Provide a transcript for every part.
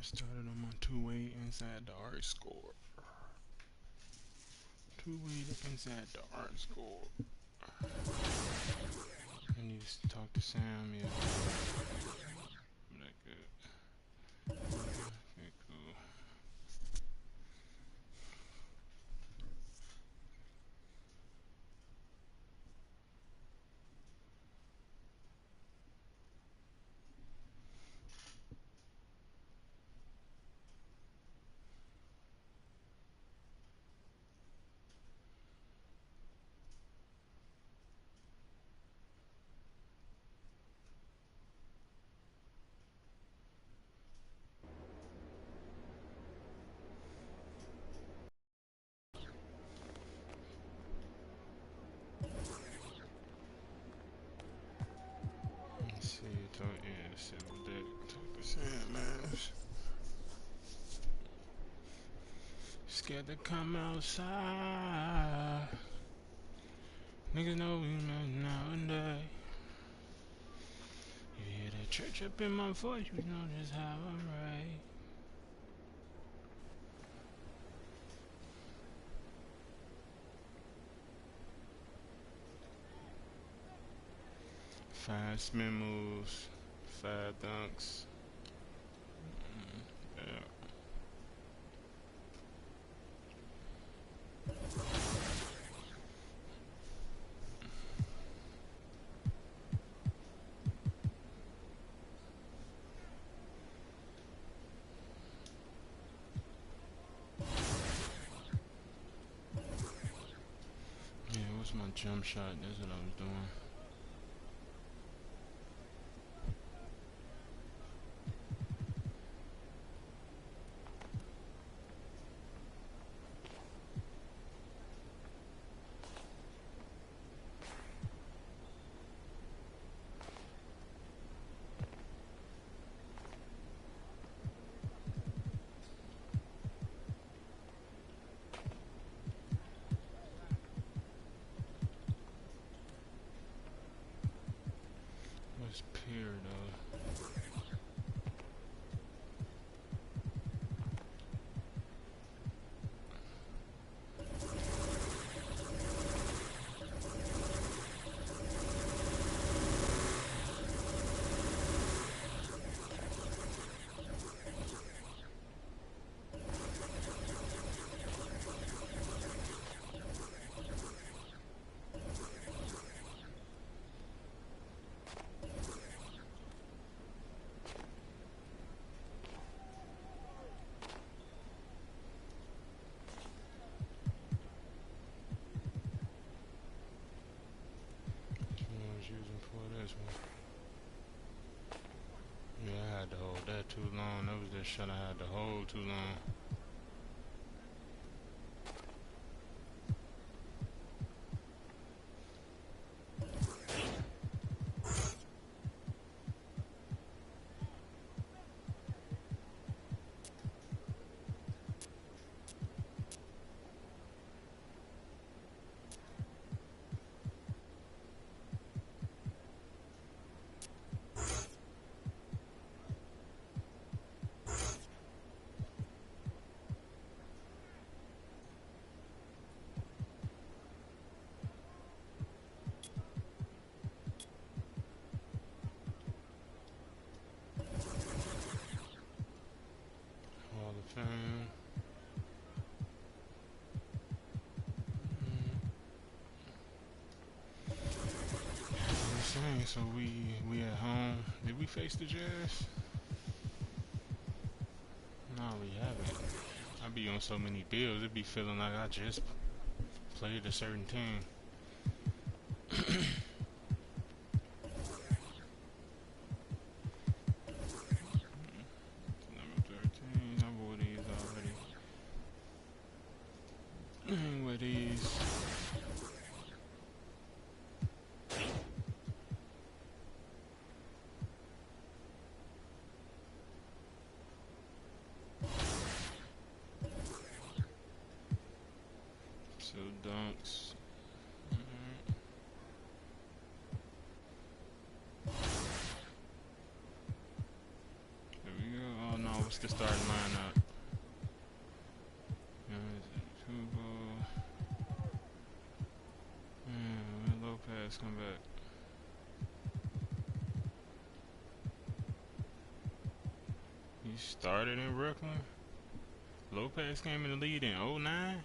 Started on my two-way inside the art score. Two-way inside the art score. I need to talk to Sam, yeah. That good. Okay, cool. Let's see, civil deck. Talk to Sam, man. Scared to come outside. Niggas know we now and then. You hear that church up in my voice, you know just how I'm right. Five spin moves, five dunks. Yeah. Yeah, what's my jump shot? That's what I was doing. What's Pier though? I was using for this one. Yeah, I had to hold that too long. That was the shot I had to hold too long. Hall of Fame. So we at home. Did we face the Jazz? No, we haven't. I be on so many bills, it be feeling like I just played a certain team. Number 13, I wore these already. Hang with these. So dunks. What's the starting lineup? When Lopez come back? He started in Brooklyn. Lopez came in the lead in 09.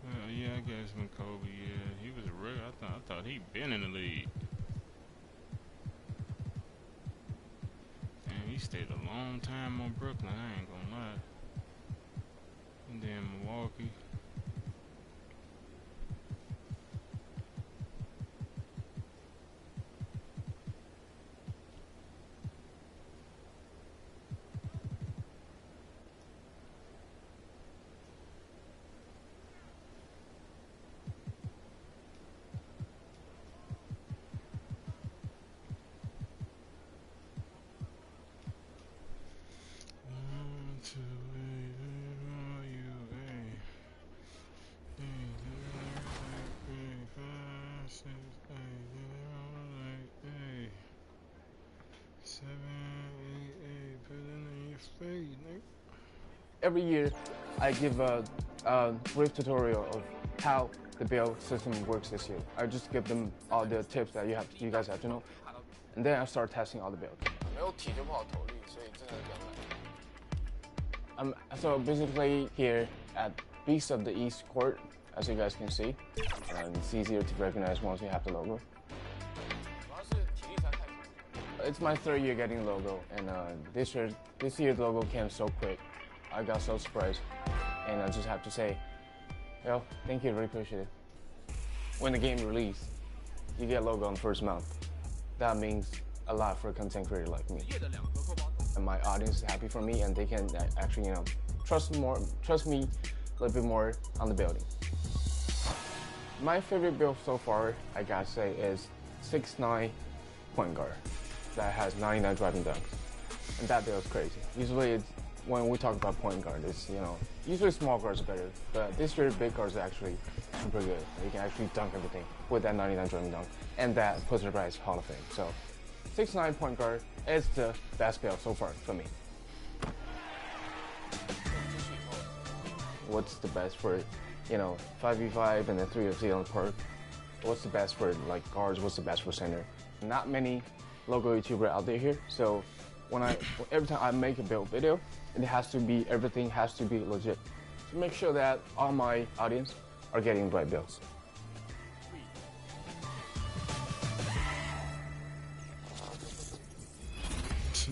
Well, yeah, I guess when Kobe, yeah, he was a rookie. I thought he'd been in the league. Damn, he stayed a long time on Brooklyn. I ain't gonna lie. And then Milwaukee. Every year, I give a brief tutorial of how the build system works this year. I just give them all the tips that you guys have to know, and then I start testing all the builds. So basically here at Beast of the East Court, as you guys can see, it's easier to recognize once you have the logo. It's my third year getting the logo, and this year's logo came so quick. I got so surprised, and I just have to say, yo, thank you, really appreciate it. When the game released, you get a logo on the first month. That means a lot for a content creator like me. And my audience is happy for me, and they can actually, trust me a little bit more on the building. My favorite build so far, I gotta say, is 6'9" point guard that has 99 driving dunks, and that build is crazy. Usually, when we talk about point guard, it's usually small guards are better, but this year big guards are actually super good. You can actually dunk everything with that 99 driving dunk, and that puts it right as Hall of Fame. So 6'9" point guard is the best build so far for me. What's the best for 5v5 and then 3v3 on the park? What's the best for like guards? What's the best for center? Not many local YouTubers out there here, so every time I make a build video, everything has to be legit to make sure that all my audience are getting the right builds.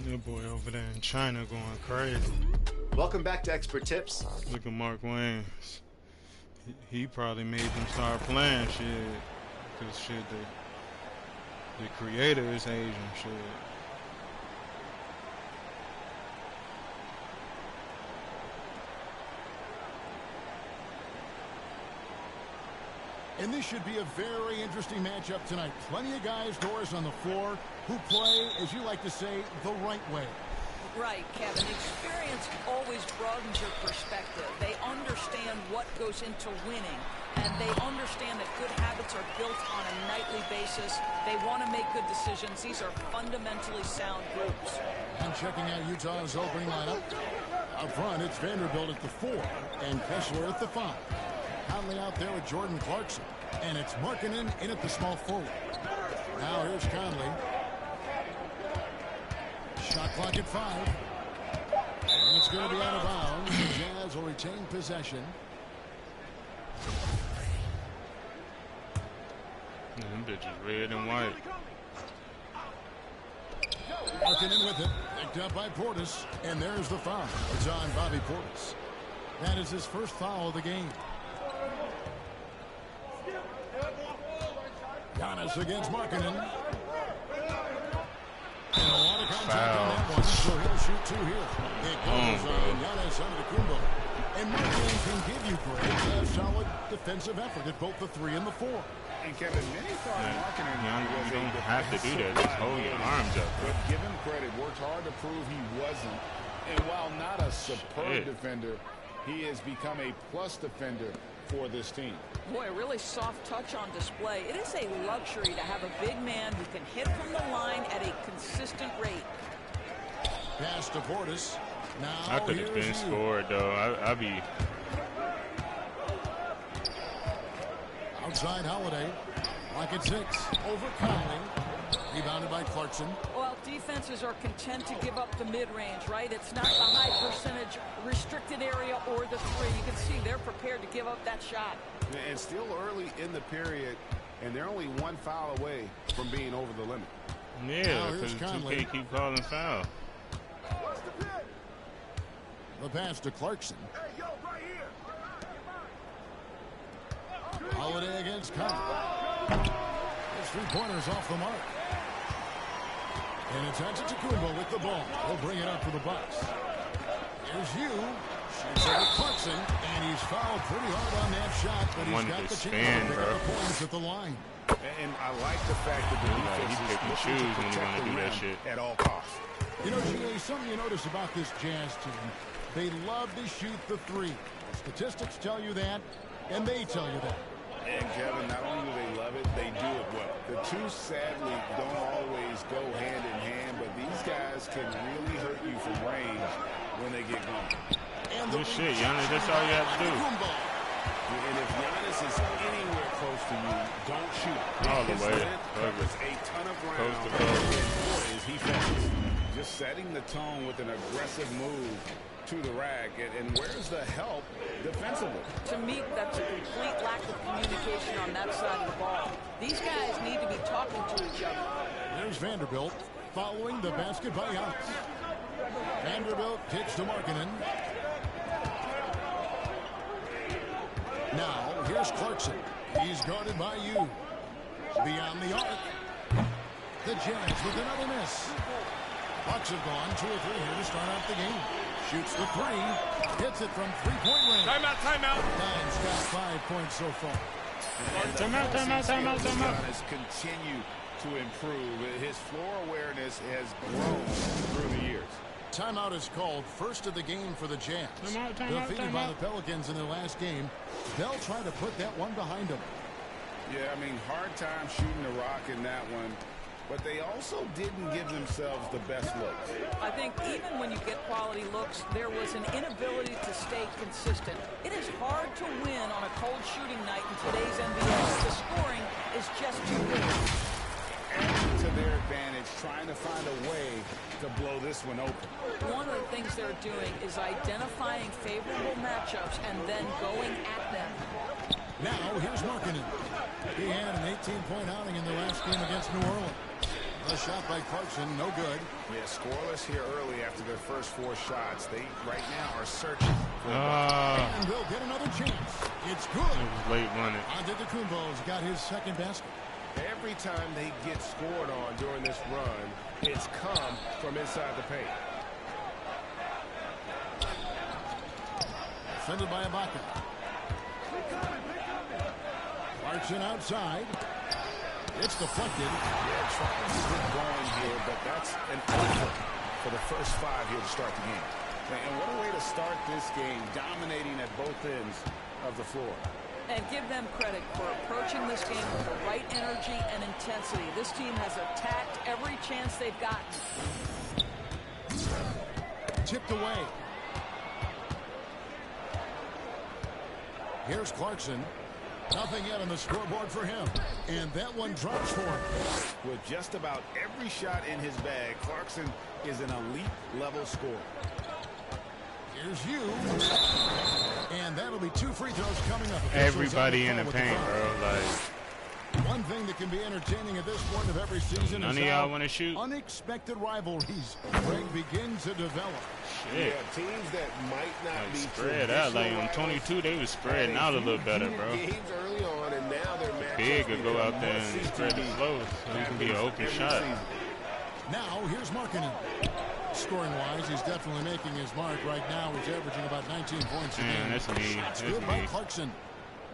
That boy over there in China going crazy. Welcome back to Expert Tips. Look at Mark Wayne. He probably made them start playing shit, cause shit the creator is Asian shit. And this should be a very interesting matchup tonight. Plenty of guys, Doris, on the floor who play, as you like to say, the right way. Right, Kevin. Experience always broadens your perspective. They understand what goes into winning, and they understand that good habits are built on a nightly basis. They want to make good decisions. These are fundamentally sound groups. And checking out Utah's opening lineup. Up front, it's Vanderbilt at the 4 and Kessler at the 5. Conley out there with Jordan Clarkson. And it's Markkanen in at the small forward. Now here's Conley. Shot clock at 5. And it's going to be out of bounds. The Jazz will retain possession. Them bitches red and white. Markkanen with it. Picked up by Portis. And there's the foul. It's on Bobby Portis. That is his first foul of the game. Giannis against Markkanen. And a lot of contact on that one, so he'll shoot 2 here. It goes on Giannis Antetokounmpo. And Markkanen can give you great, solid defensive effort at both the 3 and the 4. And Kevin, many thought Markkanen was you don't have to do that. Just hold your arms up. But give him credit, worked hard to prove he wasn't. And while not a superb defender, he has become a plus defender for this team. Boy, a really soft touch on display. It is a luxury to have a big man who can hit from the line at a consistent rate. Pass to Portis. Now I could have been scored, though. I'd be... Outside Holiday. Rocket 6 over Conley. Rebounded by Clarkson. Well, defenses are content to give up the mid-range, right? It's not the high percentage restricted area or the three. You can see they're prepared to give up that shot. And still early in the period, and they're only one foul away from being over the limit. Yeah, because 2K keep calling foul. The pass to Clarkson. Holiday against Conley. His three-pointers off the mark. And it's Antetokounmpo with the ball. He'll bring it up for the Bucks. Here's Hugh. Shoots over Clarkson, and he's fouled pretty hard on that shot, but he's got the chance to pick up the points at the line. And I like the fact that the defense is looking to protect the rim at all costs. You know, GA, something you notice about this Jazz team, they love to shoot the three. The statistics tell you that, and they tell you that. And Kevin, not only do they love it, they do it well. The two sadly don't always go hand in hand, but these guys can really hurt you from range when they get going. Good shit, Giannis. That's all you have to do. And if Giannis is anywhere close to you, don't shoot. All the way. Covers a ton of ground. Coast to coast. And boy, is he fast. Just setting the tone with an aggressive move to the rack. And where's the help defensively? To me, that's a complete lack of communication on that side of the ball. These guys need to be talking to each other. There's Vanderbilt following the basket by Giannis. Vanderbilt kicks to Markkanen. Now, here's Clarkson. He's guarded by you. Beyond the arc. The Jazz with another miss. Bucks have gone 2 or 3 here to start out the game. Shoots the three. Hits it from three-point range. Timeout. Nine's got 5 points so far. Timeout. Has continued to improve. His floor awareness has grown through the years. Timeout is called, first of the game for the Jazz. Defeated by the Pelicans in their last game, they'll try to put that one behind them. Yeah, I mean, hard time shooting the rock in that one, but they also didn't give themselves the best looks. I think even when you get quality looks, there was an inability to stay consistent. It is hard to win on a cold shooting night in today's NBA. The scoring is just too good. To their advantage, trying to find a way to blow this one open. One of the things they're doing is identifying favorable matchups and then going at them. Now, here's Markkanen. He had an 18-point outing in the last game against New Orleans. A shot by Clarkson, no good. Yeah, scoreless here early after their first 4 shots. They, right now, are searching for and they'll get another chance. It's good. It was late, wasn't it? Antetokounmpo's got his second basket. Every time they get scored on during this run, it's come from inside the paint. Defended by Ibaka. Clarkson outside. It's deflected. Yeah, trying to get going here, but that's an effort for the first 5 here to start the game. And what a way to start this game, dominating at both ends of the floor. And give them credit for approaching this game with the right energy and intensity. This team has attacked every chance they've gotten. Tipped away. Here's Clarkson. Nothing yet on the scoreboard for him. And that one drops for him. With just about every shot in his bag, Clarkson is an elite-level scorer. Here's you. And that'll be 2 free throws coming up. Everybody in the paint, bro. Like, one thing that can be entertaining at this point of every season none is of y'all want to shoot. Unexpected rivalries begin to develop. Shit. Yeah, teams that might not Like be spread out. Like on 22, they was spreading out a little better, bro. Games early on, and now they're Big could go out there and spread the flow, so it can be an open shot. Now here's Markkanen. Scoring-wise, he's definitely making his mark right now. He's averaging about 19 points a game. Man, that's me. That's Good by me. Clarkson.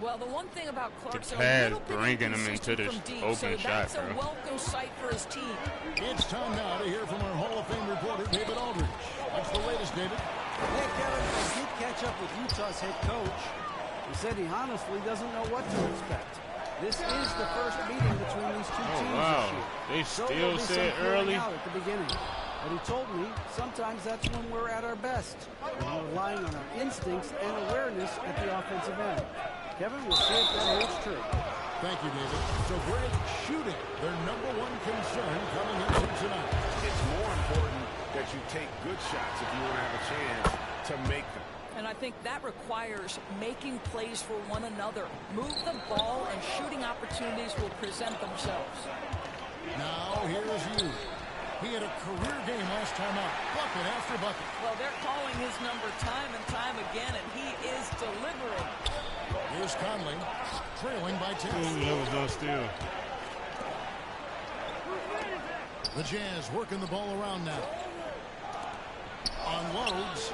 Well, the one thing about Clarkson, The pass a little bit bringing him into inconsistent this from deep, open so shot, that's a bro. welcome sight for his team. It's time now to hear from our Hall of Fame reporter, David Aldridge. What's the latest, David? Hey, Kevin, I did catch up with Utah's head coach. He said he honestly doesn't know what to expect. This is the first meeting between these two teams this year. They So still there'll be said some early. feeling out at the beginning. But he told me sometimes that's when we're at our best. We're relying on our instincts and awareness at the offensive end. Kevin, we'll see if that holds true. Thank you, David. So, Greg, shooting, their number one concern coming into tonight. It's more important that you take good shots if you want to have a chance to make them. And I think that requires making plays for one another. Move the ball and shooting opportunities will present themselves. Now, here's you. He had a career game last time out. Bucket after bucket. Well, they're calling his number time and time again, and he is delivering. Here's Conley, trailing by 10. Ooh, that was no steal. The Jazz working the ball around now. Unloads.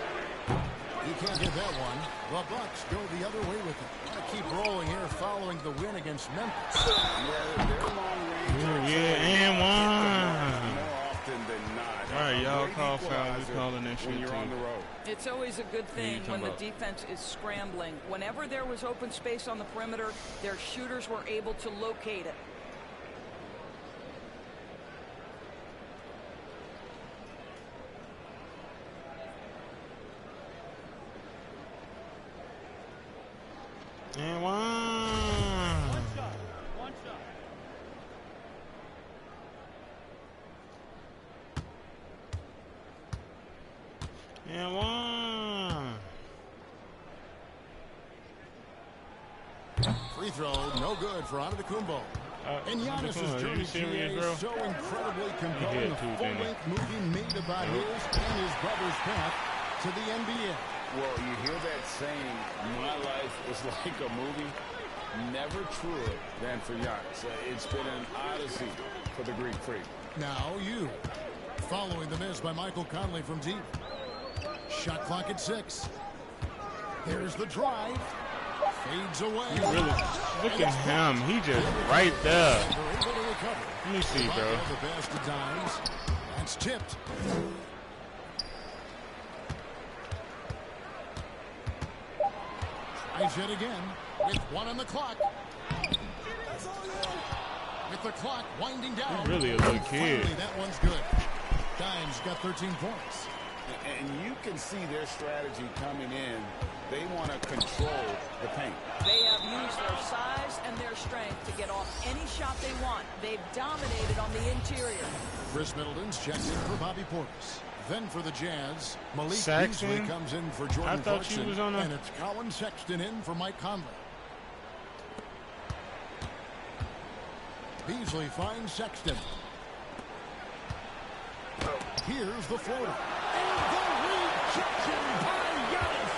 He can't get that one. The Bucks go the other way with it. Gotta keep rolling here following the win against Memphis. Their long range. And one. More often than not. All right, y'all Great call foul. equalizer We calling that shit when you're on the too. road. It's always a good thing talking when the about? defense is scrambling. Whenever there was open space on the perimeter, their shooters were able to locate it. And one. One shot. And one. Free throw, no good for Antetokounmpo. And Giannis' journey is so incredibly compelling. A full-length movie made about his and his brother's path to the NBA. Well, you hear that saying, my life is like a movie. Never truer than for Giannis. It's been an odyssey for the Greek freak. Now you. Following the miss by Michael Conley from deep. Shot clock at 6. Here's the drive. Fades away. Really, look at him. He just right there. They're able to recover. Let me see, bro. The pass to Dimes. That's tipped. Tries yet again with 1 on the clock. With the clock winding down. He's really a little kid. Finally, that one's good. Dimes got 13 points. And you can see their strategy coming in. They want to control the paint. They have used their size and their strength to get off any shot they want. They've dominated on the interior. Chris Middleton's checked in for Bobby Portis. Then for the Jazz, Malik Sexton? Beasley comes in for Jordan I thought she Clarkson, was on a... and it's Colin Sexton in for Mike Conley. Beasley finds Sexton. Here's the floater. And the rejection by Giannis.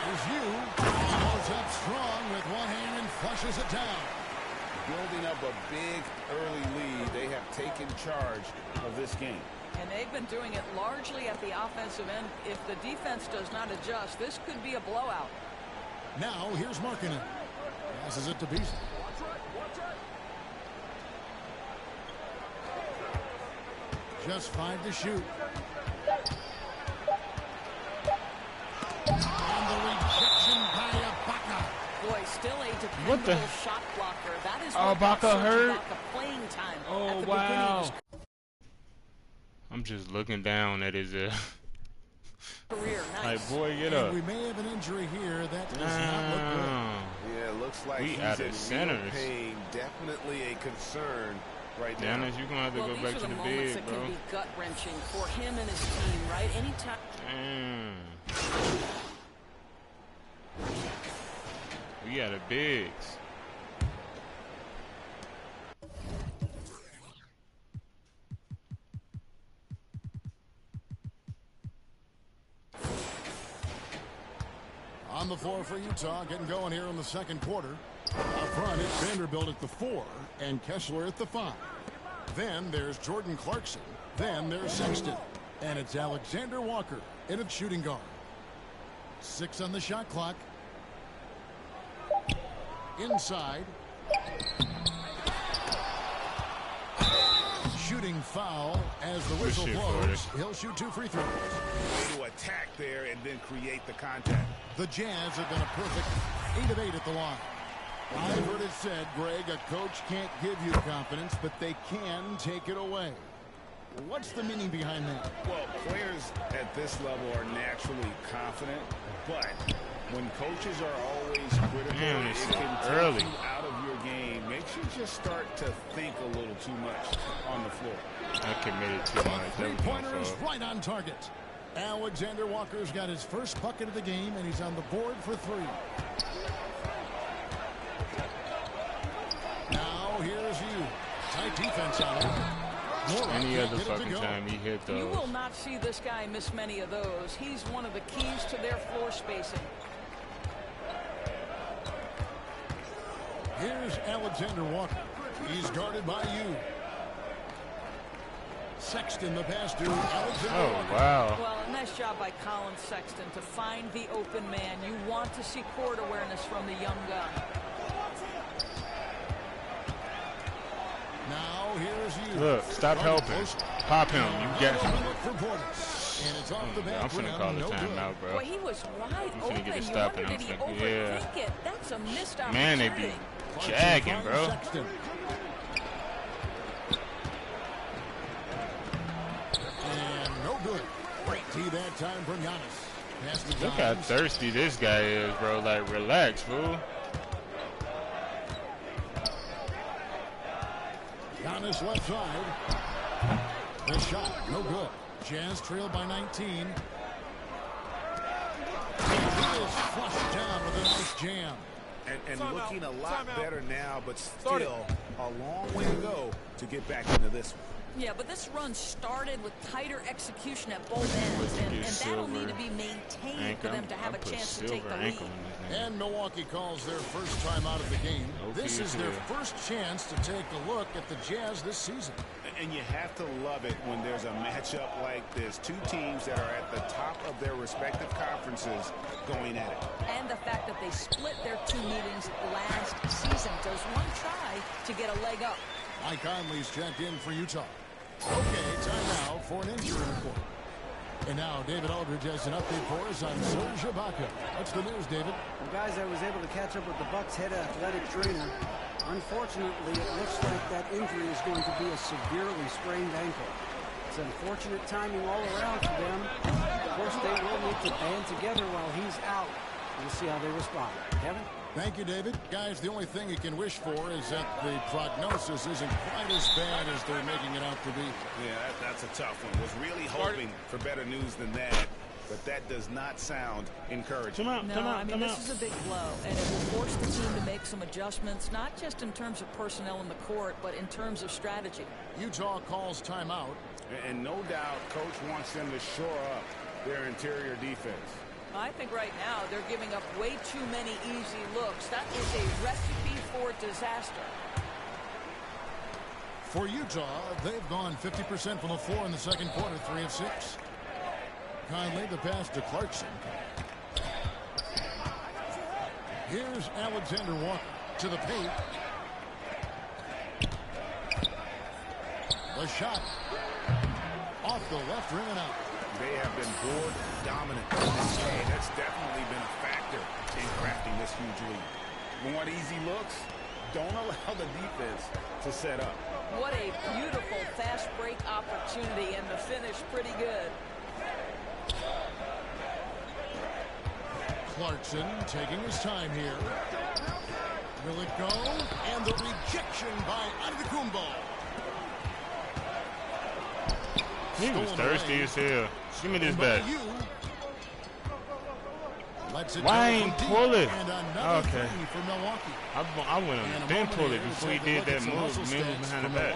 Here's you. Goes up strong with one hand and flushes it down. Building up a big early lead. They have taken charge of this game. And they've been doing it largely at the offensive end. If the defense does not adjust, this could be a blowout. Now here's Markkanen. Passes it to Beasley. Just 5 to shoot. And the rejection by Ibaka. Boy, still a What the- dependable shot blocker. That is Oh, what got Ibaka Serge hurt? Ibaka playing time Oh, at the beginning of his wow. I'm just looking down at his career. Nice. like, boy, get And up. we may have an injury here that does not look good. Yeah, it looks like We he's out of in centers. real pain. Definitely a concern right now. Giannis, you're going to have to Well, go these back are to the the moments bed, that bro. can be gut-wrenching for him and his team, right? Anytime. We got a bigs. On the floor for Utah, getting going here in the second quarter. Up front, it's Vanderbilt at the 4 and Kessler at the 5. Then there's Jordan Clarkson. Then there's Sexton. And it's Alexander Walker in at shooting guard. 6 on the shot clock. Inside. Shooting foul as the whistle shit, blows. He'll shoot 2 free throws. Way to attack there and then create the contact. The Jazz have been a perfect 8 of 8 at the line. I've heard it said, Greg, a coach can't give you confidence, but they can take it away. What's the meaning behind that? Well, players at this level are naturally confident, but when coaches are always critical, Man, it it's can take early. you out of your game. Makes you just start to think a little too much on the floor. I committed too much. That was my Three-pointer is fault. right on target. Alexander Walker's got his first bucket of the game, and he's on the board for 3. Now here's you. Tight defense on it. Any other fucking time he hit those. You will not see this guy miss many of those. He's one of the keys to their floor spacing. Here's Alexander Walker. He's guarded by you. Sexton the pass to Alexander Oh, Walker. wow. Well, a nice job by Colin Sexton to find the open man. You want to see court awareness from the young gun. Now here's you. Look, stop helping. Pop him. You get him. For Portis. And it's off the back. I'm finna call the no good. timeout, bro. Boy, he was wide finna open. get it You stopped, wonder, and did he I'm finna- yeah. overthink it? That's a missed opportunity. Man, they be jagging, bro. Sexton. And no good. Great D that time from Giannis. Pass to Look how Giannis. thirsty this guy is, bro. Like, relax, fool. Giannis left side. The shot, no good. Jazz trailed by 19. And he is flushed down with a nice jam. And looking a lot better now, but still a long way to go to get back into this one. Yeah, but this run started with tighter execution at both ends, and that'll need to be maintained for them to have a chance to take the lead. And Milwaukee calls their first time out of the game. This is their first chance to take a look at the Jazz this season. And you have to love it when there's a matchup like this. Two teams that are at the top of their respective conferences going at it. And the fact that they split their 2 meetings last season. Does one try to get a leg up? Mike Conley's checked in for Utah. Okay, time now for an injury report. And now David Aldridge has an update for us on Serge Ibaka. What's the news, David? Well, guys, I was able to catch up with the Bucks head athletic trainer. Unfortunately, it looks like that injury is going to be a severely sprained ankle. It's unfortunate timing all around for them. Of course, they will need to band together while he's out. We'll see how they respond. Kevin? Thank you, David. Guys, the only thing you can wish for is that the prognosis isn't quite as bad as they're making it out to be. Yeah, that's a tough one. Was really hoping for better news than that, but that does not sound encouraging. No, I mean, this is a big blow, and it will force the team to make some adjustments, not just in terms of personnel in the court, but in terms of strategy. Utah calls timeout. And no doubt, Coach wants them to shore up their interior defense. I think right now they're giving up way too many easy looks. That is a recipe for disaster. For Utah, they've gone 50% from the floor in the second quarter, 3 of 6. Conley, the pass to Clarkson. Here's Alexander Walker to the paint. The shot off the left rim and out. They have been board dominant in this game. That's definitely been a factor in crafting this huge lead. Want easy looks? Don't allow the defense to set up. What a beautiful fast break opportunity, and the finish pretty good. Clarkson taking his time here. Will it go? And the rejection by Antetokounmpo. He was thirsty as hell. Give me this back. Why ain't pull it? Okay. For Milwaukee. I went on the bench pull it before he did that move. Man was behind the back.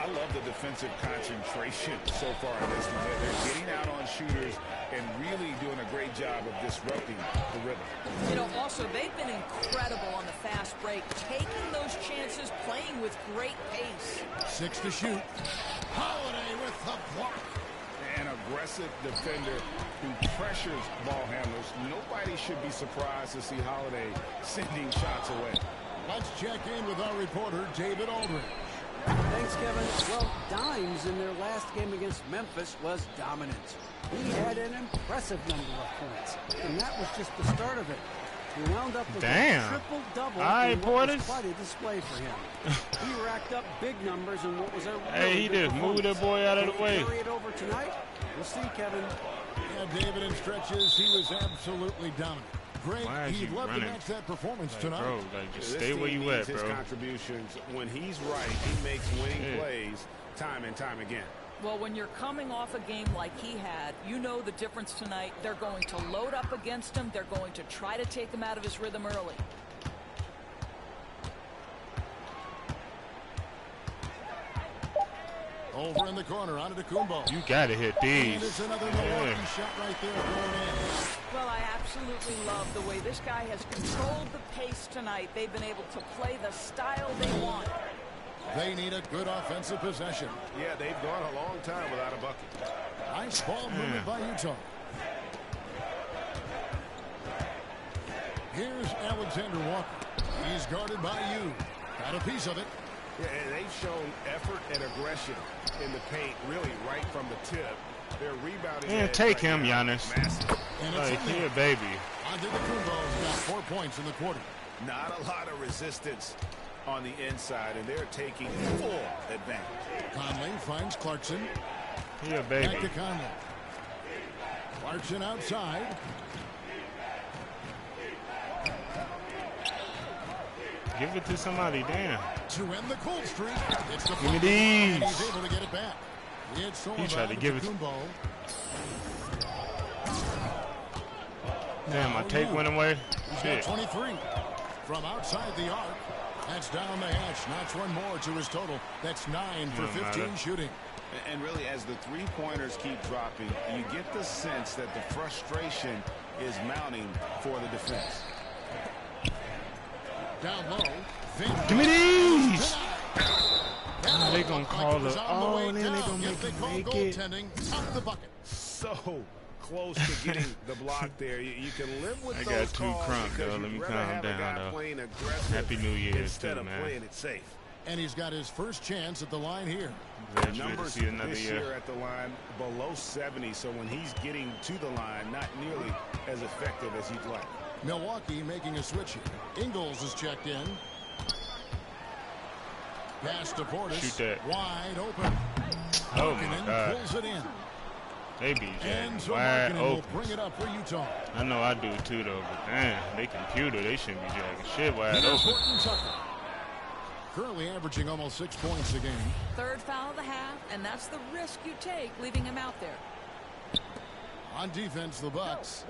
I love the defensive concentration so far in this one. They're getting out on shooters and really doing a great job of disrupting the rhythm. You know, also, they've been incredible on the fast break, taking those chances, playing with great pace. 6 to shoot. Holiday with the block. An aggressive defender who pressures ball handlers. Nobody should be surprised to see Holiday sending shots away. Let's check in with our reporter, David Aldridge. Thanks, Kevin. Well, Dimes in their last game against Memphis was dominant. He had an impressive number of points, and that was just the start of it. He wound up with Damn. a triple-double. All right, in what was Portis. quite a display for him. He racked up big numbers in what was a really Hey, he good just moved that boy out of the Can he way. carry it over tonight? We'll see, Kevin. Yeah, David, in stretches, he was absolutely dominant. Greg, Why is he'd he love to running? match that performance Like, tonight. bro, like, just This stay where team you needs at, his bro. contributions. When he's right, he makes winning Yeah. plays time and time again. Well, when you're coming off a game like he had, you know the difference tonight. They're going to load up against him. They're going to try to take him out of his rhythm early. Over in the corner, onto the Kumbo. You gotta hit And these. it's another Milwaukee Yeah. shot right there going in. Well, I absolutely love the way this guy has controlled the pace tonight. They've been able to play the style they want. They need a good offensive possession. Yeah, they've gone a long time without a bucket. Nice ball movement by Utah. Here's Alexander Walker. He's guarded by you. Got a piece of it. Yeah, and they've shown effort and aggression in the paint, really right from the tip. Their rebounding. Man, edge take right him, now, Giannis. And massive. it's Like, in here, there. baby. Antetokounmpo's got 4 points in the quarter. Not a lot of resistance on the inside, and they're taking full advantage. Conley finds Clarkson. Here, Back to baby. Conley. Clarkson outside. Give it to somebody, damn. To end the cold streak. It's the Give me and these. he's able to get it back. It's He tried to give it. Kumbo. Damn, my tape went away. He's Shit. got 23 from outside the arc. That's down the hatch. Knocks one more to his total. That's 9 for Don't 15 matter. shooting. And really, as the three-pointers keep dropping, you get the sense that the frustration is mounting for the defense. Down low. Give me these. Oh, they gonna call it. Oh, then they gonna make they him call make it. goaltending. Up the bucket. So close to getting the block there. You can live with I those got too calls crunk, because though. Let you'd me rather calm have a down, guy though. playing aggressive Happy New Year's, instead too, of man. playing it safe. And he's got his first chance at the line here. Glad you ready to Numbers see another this year. year at the line below 70, so when he's getting to the line, not nearly as effective as he'd like. Milwaukee making a switch here. Ingles is checked in. Pass to Portis. Shoot that. Wide open. Oh my Markkanen God. pulls it in. They be And jacking so wide Markkanen will open. bring it up for Utah. I know I do too, though. But damn, they computer. They shouldn't be jacking shit wide Here's open. Horton Tucker. Currently averaging almost 6 points a game. Third foul of the half, and that's the risk you take leaving him out there. On defense, the Bucks.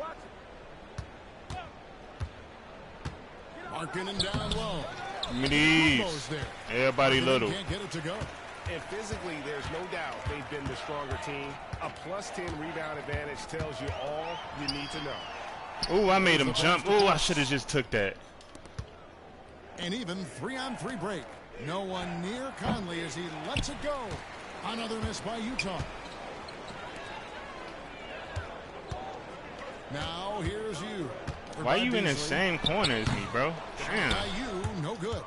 Markkanen down low. Give me these. Kumbo's there. Everybody Markkanen little. can't get it to go. And physically, there's no doubt they've been the stronger team. A +10 rebound advantage tells you all you need to know. Ooh, I made him jump. Ooh, I should have just took that. An even 3-on-3 break. No one near Conley as he lets it go. Another miss by Utah. Now here's you. Why you in the same corner as me, bro? Damn. By you, no good.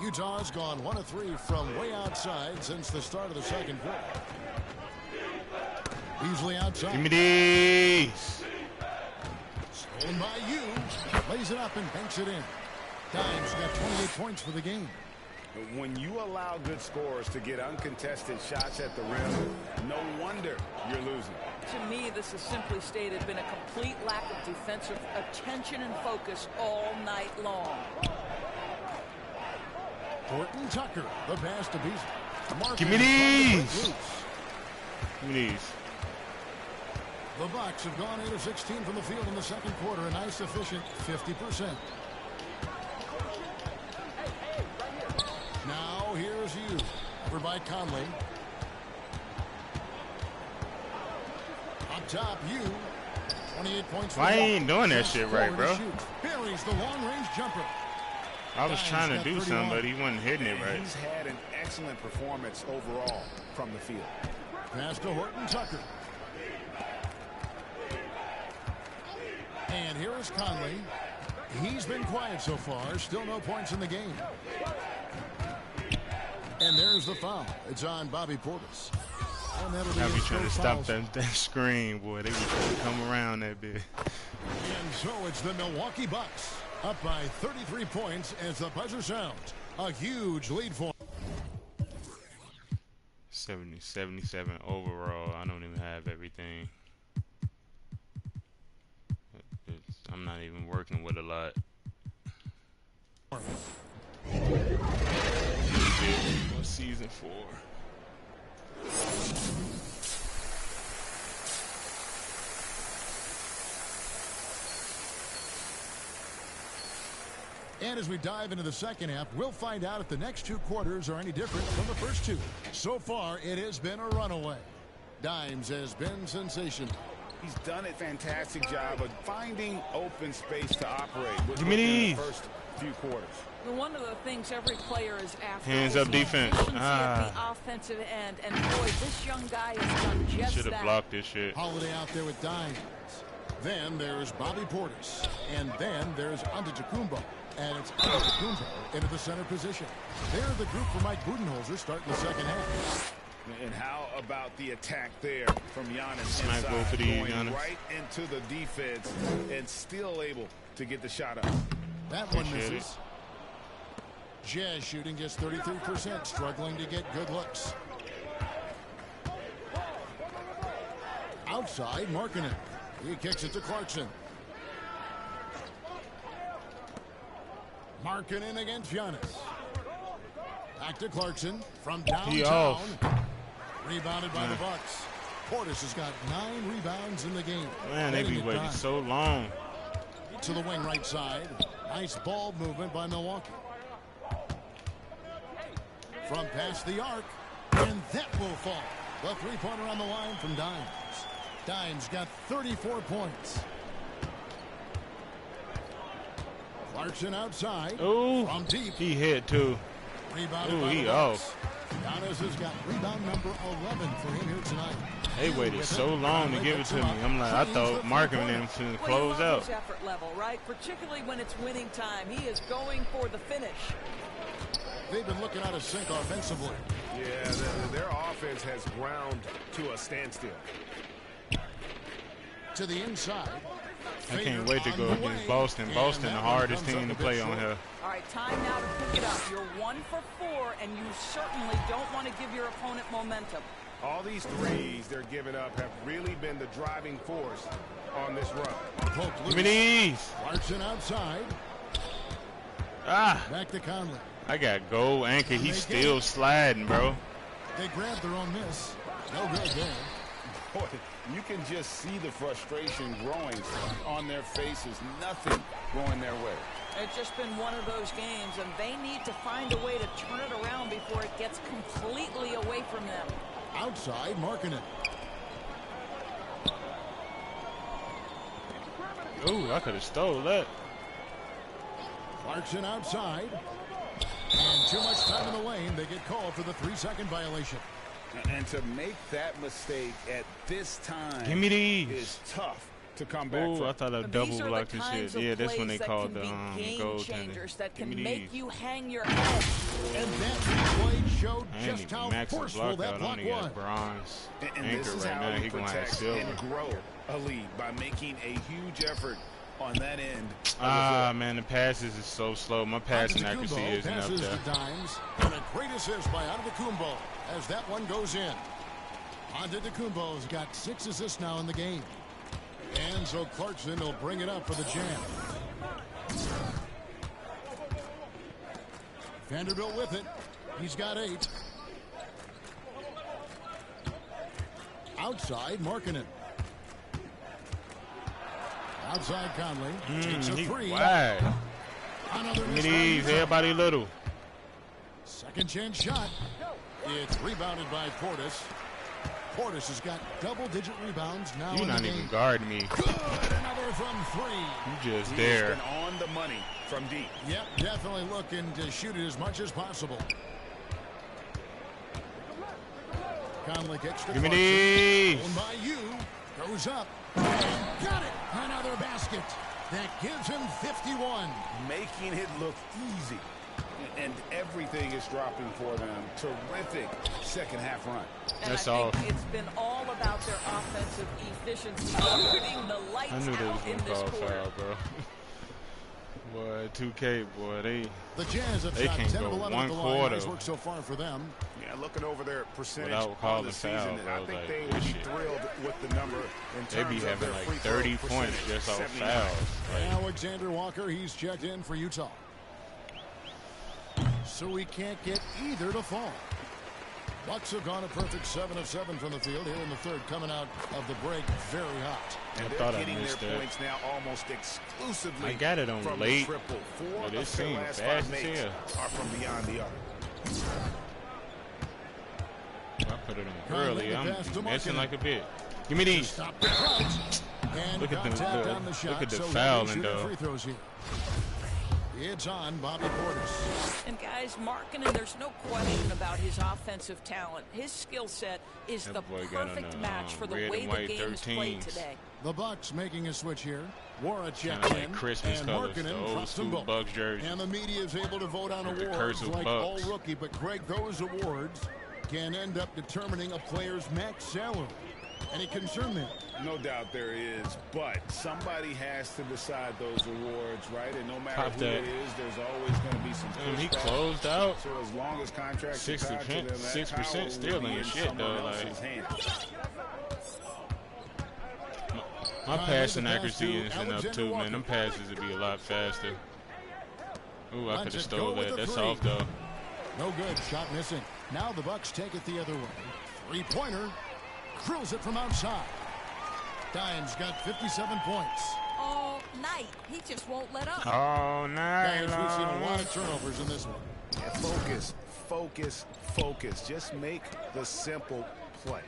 Utah's gone 1 of 3 from way outside since the start of the second quarter. Beasley outside. Give me these. Stolen by you. Lays it up and banks it in. Dimes got 28 points for the game. When you allow good scorers to get uncontested shots at the rim, no wonder you're losing. To me, this has simply stated been a complete lack of defensive attention and focus all night long. Horton Tucker, the pass to Beasley. Give me these. Give me these. The Bucks have gone 8 of 16 from the field in the second quarter. A nice efficient 50%. Now here's you. Over by Conley. Up top, you. 28 points. Why he ain't doing that shit right, bro? Buries the long-range jumper. I was trying to do something, but he wasn't hitting it right. He's had an excellent performance overall from the field. Pass to Horton Tucker. And here is Conley. He's been quiet so far. Still no points in the game. And there's the foul. It's on Bobby Portis. And that'll be I be his trying to first stop foul. that screen, boy. They be trying to come around that bit. And so it's the Milwaukee Bucks Up by 33 points as the buzzer sounds. A huge lead for 77 overall. I don't even have everything. I'm not even working with a lot. Season 4. And as we dive into the second half, we'll find out if the next 2 quarters are any different from the first 2. So far, it has been a runaway. Dimes has been sensational. He's done a fantastic job of finding open space to operate Give me these. the first few quarters. One of the things every player is after Hands is up defense. efficiency at the offensive end, and boy, this young guy has done just Should have that. blocked this shit. Holiday out there with Dimes. Then there's Bobby Portis. And then there's Antetokounmpo. And it's Antetokounmpo into the center position. They're the group for Mike Budenholzer starting the second half. And how about the attack there from Giannis Smack inside, both of these, going Giannis. right into the defense and still able to get the shot up. That one Appreciate misses. Jazz shooting just 33%, struggling to get good looks. Outside, Markkanen. He kicks it to Clarkson. Markkanen against Giannis. Back to Clarkson from downtown. Rebounded by the Bucks. Portis has got 9 rebounds in the game. Man, they be waiting so long. To the wing right side. Nice ball movement by Milwaukee. From past the arc. And that will fall. The three-pointer on the line from Dimes. Dimes got 34 points. Clarkson outside. Ooh, from deep. he hit too. Rebounded Ooh, by he the Bucks. off. Giannis has got rebound number 11 for him here tonight. They waited so long to give it to me. I'm like, I thought Markkanen and them should close out. His effort level, right? Particularly when it's winning time. He is going for the finish. They've been looking out of sync offensively. Yeah, their offense has ground to a standstill. To the inside. I can't wait to go against Boston. Boston, the hardest team to play on here. All right, time now to pick it up. You're 1 for 4, and you certainly don't want to give your opponent momentum. All these threes they're giving up have really been the driving force on this run. Give me these. Clarkson outside. Ah, Back to Conley. I got gold anchor. He's still sliding, bro. They grabbed their own miss. No good there. Boy, you can just see the frustration growing on their faces. Nothing going their way. It's just been one of those games, and they need to find a way to turn it around before it gets completely away from them. Outside, Markkanen. Ooh, I could have stole that. Clarkson outside. And too much time in the lane. They get called for the 3-second violation. And to make that mistake at this time Give me these. is tough to come back Ooh, from. I thought I These double are the blocked this kinds shit. of Yeah, that's when they plays called that the can be game goal changers that Give can me make these. you hang your head. And that replay showed I ain't just even how max the forceful block that out. block Only was. got bronze And anchor this is right how now. you He gonna have protect silver. and grow a lead by making a huge effort on that end. Ah, man, the passes is so slow. My passing accuracy Antetokounmpo isn't up passes there. to Dimes. And a great assist by Antetokounmpo as that one goes in. Antetokounmpo's got 6 assists now in the game. And so Clarkson will bring it up for the Jam. Vanderbilt with it. He's got 8. Outside, Markkanen. Outside, Conley. Takes a He 3. wide. Another Give me miss by these. Utah. Everybody little. Second chance shot. It's rebounded by Portis. Portis has got double-digit rebounds now You're in the not game. even guarding me. Good. Another from 3. You just He's there. been on the money from deep. Yep, definitely looking to shoot it as much as possible. Conley kicks to Give me Clarkson. these. Owned by you. Goes up. And got it. Another basket. That gives him 51. Making it look easy. And everything is dropping for them. Terrific second half run. And That's I all. think it's been all about their offensive efficiency, shooting the lights I knew they was out in gonna this call quarter. foul, bro. Boy, 2K, boy, The Jazz have they shot can't 10 go of 11 one at the line. quarter Nice work so far for them. Yeah, looking over their percentage without calling on the foul, season, bro. I think Like, they this would be shit. thrilled with the number in They be terms of having their like free throw 30 points percentage, just off 79. fouls. Like, Alexander Walker, he's checked in for Utah. So he can't get either to fall. Bucks have gone a perfect 7 of 7 from the field here in the third, coming out of the break very hot. And I they're thought I getting missed their that. points now almost exclusively I got it on from late, the triple. 4 but it of their seemed last fast 5 as makes hell. are from beyond the arc. I put it on Conley, early. the I'm pass to messing Markkanen. like a bit. Give me these. Stop the crunch. And Look at the- contact the- on the shot, look at the so fouling, shooting though. free throws here. It's on Bobby Portis. And guys, Markkanen, there's no question about his offensive talent. His skill set is That the boy got on perfect the, match for the red way and the white game is played 13s. today. The Bucks making a switch here. Wara checks Kinda like in, Christmas and colors, the Markkanen old drops them school both. Bucks jersey. And the media is able to vote on With the awards cursive like Bucks. all rookie. But Greg, those awards can end up determining a player's max salary. Any concern there? No doubt there is, but somebody has to decide those awards, right? And no matter Pop who that. it is, there's always going to be some Damn, he pushback. closed out. So as long as contracts are tied to 6%, them, that 6% power will still be ain't in shit, someone though, else's like- hands. My Conley, passing the pass accuracy to isn't up Alexander too, Walker. man. Them passes would be a lot faster. Ooh, I Lets could have it stole go with that. the That's three. off, though. No good. Shot missing. Now the Bucks take it the other way. Three-pointer. Drills it from outside. Dimes got 57 points. All night, he just won't let up. Oh, nice. Guys, we've seen a lot of turnovers in this one. Yeah, focus, focus, focus. Just make the simple play.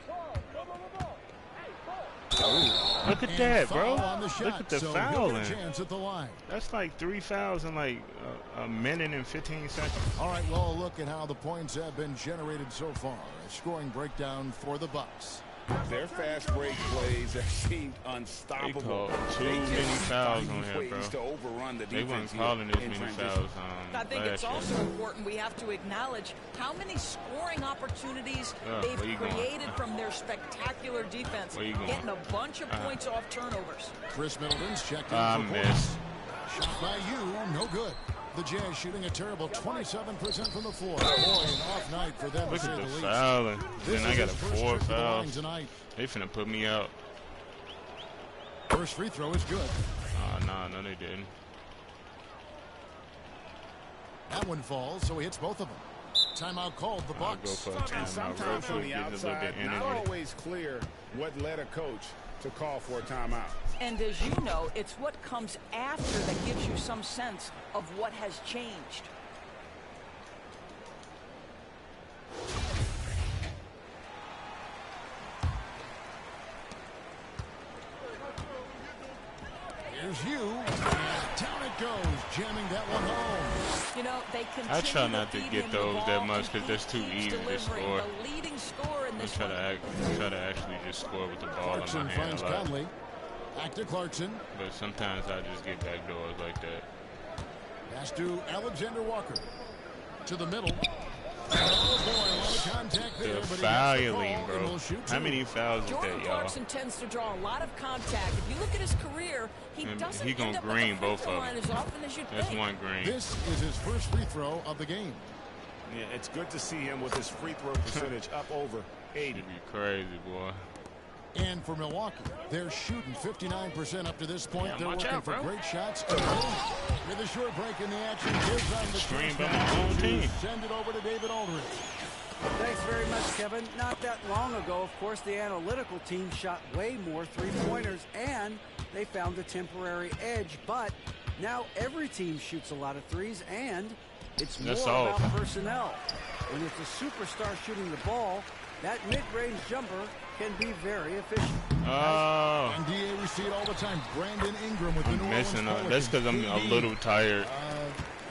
Look at And that, foul bro. on the shot, Look at the so he'll get fouling. a chance at the line. That's like 3 fouls in like a minute and 15 seconds. All right, well, look at how the points have been generated so far. A scoring breakdown for the Bucks. Their fast break plays have seemed unstoppable. They called too They just many fouls find on here, ways bro. to overrun the They defense weren't calling here as in many transition. fouls I think it's last also year. important we have to acknowledge how many scoring opportunities where they've you going? created from their spectacular defense, Where you going? getting a bunch of points off turnovers. Chris Middleton's checked in I for missed. points. Shot by you, no good. The Jazz shooting a terrible 27% from the floor. Boy, an off night for them, Look to say at the the least. fouling. This Then I is got his a first 4 trip to the line fouls. tonight. They finna put me out. First free throw is good. Oh, no, they didn't. That one falls, so he hits both of them. Timeout called the I'll go Bucks. for a And timeout real sometimes from quick, the getting a little outside, bit not energy. always clear what led a coach to call for a timeout. And as you know, it's what comes after that gives you some sense of what has changed. Here's you. And down it goes, jamming that one home. You know, they continue I try not to feed get him the those ball, that much and because he that's too keeps easy to delivering. score. The leading scorer in I this try one. to actually just score with the ball in Clarkson my hand finds a lot. Conley. Back to Clarkson. But sometimes I just get back doors like that. Pass to Alexander Walker. To the middle. Oh boy, a lot of contact there, The but he gets the fouling, call and bro. will shoot How two. many fouls is Jordan that, y'all? Clarkson tends to draw a lot of contact. If you look at his career, he And doesn't he gonna end up green at the free both throw of line them. as often as you'd That's think. one green. This is his first free throw of the game. Yeah, it's good to see him with his free throw percentage up over 80. It'd be crazy, boy. And for Milwaukee, they're shooting 59% up to this point. Yeah, They're watch looking out, for bro. great shots. With a short break in the action, gives on the Screen chance by now my own to team. send it over to David Aldridge. Thanks very much, Kevin. Not that long ago, of course, the analytical team shot way more three-pointers, and they found a temporary edge. But now every team shoots a lot of threes, and it's That's more all. about personnel. When it's a superstar shooting the ball, that mid-range jumper can be very efficient. Oh, And DA, we see it all the time. Brandon Ingram with the New I'm Orleans messing up. Pelicans. That's because I'm a KD, little tired.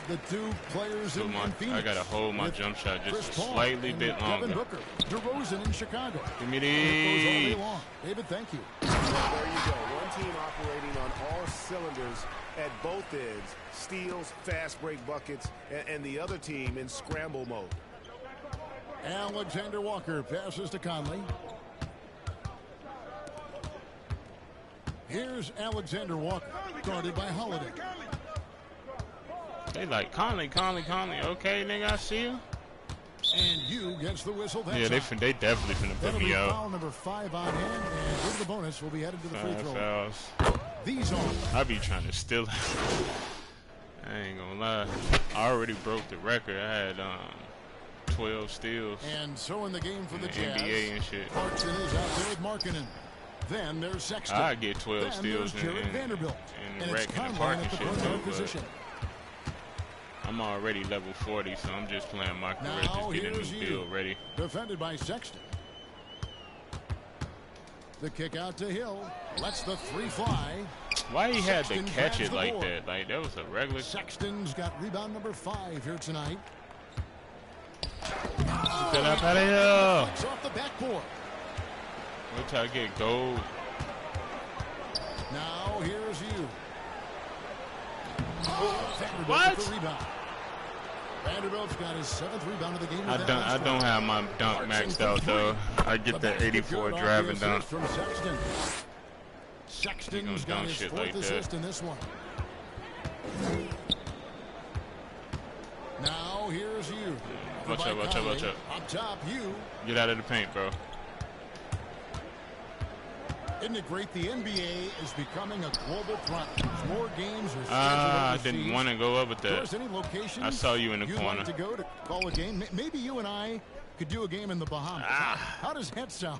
The two players So in Phoenix. I gotta hold my with jump shot just Chris a Paul slightly and bit Devin longer. Booker, DeRozan in Chicago. Give me It goes all day these. long. David, thank you. There you go. One team operating on all cylinders at both ends. Steals, fast break buckets, and the other team in scramble mode. Alexander Walker passes to Conley. Here's Alexander Walker, guarded by Holiday. They like Conley. Okay, nigga, I see you. And you gets the whistle. That's Yeah, they definitely finna put That'll me be out. foul number 5 on him, and with the bonus, we'll be headed to the free throw. Fouls. These are. I be trying to steal it. I ain't gonna lie. I already broke the record. I had 12 steals. And so in the game for the in the Jazz, NBA and shit. Clarkson is out there with Markkanen. Then there's Sexton. I get 12 steals in Vanderbilt. and And wreck it's in the Conley park at and the shit point though, guard but position. I'm already level 40, so I'm just playing my career, Now just getting a here's new you. build ready. Defended by Sexton. The kick out to Hill. Lets the 3 fly. Why he had to Sexton catch grabs it the like board. that? Like that was a regular. Sexton's got rebound number 5 here tonight. Get up out of here! It's off the backboard. We'll try to get gold. Now here's you. Vanderbilt What? with the rebound. Vanderbilt's got his 7th rebound of the game. I don't have my dunk maxed out though. I get the 84 driving dunk. From Sexton. Sexton's got dunk his shit 4th like that. assist in this one. Now here's you. Watch out, watch out, watch out. Up top, you. Get out of the paint, bro. Isn't it great? The NBA is becoming a global front. More games are scheduled I overseas. didn't want to go up with If that. there's any location I saw you in the you'd corner. like to go to call a game? Maybe you and I could do a game in the Bahamas. How does that sound?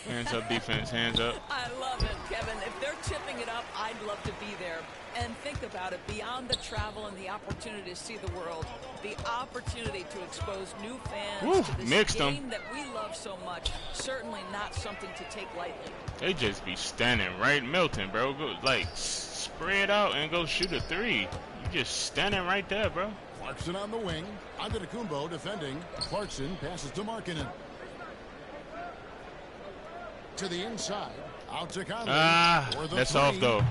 Hands up, defense. Hands up. I love it, Kevin. If they're tipping it up, I'd love to be there. And think about it, beyond the travel and the opportunity to see the world, the opportunity to expose new fans Woo, to this mixed 'em. game that we love so much, certainly not something to take lightly. They just be standing right, Milton, bro. Go like spread out and go shoot a 3. You just standing right there, bro. Clarkson on the wing. Antetokounmpo defending. Clarkson passes to Markkanen. To the inside. Out to Conley. For the That's 3. off though.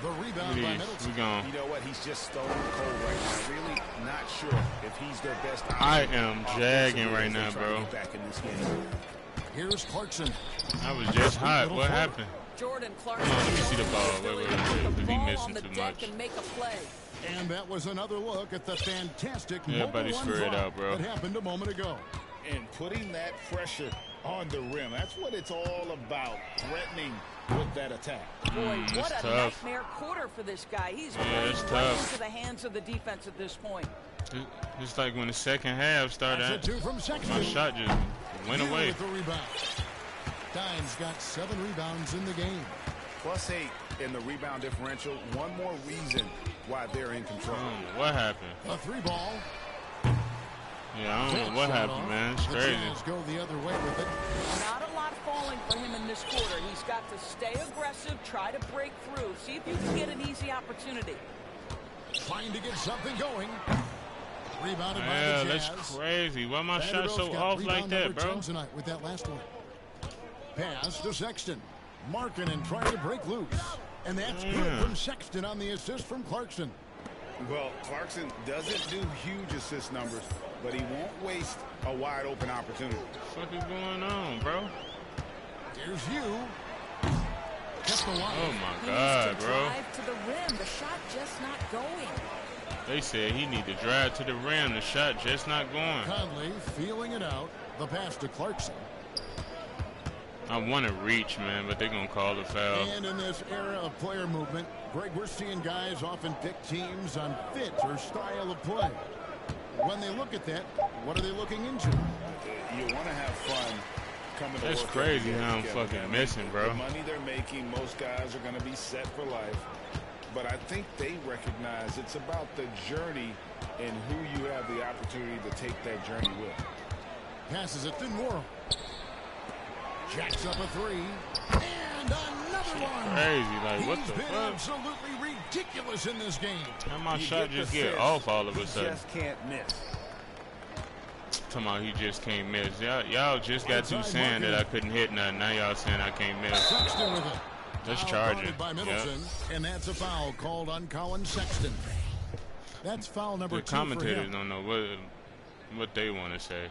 The rebound by Middleton. We gone. You know what? He's just stone cold right now. Really not sure if he's their best option. I am jagging right as they now, try to bro. get back in this game. Here's Clarkson. I was just hot. What happened? Jordan Clarkson. Let me see the ball. Wait. Put the He ball missing on the too deck much. and make a play. And that was another look at the fantastic Everybody mobile spread run out, bro. that happened a moment ago. And putting that pressure on the rim. That's what it's all about, threatening with that attack. Boy, what it's a tough. nightmare quarter for this guy. He's Yeah, playing it's right tough. into the hands of the defense at this point. It's like when the second half started, That's a 2 from Sexton. my shot just went You away. with the rebound. Dimes got 7 rebounds in the game. +8 in the rebound differential. One more reason why they're in control. What happened? A 3 ball. Yeah, I don't know what happened, man. It's The crazy. Jazz go the other way with it. Not a lot falling for him in this quarter. He's got to stay aggressive, try to break through, see if you can get an easy opportunity. Trying to get something going. Rebounded by Yeah, the that's Jazz. crazy. Why my shot Vanderbilt's so got off rebound like that, number bro? 10 tonight with that last one. Pass to Sexton. Markkanen trying to break loose. And that's good from Sexton on the assist from Clarkson. Well, Clarkson doesn't do huge assist numbers, but he won't waste a wide open opportunity. What the fuck is going on, bro? Here's you. Kept the line. Oh my He God, needs to bro. drive to the rim. The shot just not going. They said he need to drive to the rim. The shot just not going. Conley feeling it out. The pass to Clarkson. I want to reach, man, but they're going to call the foul. And in this era of player movement, Greg, we're seeing guys often pick teams on fit or style of play. When they look at that, what are they looking into? You want to have fun coming to That's work crazy every day, how I'm Kevin. fucking I mean, missing, bro. The money they're making, most guys are going to be set for life. But I think they recognize it's about the journey and who you have the opportunity to take that journey with. Passes it to Morrow. Jacks up a 3. And another one. Crazy, like, what He's the been fuck? absolutely ridiculous in this game. How my You shot the just get sense off all of a he sudden? just can't miss. Talking about he just can't miss. Y'all just got through Outside saying that I marking. couldn't hit nothing. Now y'all saying I can't miss. Sexton with it. Let's Foul charge guarded it. by Middleton, and that's a foul called on Colin Sexton. That's foul number The 2 for commentators him. don't know what they want to say.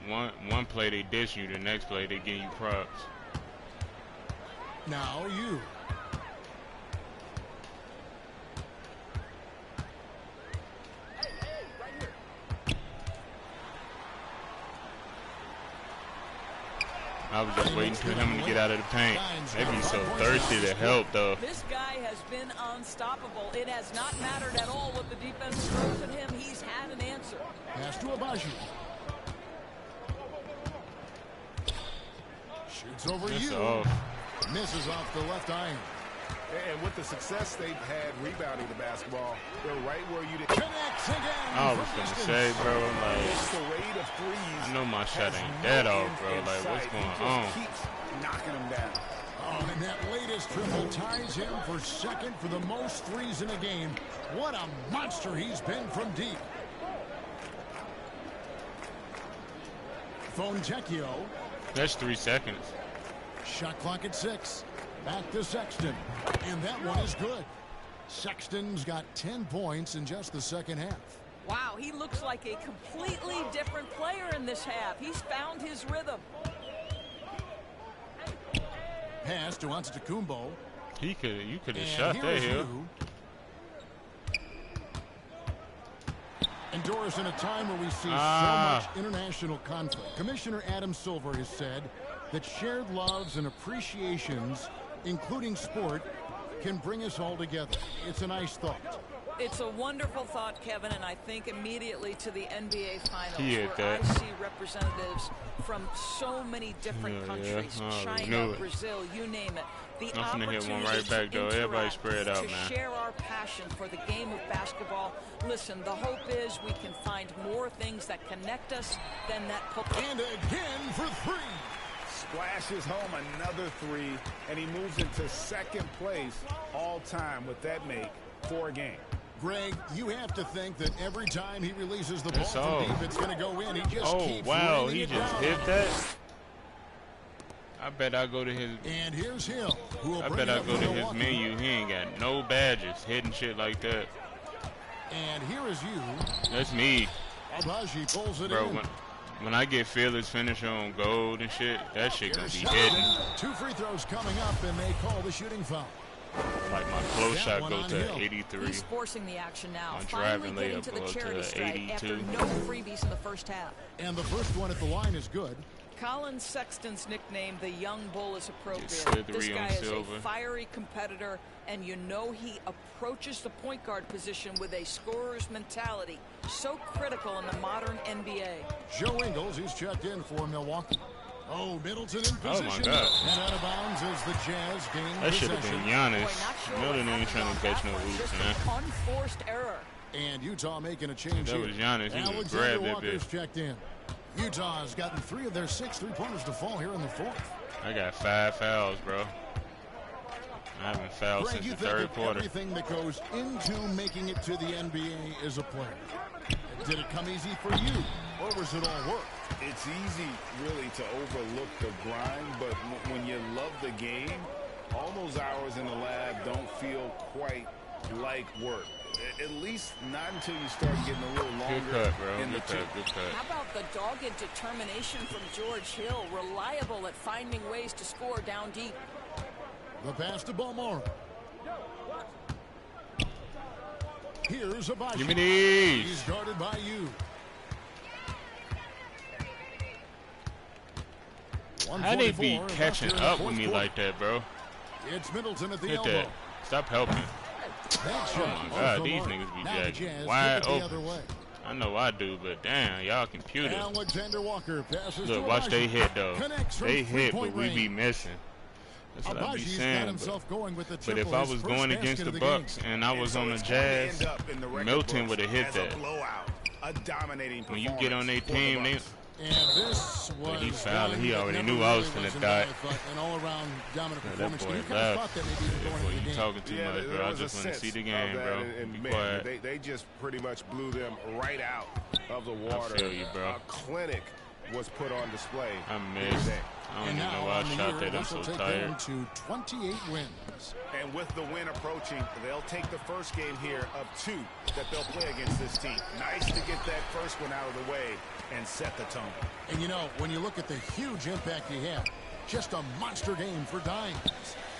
One play they dish you, the next play they give you props. Now you. I was just waiting for him to get out of the paint. They be so thirsty to help, though. This guy has been unstoppable. It has not mattered at all what the defense throws at him. He's had an answer. Pass to Abaji. Shoots over you. Misses off the left iron. And with the success they've had rebounding the basketball, they're right where you did. Connects again. I was gonna say, bro, like, It's the rate of threes. I know my shot ain't that off, bro. Like, what's going on? Keeps knocking them down. Oh, and that latest triple ties him for second for the most threes in a game. What a monster he's been from deep. Fontecchio. That's 3 seconds. Shot clock at 6. Back to Sexton. And that one is good. Sexton's got 10 points in just the second half. Wow, he looks like a completely different player in this half. He's found his rhythm. Pass to Antetokounmpo. You could have shot that here. And Doris, in a time where we see so much international conflict, Commissioner Adam Silver has said that shared loves and appreciations, including sport, can bring us all together. It's a nice thought. It's a wonderful thought, Kevin, and I think immediately to the NBA Finals, where I see representatives from so many different countries, China, Brazil, you name it. The opportunity hit one right back, though. Everybody spread out, man. To share our passion for the game of basketball. Listen, the hope is we can find more things that connect us than that. And again for 3. Splashes home another 3, and he moves into second place all time with that make for a game. Greg, you have to think that every time he releases the ball from deep, it's going to go in. He just keeps he just hit that. I bet I go to his. And here's Hill. I bet I go to his menu. He ain't got no badges, hitting shit like that. And here is you. That's me. Abaji pulls it in. Bro, when I get fearless finisher on gold and shit, that shit gonna be hidden. 2 free throws coming up, and they call the shooting foul. Like my close shot goes to 83. He's forcing the action now. My Finally driving getting layup to the goes charity to stripe 82. after no freebies in the first half. And the first one at the line is good. Colin Sexton's nickname, the Young Bull, is appropriate. This guy is a fiery competitor, and you know he approaches the point guard position with a scorer's mentality. So critical in the modern NBA. Joe Ingles, he's checked in for Milwaukee. Oh, Middleton in position. Oh, my God. And out of bounds as the Jazz gain that should have been Giannis. Middleton ain't trying to catch no hoops, man. Unforced error. And Utah making a change here. That was Giannis. He was grabbed that Walker's checked in. Utah has gotten 3 of their 6 3-pointers to fall here in the 4th. I got 5 fouls, bro. I haven't fouled Greg, since the third quarter. Everything that goes into making it to the NBA as a player. Did it come easy for you, or was it all work? It's easy, really, to overlook the grind, but when you love the game, all those hours in the lab don't feel quite like work. At least not until you start getting a little longer. Good cut, bro. In the Good cut. How about the dogged determination from George Hill, reliable at finding ways to score down deep. The pass to Balmore. Here's Abaji. Give me these. He's guarded by you. How they be catching up with me like that, bro? It's Middleton at the Hit elbow. that. Stop helping. Oh my God, these niggas be jacking wide open. I know I do, but damn, y'all computers. Alexander Walker passes. Look, watch they hit though. They hit, but we be missing. That's what I be saying. But if I was going against the Bucks and I was on the Jazz, Milton would have hit that. When you get on their team, they. And this was he fouled. He already knew I was finna die. An all-around dominant performance. That boy loud. You talking too much, bro. I just want to see the game, bro. Be quiet. They just pretty much blew them right out of the water. I feel you, bro. A clinic was put on display. I missed. I don't even know why I shot that. I'm so tired. To 28 wins. And with the win approaching, they'll take the first game here of 2 that they'll play against this team. Nice to get that first one out of the way and set the tone. And you know, when you look at the huge impact he had, just a monster game for Dimes.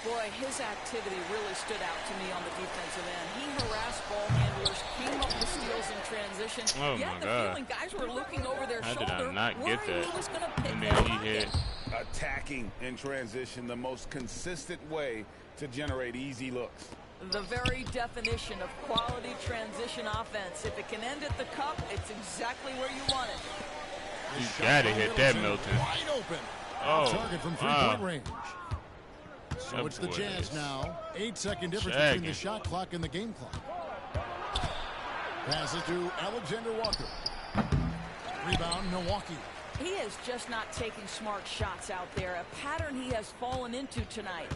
Boy, his activity really stood out to me on the defensive end. He harassed ball handlers, came up with steals in transition. Oh you my had the God. feeling guys were looking over their How shoulder. did I not get that? He was gonna pick And then he hit. attacking in transition, the most consistent way to generate easy looks. The very definition of quality transition offense. If it can end at the cup, it's exactly where you want it. You gotta hit that, Milton. Wide open. Oh, Target from three-point range. So it's the Jazz now. 8-second difference between the shot clock and the game clock. Passes to Alexander Walker. Rebound, Milwaukee. He is just not taking smart shots out there, a pattern he has fallen into tonight.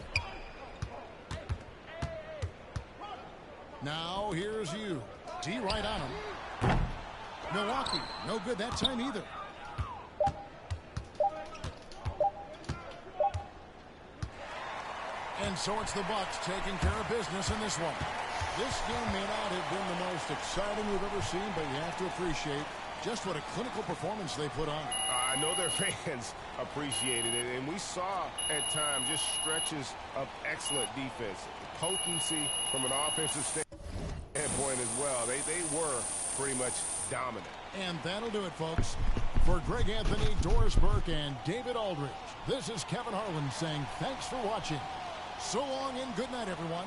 Now here's you. D right on him. Milwaukee, no good that time either. And so it's the Bucks taking care of business in this one. This game may not have been the most exciting we've ever seen, but you have to appreciate just what a clinical performance they put on. I know their fans appreciated it, and we saw at times just stretches of excellent defense. Potency from an offensive standpoint as well. They were pretty much dominant. And that'll do it, folks. For Greg Anthony, Doris Burke, and David Aldridge, this is Kevin Harlan saying thanks for watching. So long and good night, everyone.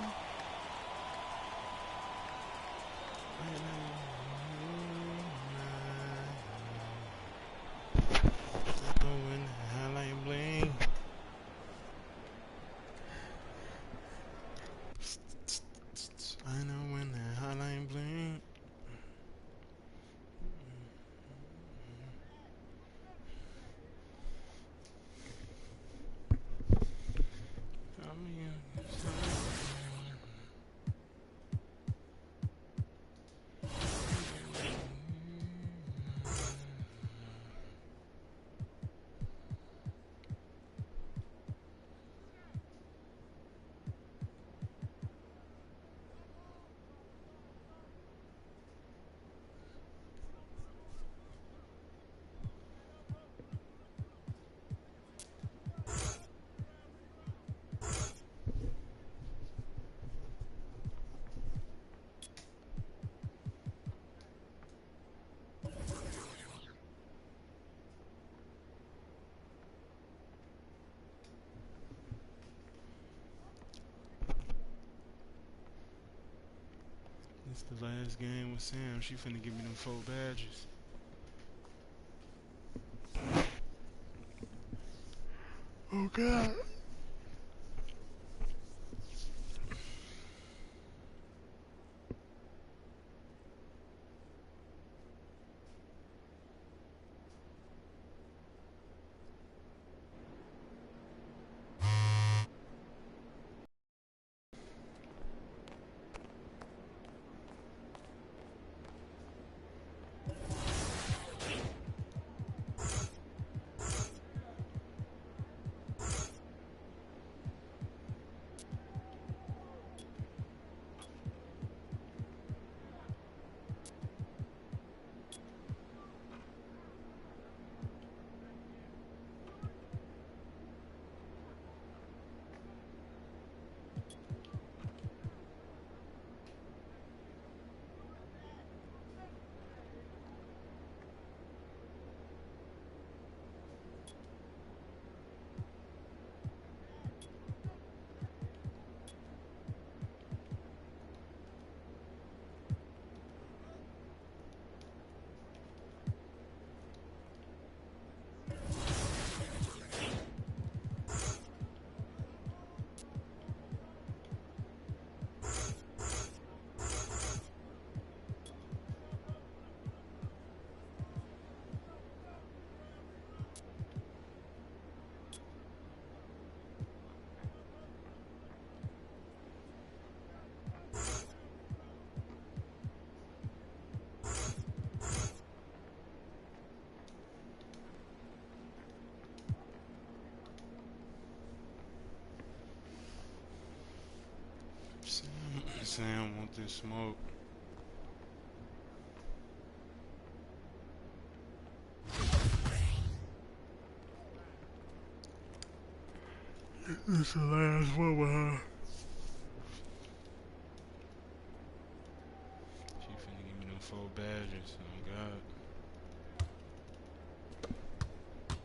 It's the last game with Sam. She finna give me them 4 badges. Oh God. Sam want this smoke. This is the last one with her. She finna give me them 4 badges. Oh God. 1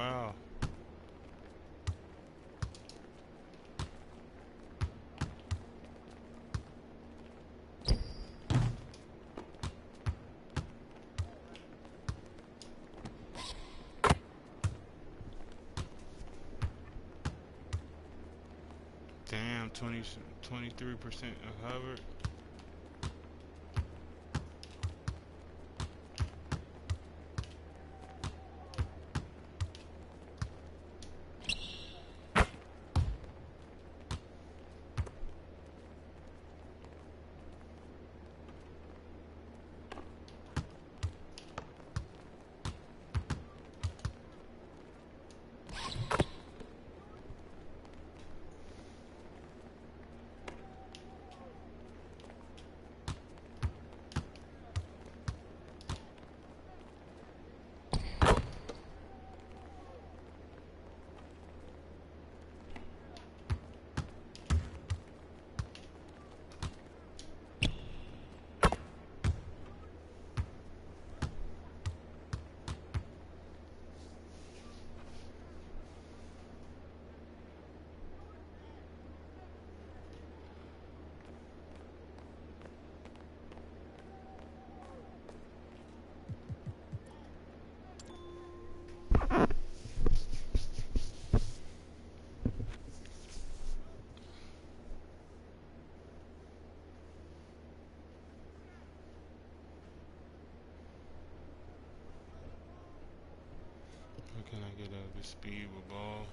Wow. Damn, 23% of Hubbard. How can I get up to speed with ball?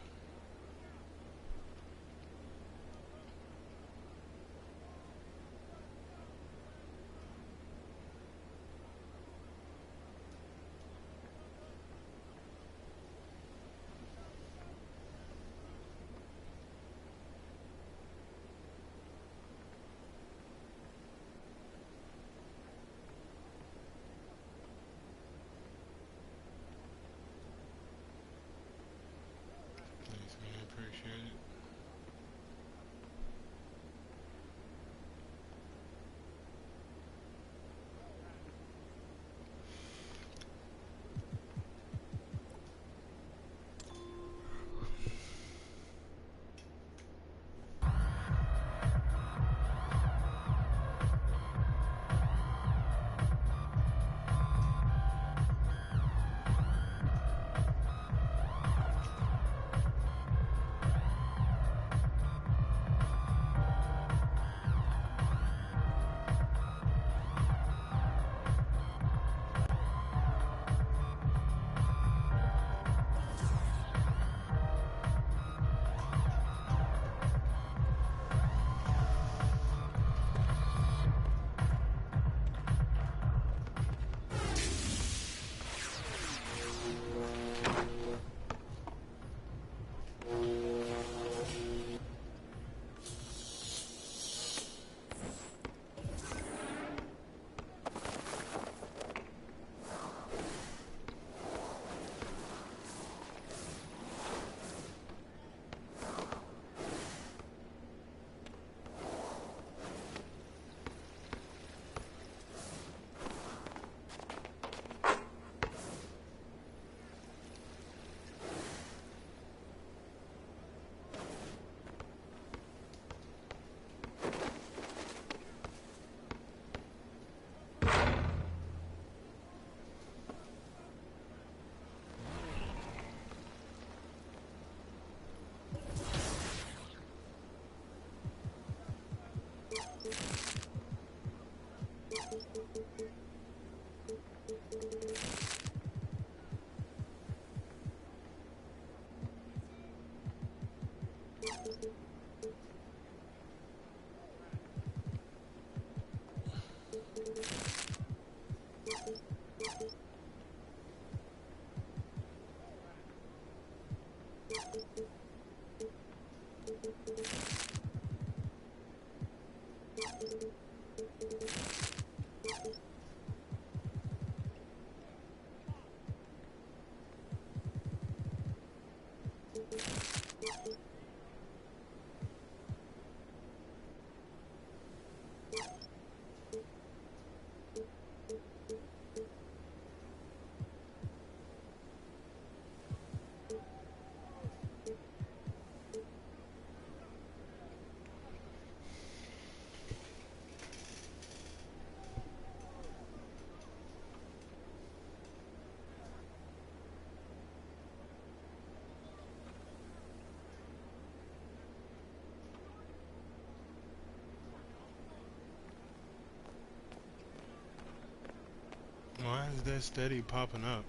that steady popping up?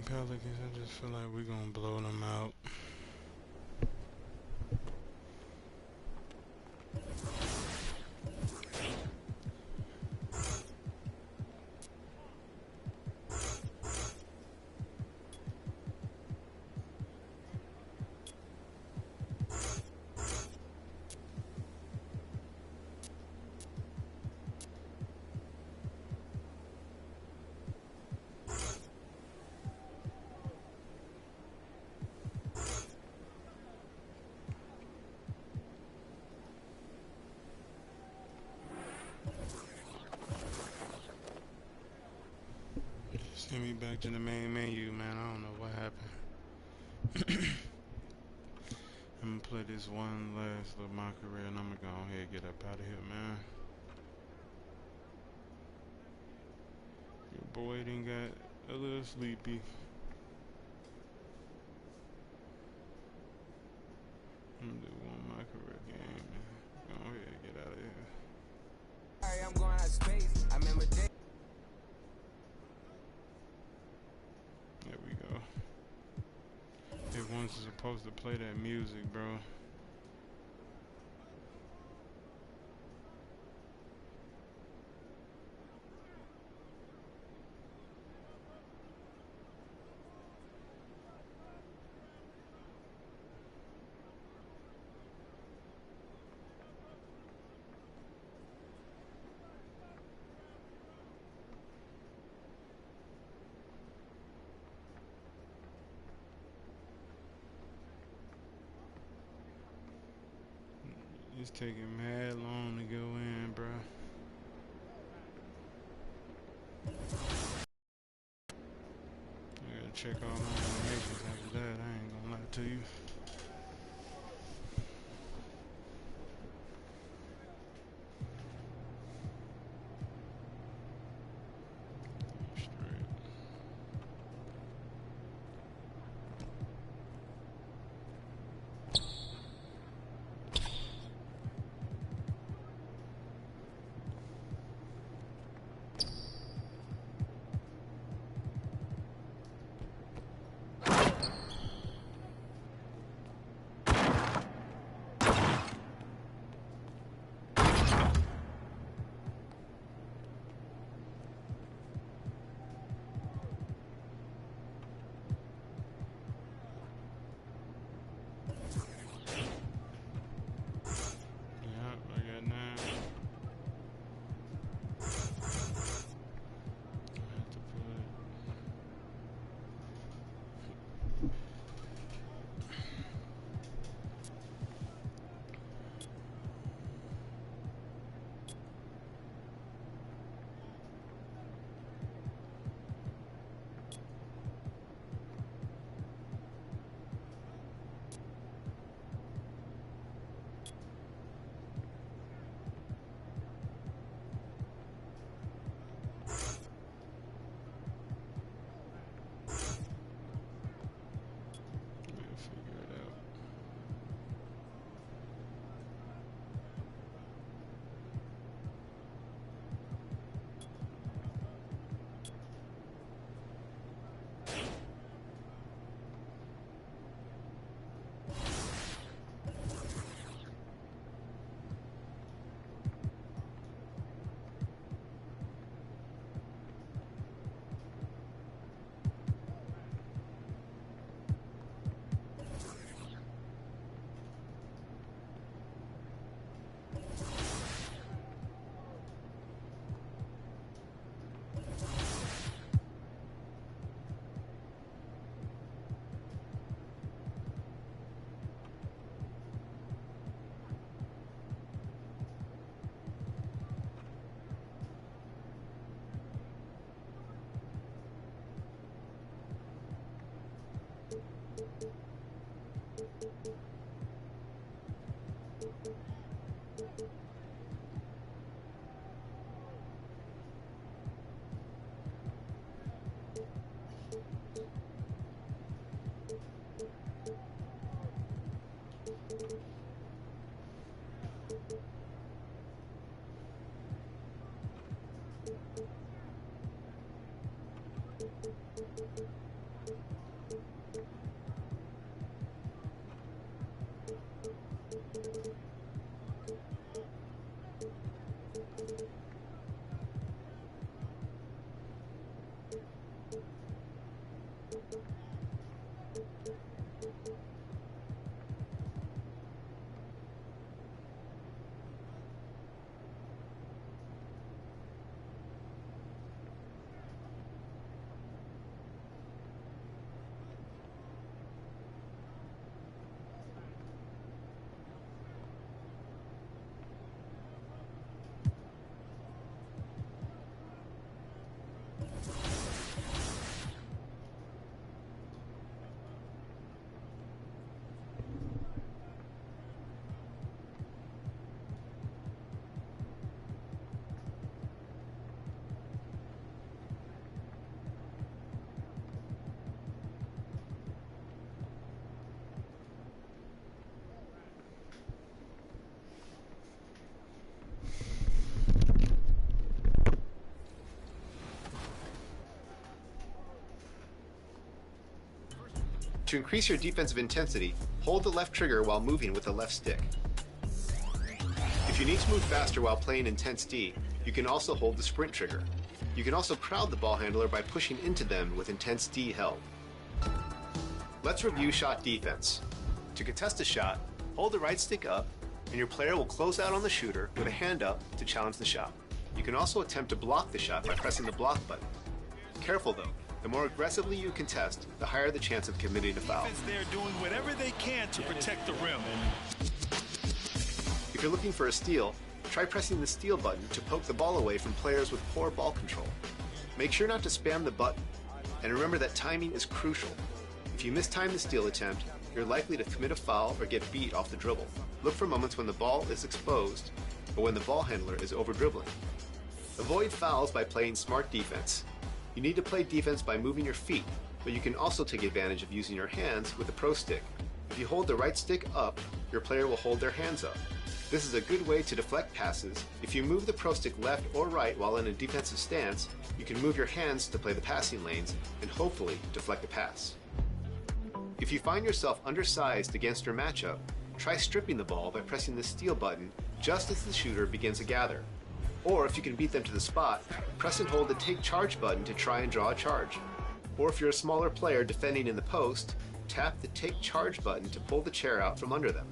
Pelicans, I just feel like we're gonna blow them out. Send me back to the main menu, man. I don't know what happened. I'm gonna play this one last little MYCAREER and I'm gonna go ahead and get up out of here, man. Your boy done got a little sleepy. I'm gonna do one MYCAREER game, man. Go ahead and get out of here. Sorry, I'm going out of space. I remember day. There we go. Everyone's supposed to play that music, bro. It's taking mad long to go in, bro. I gotta check all my animations after that. I ain't gonna lie to you. To increase your defensive intensity, hold the left trigger while moving with the left stick. If you need to move faster while playing Intense D, you can also hold the sprint trigger. You can also crowd the ball handler by pushing into them with Intense D held. Let's review shot defense. To contest a shot, hold the right stick up, and your player will close out on the shooter with a hand up to challenge the shot. You can also attempt to block the shot by pressing the block button. Careful though, the more aggressively you contest, the higher the chance of committing a foul. They're doing whatever they can to protect the rim. If If you're looking for a steal, try pressing the steal button to poke the ball away from players with poor ball control. Make sure not to spam the button, and remember that timing is crucial. If you mistime the steal attempt, you're likely to commit a foul or get beat off the dribble. Look for moments when the ball is exposed or when the ball handler is over-dribbling. Avoid fouls by playing smart defense. You need to play defense by moving your feet, but you can also take advantage of using your hands with the pro stick. If you hold the right stick up, your player will hold their hands up. This is a good way to deflect passes. If you move the pro stick left or right while in a defensive stance, you can move your hands to play the passing lanes and hopefully deflect a pass. If you find yourself undersized against your matchup, try stripping the ball by pressing the steal button just as the shooter begins to gather. Or if you can beat them to the spot, press and hold the take charge button to try and draw a charge. Or if you're a smaller player defending in the post, tap the take charge button to pull the chair out from under them.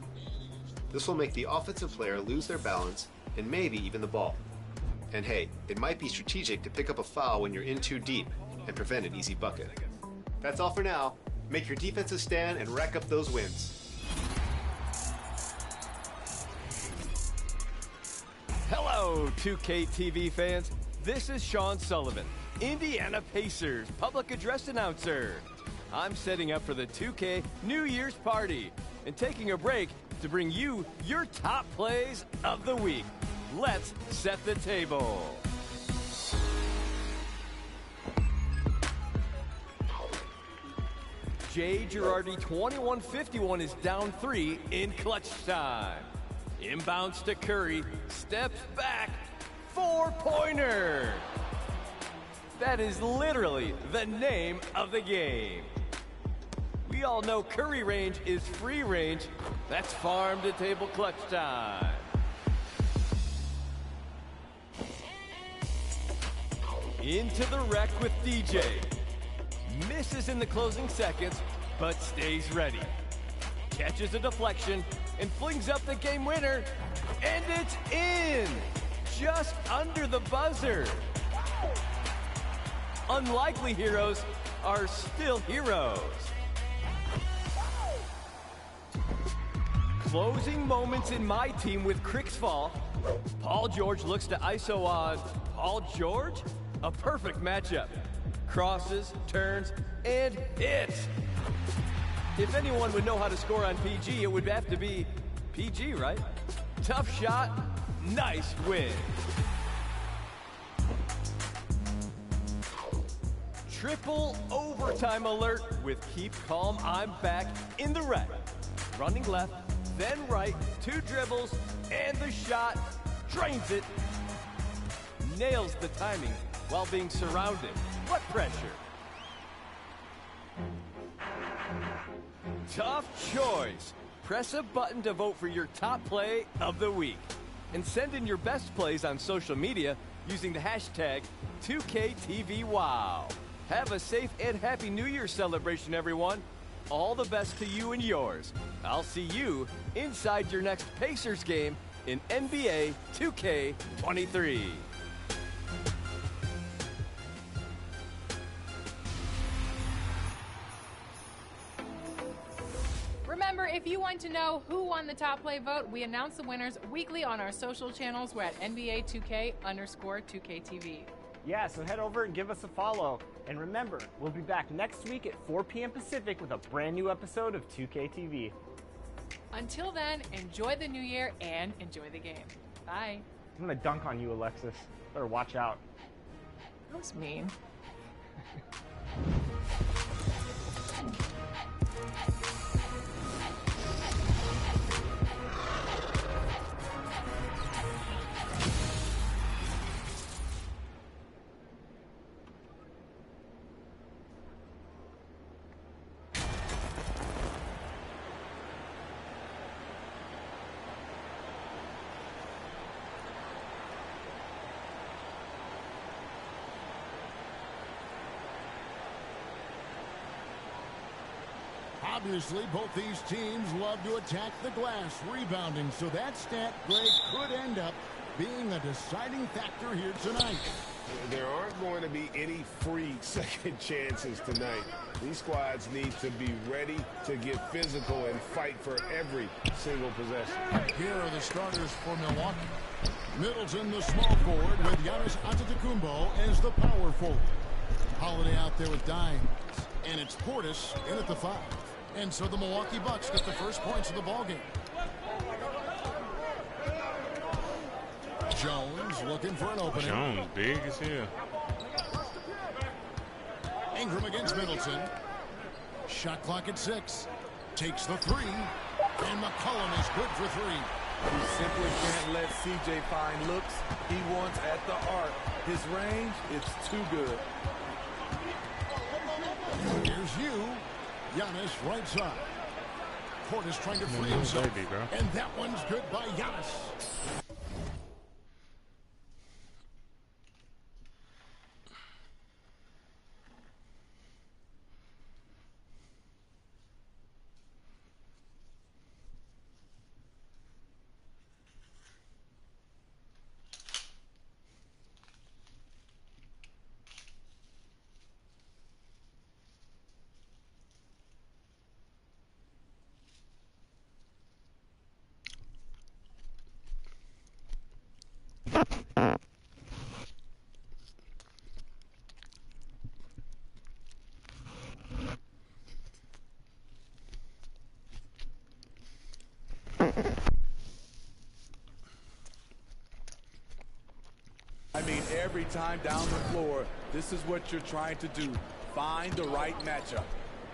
This will make the offensive player lose their balance and maybe even the ball. And hey, it might be strategic to pick up a foul when you're in too deep and prevent an easy bucket. That's all for now. Make your defensive stand and rack up those wins. Hello, 2K TV fans. This is Sean Sullivan, Indiana Pacers public address announcer. I'm setting up for the 2K New Year's party and taking a break to bring you your top plays of the week. Let's set the table. Jay Girardi 2151 is down 3 in clutch time. Inbounds to Curry, steps back, 4-pointer. That is literally the name of the game. We all know Curry range is free range. That's farm to table clutch time. Into the wreck with DJ. Misses in the closing seconds, but stays ready. Catches a deflection and flings up the game winner, and it's in! Just under the buzzer. Unlikely heroes are still heroes. Closing moments in my team with Crick's fall. Paul George looks to ISO on Paul George. A perfect matchup. Crosses, turns, and hits. If anyone would know how to score on PG, it would have to be PG, right? Tough shot, nice win. Triple overtime alert with Keep Calm, I'm back in the wreck. Running left, then right, 2 dribbles, and the shot, drains it. Nails the timing while being surrounded. What pressure? Tough choice. Press a button to vote for your top play of the week. And send in your best plays on social media using the hashtag 2KTVWow. Have a safe and happy New Year celebration, everyone. All the best to you and yours. I'll see you inside your next Pacers game in NBA 2K23. Remember, if you want to know who won the top play vote, we announce the winners weekly on our social channels. We're at NBA2K_2KTV. Yeah, so head over and give us a follow. And remember, we'll be back next week at 4 p.m. Pacific with a brand new episode of 2KTV. Until then, enjoy the new year and enjoy the game. Bye. I'm gonna dunk on you, Alexis. Better watch out. That was mean. Obviously, both these teams love to attack the glass, rebounding, so that stat break could end up being a deciding factor here tonight. There aren't going to be any free second chances tonight. These squads need to be ready to get physical and fight for every single possession. Here are the starters for Milwaukee. Middleton, the small forward, with Giannis Antetokounmpo as the power forward. Holiday out there with Dimes. And it's Portis in at the 5. And so the Milwaukee Bucks get the first points of the ballgame. Jones looking for an opening. Jones, big as hell. Ingram against Middleton. Shot clock at 6. Takes the 3. And McCollum is good for 3. You simply can't let CJ find looks he wants at the arc. His range, it's too good. Here's you. Giannis right side. Portis trying to free himself. Baby, bro. And that one's good by Giannis. I mean, every time down the floor, this is what you're trying to do. Find the right matchup.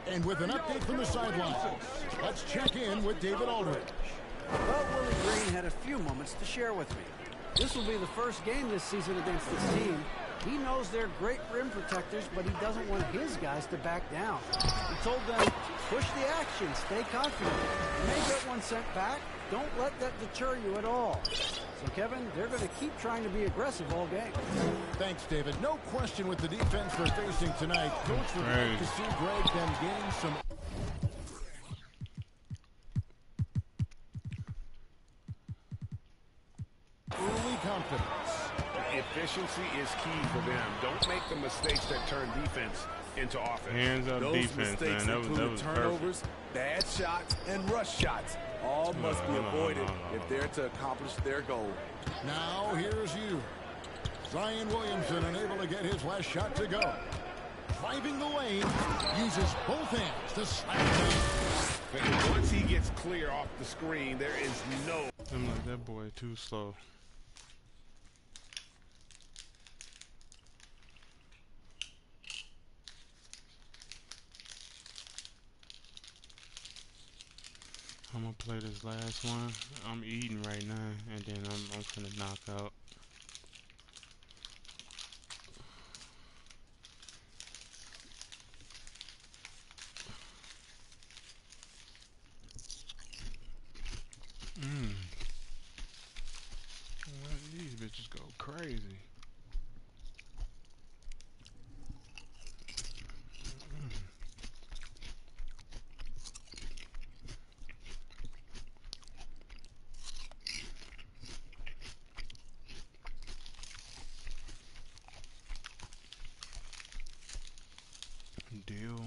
And with an update from the sidelines, let's check in with David Aldridge. Well, Willie Green had a few moments to share with me. This will be the first game this season against this team. He knows they're great rim protectors, but he doesn't want his guys to back down. He told them, push the action, stay confident. You may get one sent back. Don't let that deter you at all. So, Kevin, they're going to keep trying to be aggressive all game. Thanks, David. No question with the defense they're facing tonight. Coach would like to see Greg them gain some... early confidence. Efficiency is key for them. Don't make the mistakes that turn defense into offense. Hands up defense, man. That was turnovers, perfect. bad shots, and rush shots. All must be avoided if they're to accomplish their goal. Now here's you. Zion Williamson unable to get his last shot to go. Driving the lane, uses both hands to slap it in. Once he gets clear off the screen, there is no... I'm like, that boy too slow. I'm gonna play this last one. I'm eating right now, and then I'm finna knock out. These bitches go crazy. Deal.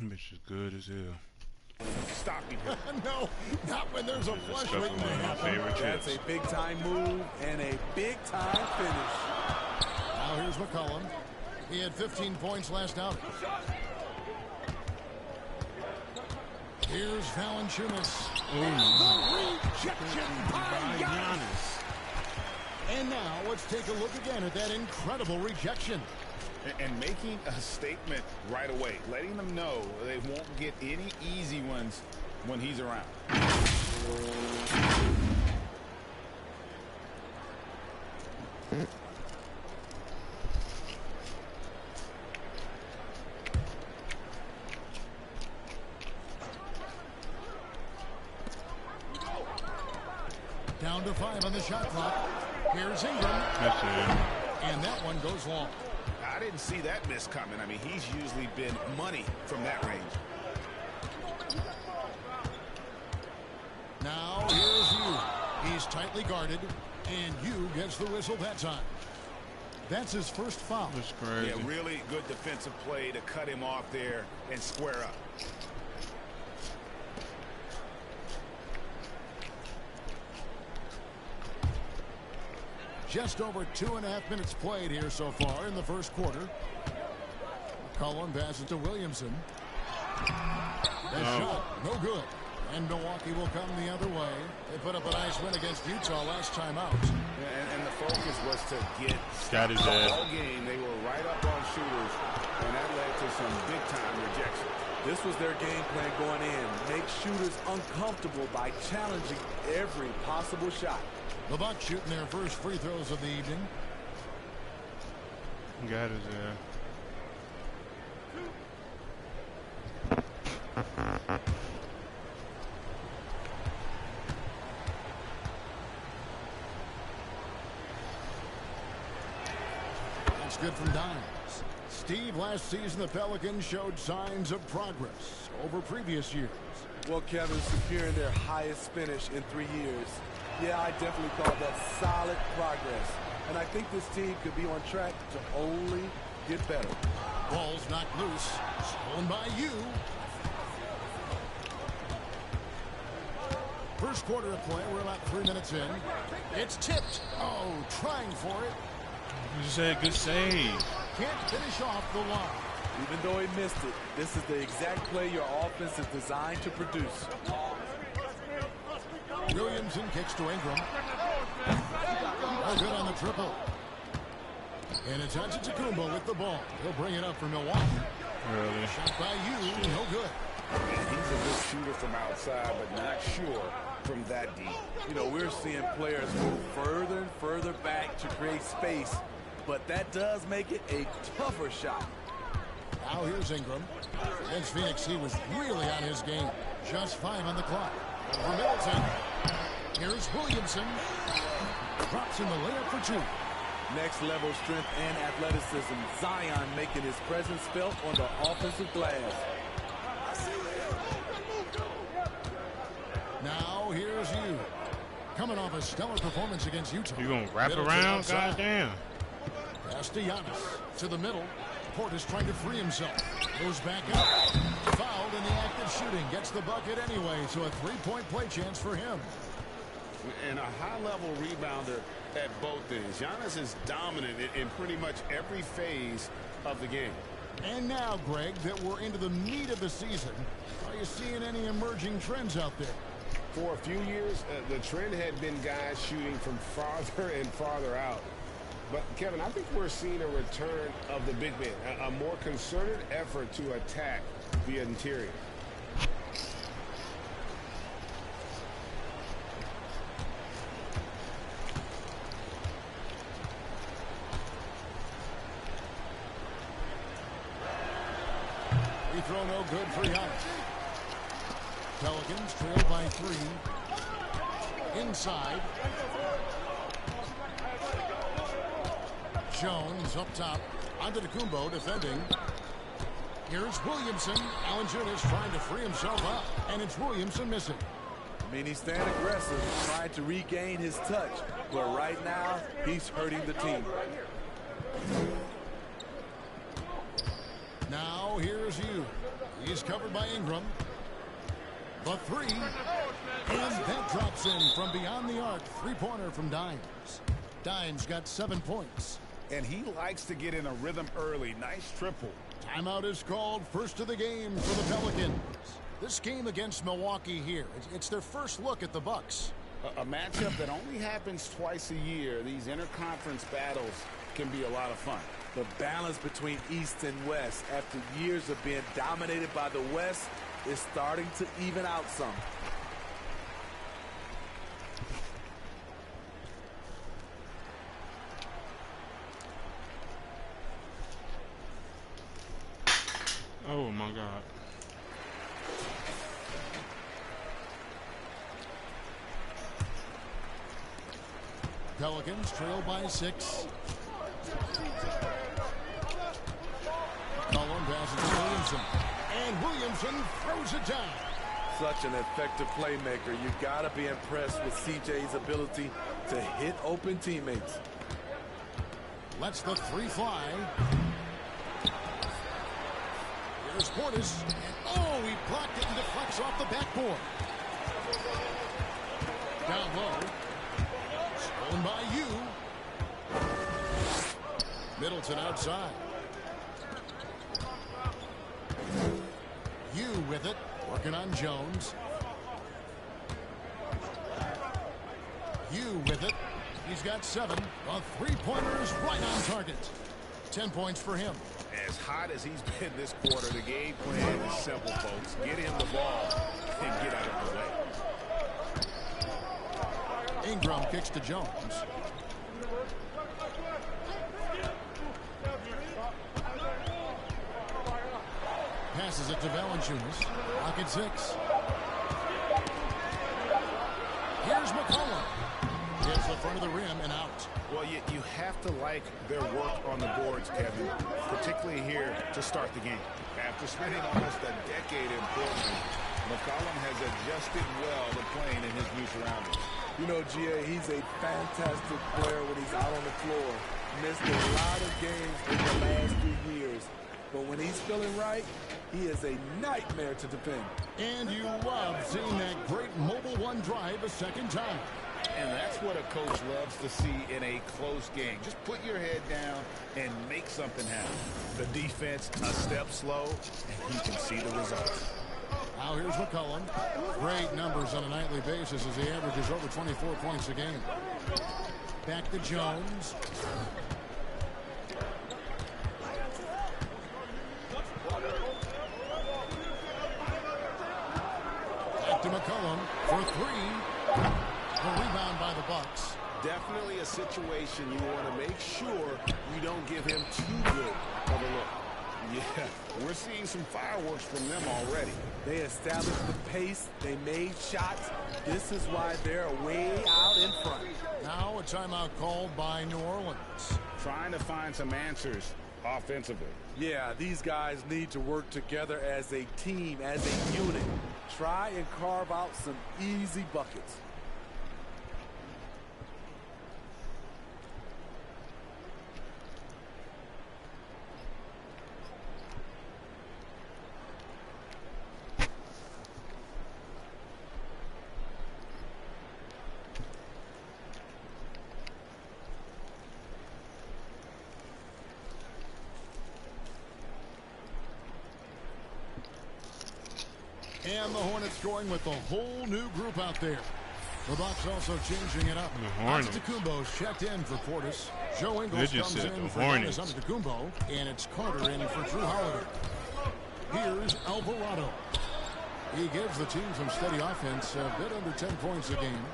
Bitch is good as hell. Stop me. No, not when there's a flush One of my favorite That's chips. a big-time move and a big-time finish. Now here's McCollum. He had 15 points last outing. Here's Valanciunas. The rejection by Giannis. And now let's take a look again at that incredible rejection. And making a statement right away, letting them know they won't get any easy ones when he's around. Down to 5 on the shot clock. Here's Ingram. That's it. And that one goes long. I didn't see that miss coming. I mean, he's usually been money from that range. Now here's you. He's tightly guarded, and you gets the whistle that time. That's his first foul. That's crazy. Yeah, really good defensive play to cut him off there and square up. Just over 2.5 minutes played here so far in the first quarter. Cullen passes to Williamson. That shot, no good. And Milwaukee will come the other way. They put up a nice win against Utah last time out. And the focus was to get got his all game. They were right up on shooters, and that led to some big-time rejection. This was their game plan going in. Make shooters uncomfortable by challenging every possible shot. The Bucks shooting their first free throws of the evening. Got his ass. That's good from Dimes. Steve, last season the Pelicans showed signs of progress over previous years. Well, Kevin, securing their highest finish in 3 years. Yeah, I definitely call that solid progress. And I think this team could be on track to only get better. Ball's knocked loose. Stolen by you. First quarter of play. We're about 3 minutes in. It's tipped. Oh, trying for it. You said good save. Can't finish off the line. Even though he missed it, this is the exact play your offense is designed to produce. Williamson kicks to Ingram. Oh, good on the triple. And it's Antetokounmpo with the ball. He'll bring it up for Milwaukee. Really? Shot by you, no good. He's a good shooter from outside, but not sure from that deep. You know, we're seeing players move further and further back to create space, but that does make it a tougher shot. Now here's Ingram. Against Phoenix, he was really on his game. Just 5 on the clock. For Middleton. Here's Williamson. Drops in the layup for 2. Next level strength and athleticism. Zion making his presence felt on the offensive glass. Now here's you. Coming off a stellar performance against Utah. You gonna wrap around? Goddamn. Pass to Giannis. To the middle. Portis trying to free himself. Goes back up. Fouled in the act of shooting. Gets the bucket anyway, so a 3-point play chance for him. And a high-level rebounder at both ends. Giannis is dominant in pretty much every phase of the game. And now, Greg, that we're into the meat of the season, are you seeing any emerging trends out there? For a few years, the trend had been guys shooting from farther and farther out. But, Kevin, I think we're seeing a return of the big man, a more concerted effort to attack the interior. Free throw no good for Giannis. Pelicans trail by 3. Inside. Jones up top. Antetokounmpo defending. Here's Williamson. Valanciunas trying to free himself up. And it's Williamson missing. I mean, he's staying aggressive, trying to regain his touch. But right now, he's hurting the team. Now here's you. He's covered by Ingram. The 3. And that drops in from beyond the arc. 3-pointer from Dimes. Dimes got 7 points. And he likes to get in a rhythm early. Nice triple. Timeout is called. First of the game for the Pelicans. This game against Milwaukee here. It's their first look at the Bucks. A matchup that only happens twice a year. These interconference battles can be a lot of fun. The balance between East and West after years of being dominated by the West is starting to even out some. Oh my God. Pelicans trail by 6. McCollum passes to Williamson. And Williamson throws it down. Such an effective playmaker. You got to be impressed with CJ's ability to hit open teammates. Lets the 3 fly. Here's Portis. And oh, he blocked it and deflects off the backboard. Down low. Stolen by you. Middleton outside. You with it. Working on Jones. You with it. He's got 7. The 3-pointer is right on target. 10 points for him. As hot as he's been this quarter, the game plan is simple, folks. Get him the ball and get out of the way. Ingram kicks to Jones. Passes it to Valanciunas. Pocket 6. Here's McCollum. Hits the front of the rim and out. Well, you have to like their work on the boards, Kevin, particularly here to start the game. After spending almost a decade in Portland, McCollum has adjusted well to playing in his new surroundings. You know, GA, he's a fantastic player when he's out on the floor. Missed a lot of games in the last 3 years. But when he's feeling right, he is a nightmare to defend. And you love seeing that great mobile one drive a second time. And that's what a coach loves to see in a close game. Just put your head down and make something happen. The defense a step slow, and you can see the results. Now here's McCollum. Great numbers on a nightly basis as he averages over 24 points a game. Back to Jones. Back to McCollum for 3. The rebound by the Bucks. Definitely a situation you want to make sure you don't give him too good of a look. Yeah, we're seeing some fireworks from them already. They established the pace. They made shots. This is why they're way out in front. Now a timeout called by New Orleans. Trying to find some answers offensively. Yeah, these guys need to work together as a team, as a unit. Try and carve out some easy buckets. And the Hornets going with the whole new group out there. The Bucks also changing it up. The Hornets. Antetokounmpo's checked in for Portis. Joe Ingles comes in for Hornets. Antetokounmpo. And it's Carter in for Drew Holiday. Here's Alvarado. He gives the team some steady offense, a bit under 10 points a game.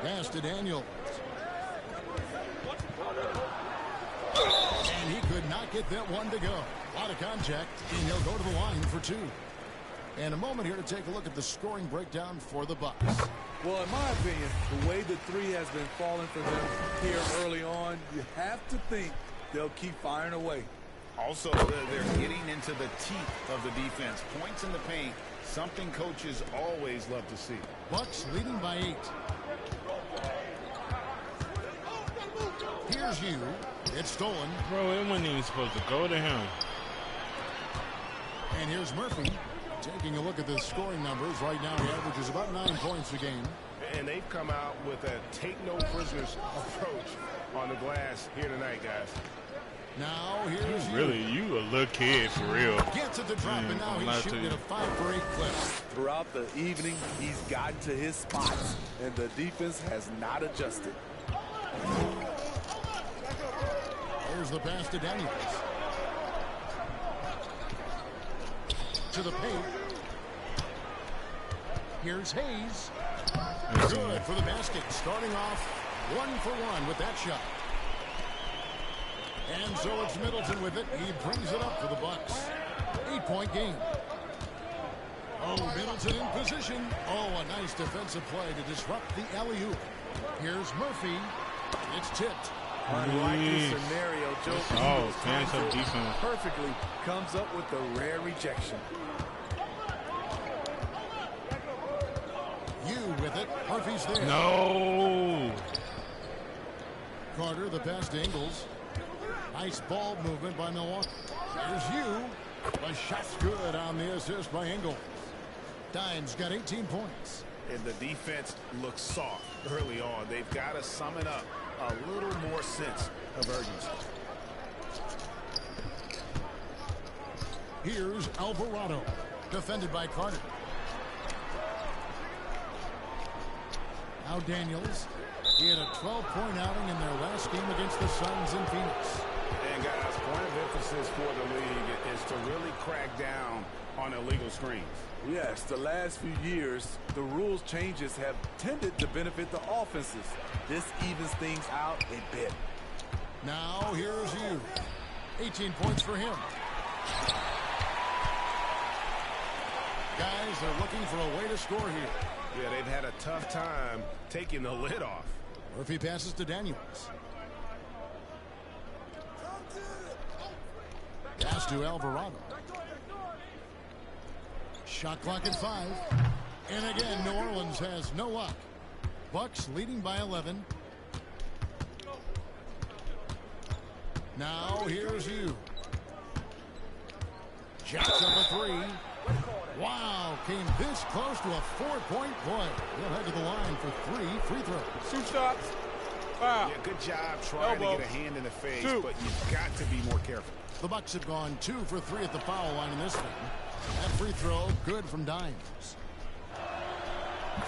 Pass to Daniels. And he could not get that one to go. A lot of contact, and he'll go to the line for 2. And a moment here to take a look at the scoring breakdown for the Bucks. Well, in my opinion, the way the 3 has been falling for them here early on, you have to think they'll keep firing away. Also, they're getting into the teeth of the defense. Points in the paint, something coaches always love to see. Bucks leading by 8. Here's you. It's stolen. Bro, it wasn't even supposed to go to him. And here's Murphy. Taking a look at the scoring numbers. Right now, he averages about 9 points a game. And they've come out with a take-no-prisoners approach on the glass here tonight, guys. Now, here's Really, you a little kid for real. Gets it to drop, and now he's shooting at a 5-for-8 clip. Throughout the evening, he's gotten to his spots, and the defense has not adjusted. Here's the pass to Daniels. To the paint. Here's Hayes. Good for the basket. Starting off 1-for-1 with that shot. And so it's Middleton with it. He brings it up for the Bucks. 8-point game. Oh, Middleton in position. Oh, a nice defensive play to disrupt the alley-oop. Here's Murphy. It's tipped. Unlikely scenario, Joe. fans of defense. Perfectly comes up with a rare rejection. You with it. Murphy's there. No. Carter, the pass to Ingles. Nice ball movement by Milwaukee. Here's you. The shot's good on the assist by Ingles. Dimes got 18 points. And the defense looks soft early on. They've got to summon up a little more sense of urgency. Here's Alvarado, defended by Carter. Now Daniels. He had a 12-point outing in their last game against the Suns in Phoenix. And guys, point of emphasis for the league is to really crack down on illegal screens. Yes, the last few years, the rules changes have tended to benefit the offenses. This evens things out a bit. Now here's you. 18 points for him. Guys, they're looking for a way to score here. Yeah, they've had a tough time taking the lid off. Murphy passes to Daniels. Pass to Alvarado. Shot clock at 5. And again, New Orleans has no luck. Bucks leading by 11. Now here's you. Jacks up a 3. Wow, came this close to a 4-point play. He'll head to the line for 3 free throws. 2 shots. Wow. Yeah, good job trying to get a hand in the face, but you've got to be more careful. The Bucks have gone 2 for 3 at the foul line in this game. That free throw, good from Dimes.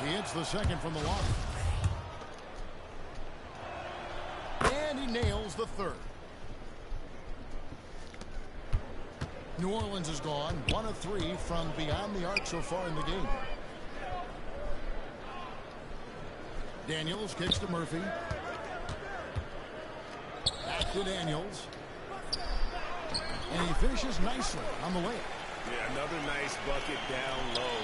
He hits the second from the line. And he nails the third. New Orleans has gone 1 of 3 from beyond the arc so far in the game. Daniels kicks to Murphy. Back to Daniels. And he finishes nicely on the layup. Yeah, another nice bucket down low.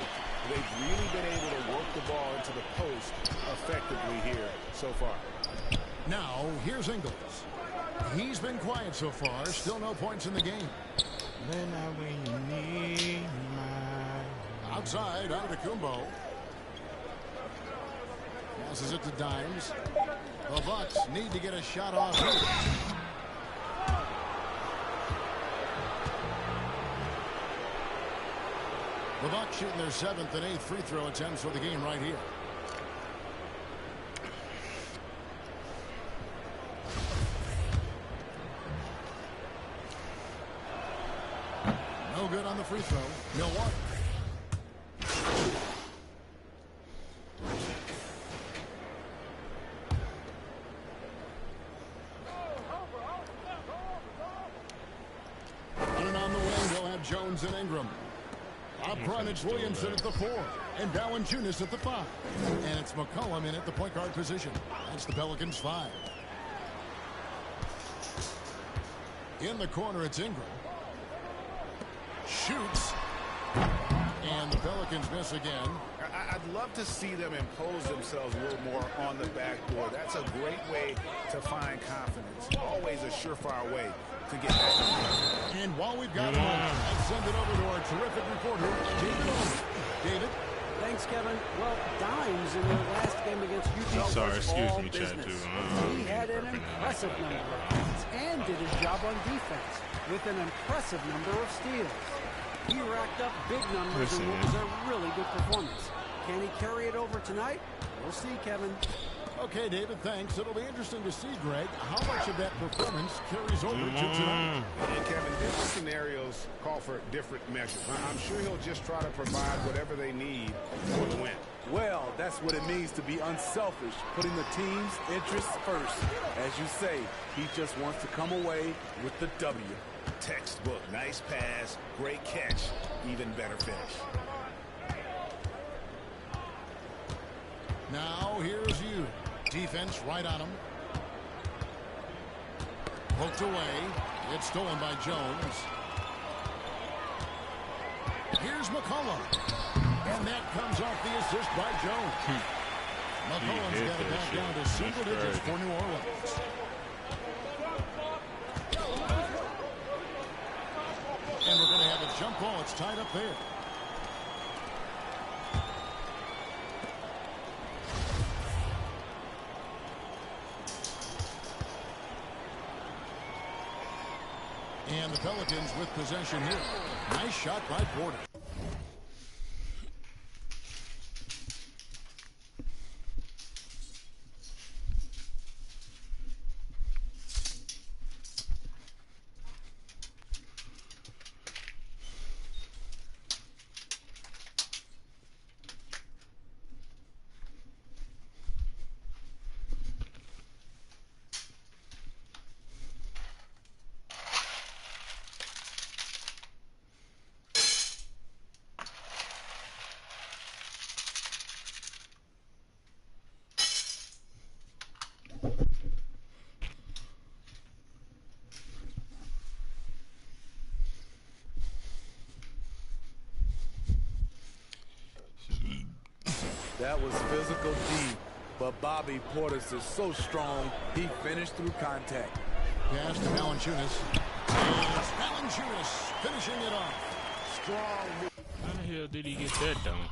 They've really been able to work the ball into the post effectively here so far. Now, here's Ingles. He's been quiet so far. Still no points in the game. Then when you need my... Outside, Antetokounmpo. Passes it to Dimes. The Bucks need to get a shot off here. The Bucks shooting their 7th and 8th free throw attempts for the game right here. No good on the free throw. Milwaukee. And on the wing, we'll have Jones and Ingram. Up front, it's Williamson at the 4, and Valanciunas at the 5. And it's McCollum in at the point guard position. That's the Pelicans' 5. In the corner, it's Ingram. Shoots. And the Pelicans miss again. I'd love to see them impose themselves a little more on the backboard. That's a great way to find confidence. Always a surefire way to get back. And while we've got one, let's send it over to our terrific reporter, David. David. Thanks, Kevin. Well, Dimes in their last game against Utah was all business. He had an impressive number of points and did his job on defense with an impressive number of steals. He racked up big numbers and it was a really good performance. Can he carry it over tonight? We'll see, Kevin. Okay, David, thanks. It'll be interesting to see, Greg, how much of that performance carries over to tonight. And, Kevin, different scenarios call for different measures. I'm sure he'll just try to provide whatever they need for the win. Well, that's what it means to be unselfish, putting the team's interests first. As you say, he just wants to come away with the W. Textbook. Nice pass, great catch, even better finish. Now, here's you. Defense right on him. Poked away. It's stolen by Jones. Here's McCollum. And that comes off the assist by Jones. McCollum's got it back down to single digits for New Orleans. And we're going to have a jump ball. It's tied up there. And the Pelicans with possession here. Nice shot by Porter. That was physical D, but Bobby Portis is so strong, he finished through contact. Pass to Valanciunas. And it's Valanciunas finishing it off. Strong. How the hell did he get that done?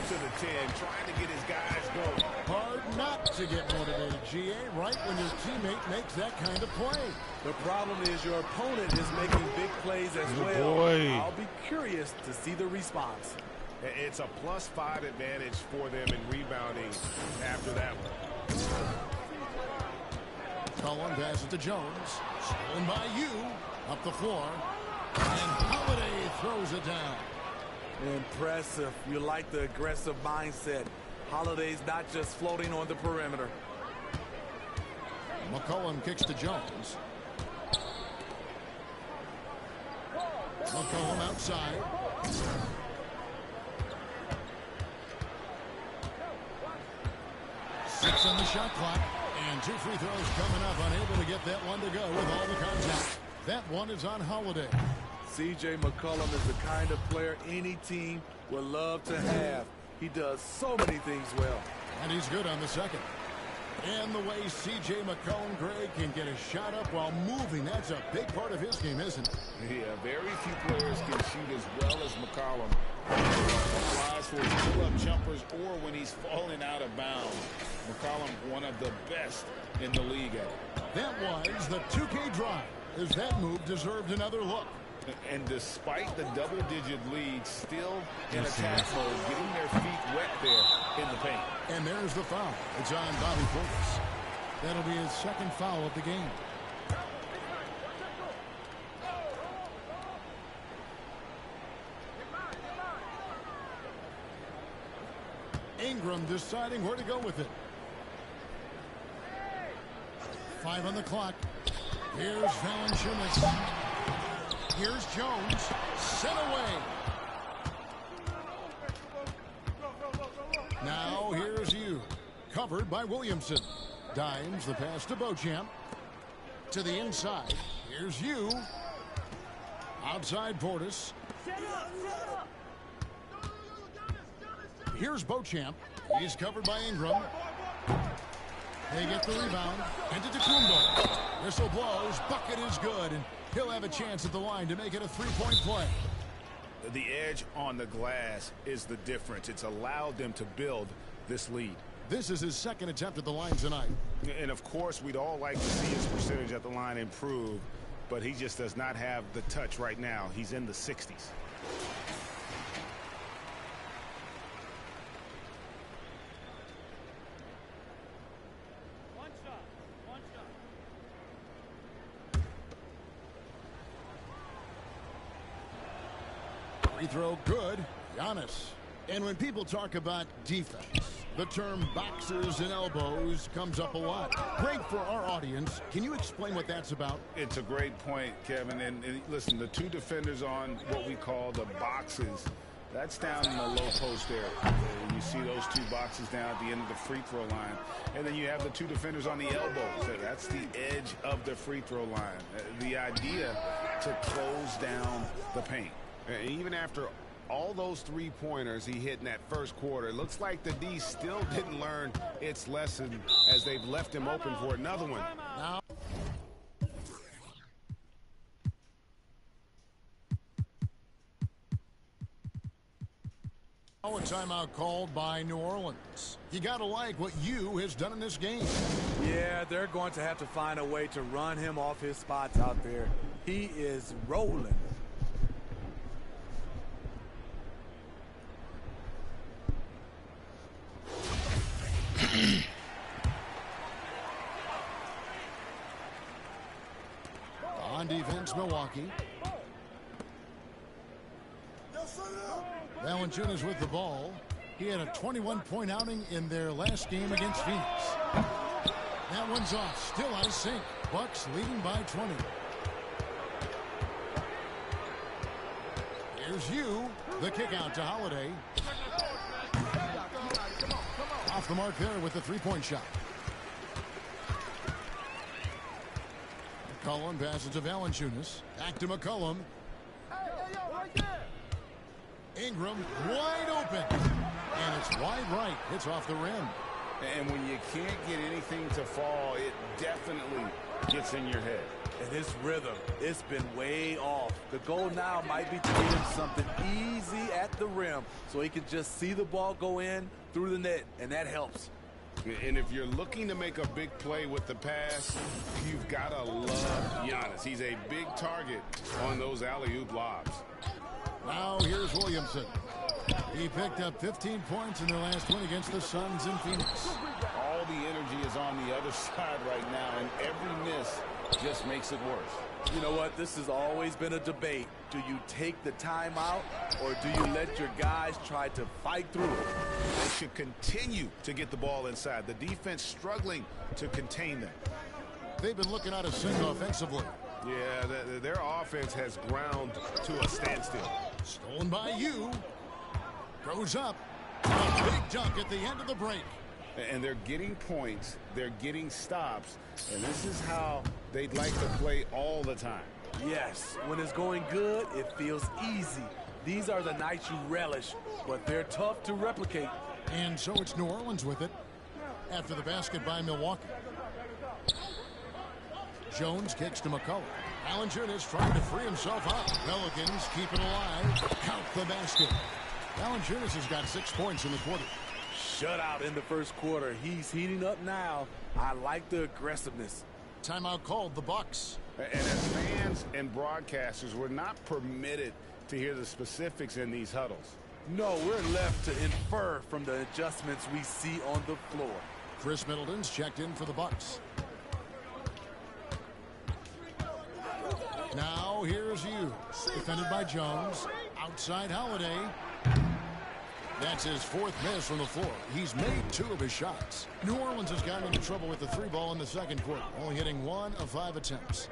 To the 10, trying to get his guys going. Hard not to get motivated, GA, right when your teammate makes that kind of play. The problem is your opponent is making big plays as well. Boy. I'll be curious to see the response. It's a +5 advantage for them in rebounding after that one. Cullen passes to Jones. Stolen by you. Up the floor. And Holiday throws it down. Impressive. You like the aggressive mindset. Holiday's not just floating on the perimeter. McCollum kicks to Jones. McCollum outside. Six on the shot clock. And 2 free throws coming up. Unable to get that one to go with all the contact. That one is on Holiday. C.J. McCollum is the kind of player any team would love to have. He does so many things well. And he's good on the second. And the way C.J. McCollum, Greg, can get a shot up while moving, that's a big part of his game, isn't it? Yeah, very few players can shoot as well as McCollum. Applies for his pull-up jumpers or when he's falling out of bounds. McCollum, one of the best in the league at it. That was the 2K drive, as that move deserved another look. And despite the double-digit lead, still in attack mode, getting their feet wet there in the paint. And there's the foul. It's on Bobby Portis. That'll be his second foul of the game. Ingram deciding where to go with it. 5 on the clock. Here's Valanciunas. Here's Jones, sent away. Now here's you, covered by Williamson. Dimes the pass to Beauchamp. To the inside, here's you. Outside Portis. Here's Beauchamp. He's covered by Ingram. They get the rebound. And to Tacumbo. Whistle blows. Bucket is good. And he'll have a chance at the line to make it a 3-point play. The edge on the glass is the difference. It's allowed them to build this lead. This is his second attempt at the line tonight. And, of course, we'd all like to see his percentage at the line improve, but he just does not have the touch right now. He's in the 60s. Free throw good. Giannis. And when people talk about defense, the term boxes and elbows comes up a lot. Greg, for our audience, can you explain what that's about? It's a great point, Kevin. And listen, the two defenders on what we call the boxes, That's down in the low post area. You see those two boxes down at the end of the free throw line. And then you have the two defenders on the elbows. That's the edge of the free throw line. The idea to close down the paint. Even after all those three-pointers he hit in that first quarter, it looks like the D still didn't learn its lesson as they've left him open for another one. Now, a timeout called by New Orleans. You gotta like what U has done in this game. Yeah, they're going to have to find a way to run him off his spots out there. He is rolling. On defense, Milwaukee. Valanciunas with the ball. He had a 21-point outing in their last game against Phoenix. That one's off, still out of sync. Bucks leading by 20. Here's you, the kick out to Holiday. Off the mark there with the three-point shot. McCollum passes to Valanciunas. Back to McCollum. Ingram wide open. And it's wide right. It's off the rim. And when you can't get anything to fall, it definitely gets in your head. And his rhythm, it's been way off. The goal now might be to get him something easy at the rim so he can just see the ball go in through the net, and that helps. And if you're looking to make a big play with the pass, you've got to love Giannis. He's a big target on those alley-oop lobs. Now here's Williamson. He picked up 15 points in their last win against the Suns in Phoenix. All the energy is on the other side right now, and every miss just makes it worse. You know what? This has always been a debate. Do you take the timeout, or do you let your guys try to fight through it? They should continue to get the ball inside. The defense struggling to contain them. They've been looking out of sync offensively. Yeah, their offense has ground to a standstill. Stolen by you. Goes up. A big dunk at the end of the break. And they're getting points. They're getting stops. And this is how they'd like to play all the time. Yes, when it's going good, it feels easy. These are the nights you relish, but they're tough to replicate. And so it's New Orleans with it after the basket by Milwaukee. Jones kicks to McCullough. Valanciunas trying to free himself up. Pelicans keep it alive. Count the basket. Valanciunas has got 6 points in the quarter. Shutout in the first quarter. He's heating up now. I like the aggressiveness. Timeout called the Bucks. And as fans and broadcasters, we're not permitted to hear the specifics in these huddles. No, we're left to infer from the adjustments we see on the floor. Chris Middleton's checked in for the Bucks. Now here's you. Defended by Jones. Outside Holiday. That's his fourth miss from the floor. He's made 2 of his shots. New Orleans has gotten into trouble with the 3 ball in the second quarter, only hitting 1 of 5 attempts.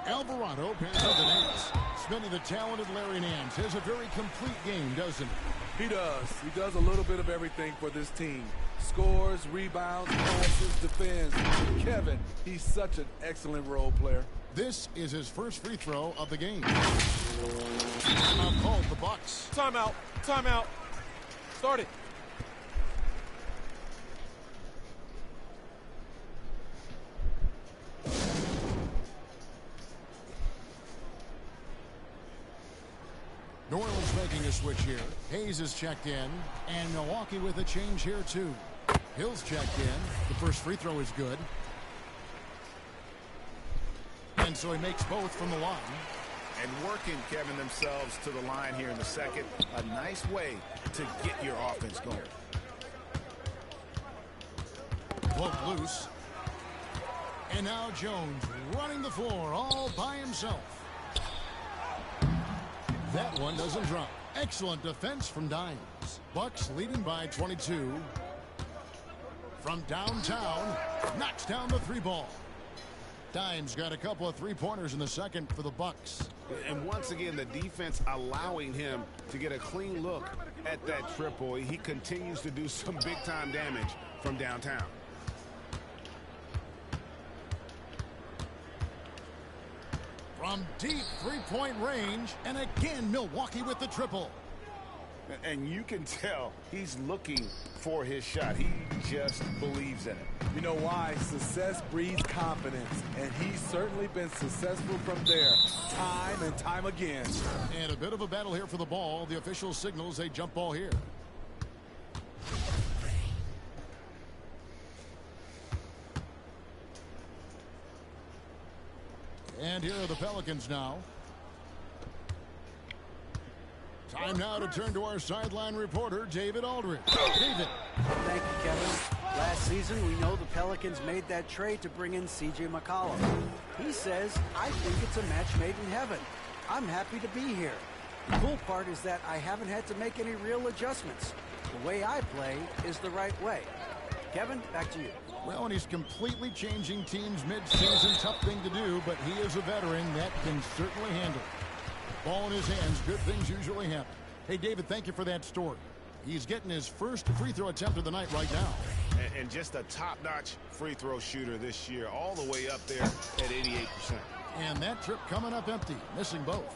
Alvarado pairs up the Nance. Smitty, the talented Larry Nance, has a very complete game, doesn't he? He does. He does a little bit of everything for this team. Scores, rebounds, passes, defends. Kevin, he's such an excellent role player. This is his first free throw of the game. Timeout called the Bucks. Timeout. Timeout. Start it. New Orleans making a switch here. Hayes is checked in, and Milwaukee with a change here too. Hill's checked in. The first free throw is good. And so he makes both from the line. And working, Kevin, themselves to the line here in the second. A nice way to get your offense going. Poke loose. And now Jones running the floor all by himself. That one doesn't drop. Excellent defense from Dimes. Bucks leading by 22. From downtown, knocks down the 3 ball. Dimes got a couple of three-pointers in the second for the Bucks. And once again, the defense allowing him to get a clean look at that triple. He continues to do some big-time damage from downtown. From deep three-point range, and again, Milwaukee with the triple. And you can tell he's looking for his shot. He just believes in it. You know why? Success breeds confidence, and he's certainly been successful from there, time and time again. And a bit of a battle here for the ball. The official signals a jump ball here. And here are the Pelicans now. Time now to turn to our sideline reporter, David Aldridge. David. Thank you, Kevin. Last season, we know the Pelicans made that trade to bring in C.J. McCollum. He says, I think it's a match made in heaven. I'm happy to be here. The cool part is that I haven't had to make any real adjustments. The way I play is the right way. Kevin, back to you. Well, and he's completely changing teams mid-season. Tough thing to do, but he is a veteran that can certainly handle it. Ball in his hands, good things usually happen. Hey, David, thank you for that story. He's getting his first free throw attempt of the night right now. And just a top-notch free throw shooter this year, all the way up there at 88%. And that trip coming up empty, missing both.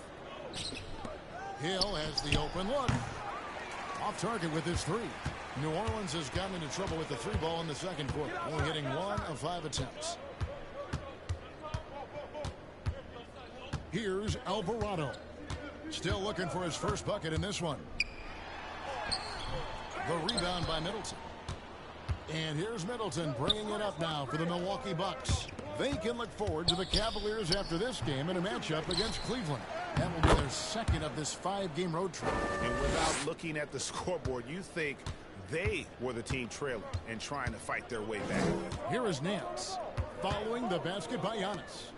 Hill has the open look. Off target with his three. New Orleans has gotten into trouble with the three ball in the second quarter, only hitting 1 of 5 attempts. Here's Alvarado. Still looking for his first bucket in this one. The rebound by Middleton. And here's Middleton bringing it up now for the Milwaukee Bucks. They can look forward to the Cavaliers after this game in a matchup against Cleveland. That will be their second of this 5-game road trip. And without looking at the scoreboard, you think they were the team trailing and trying to fight their way back. Here is Nance following the basket by Giannis.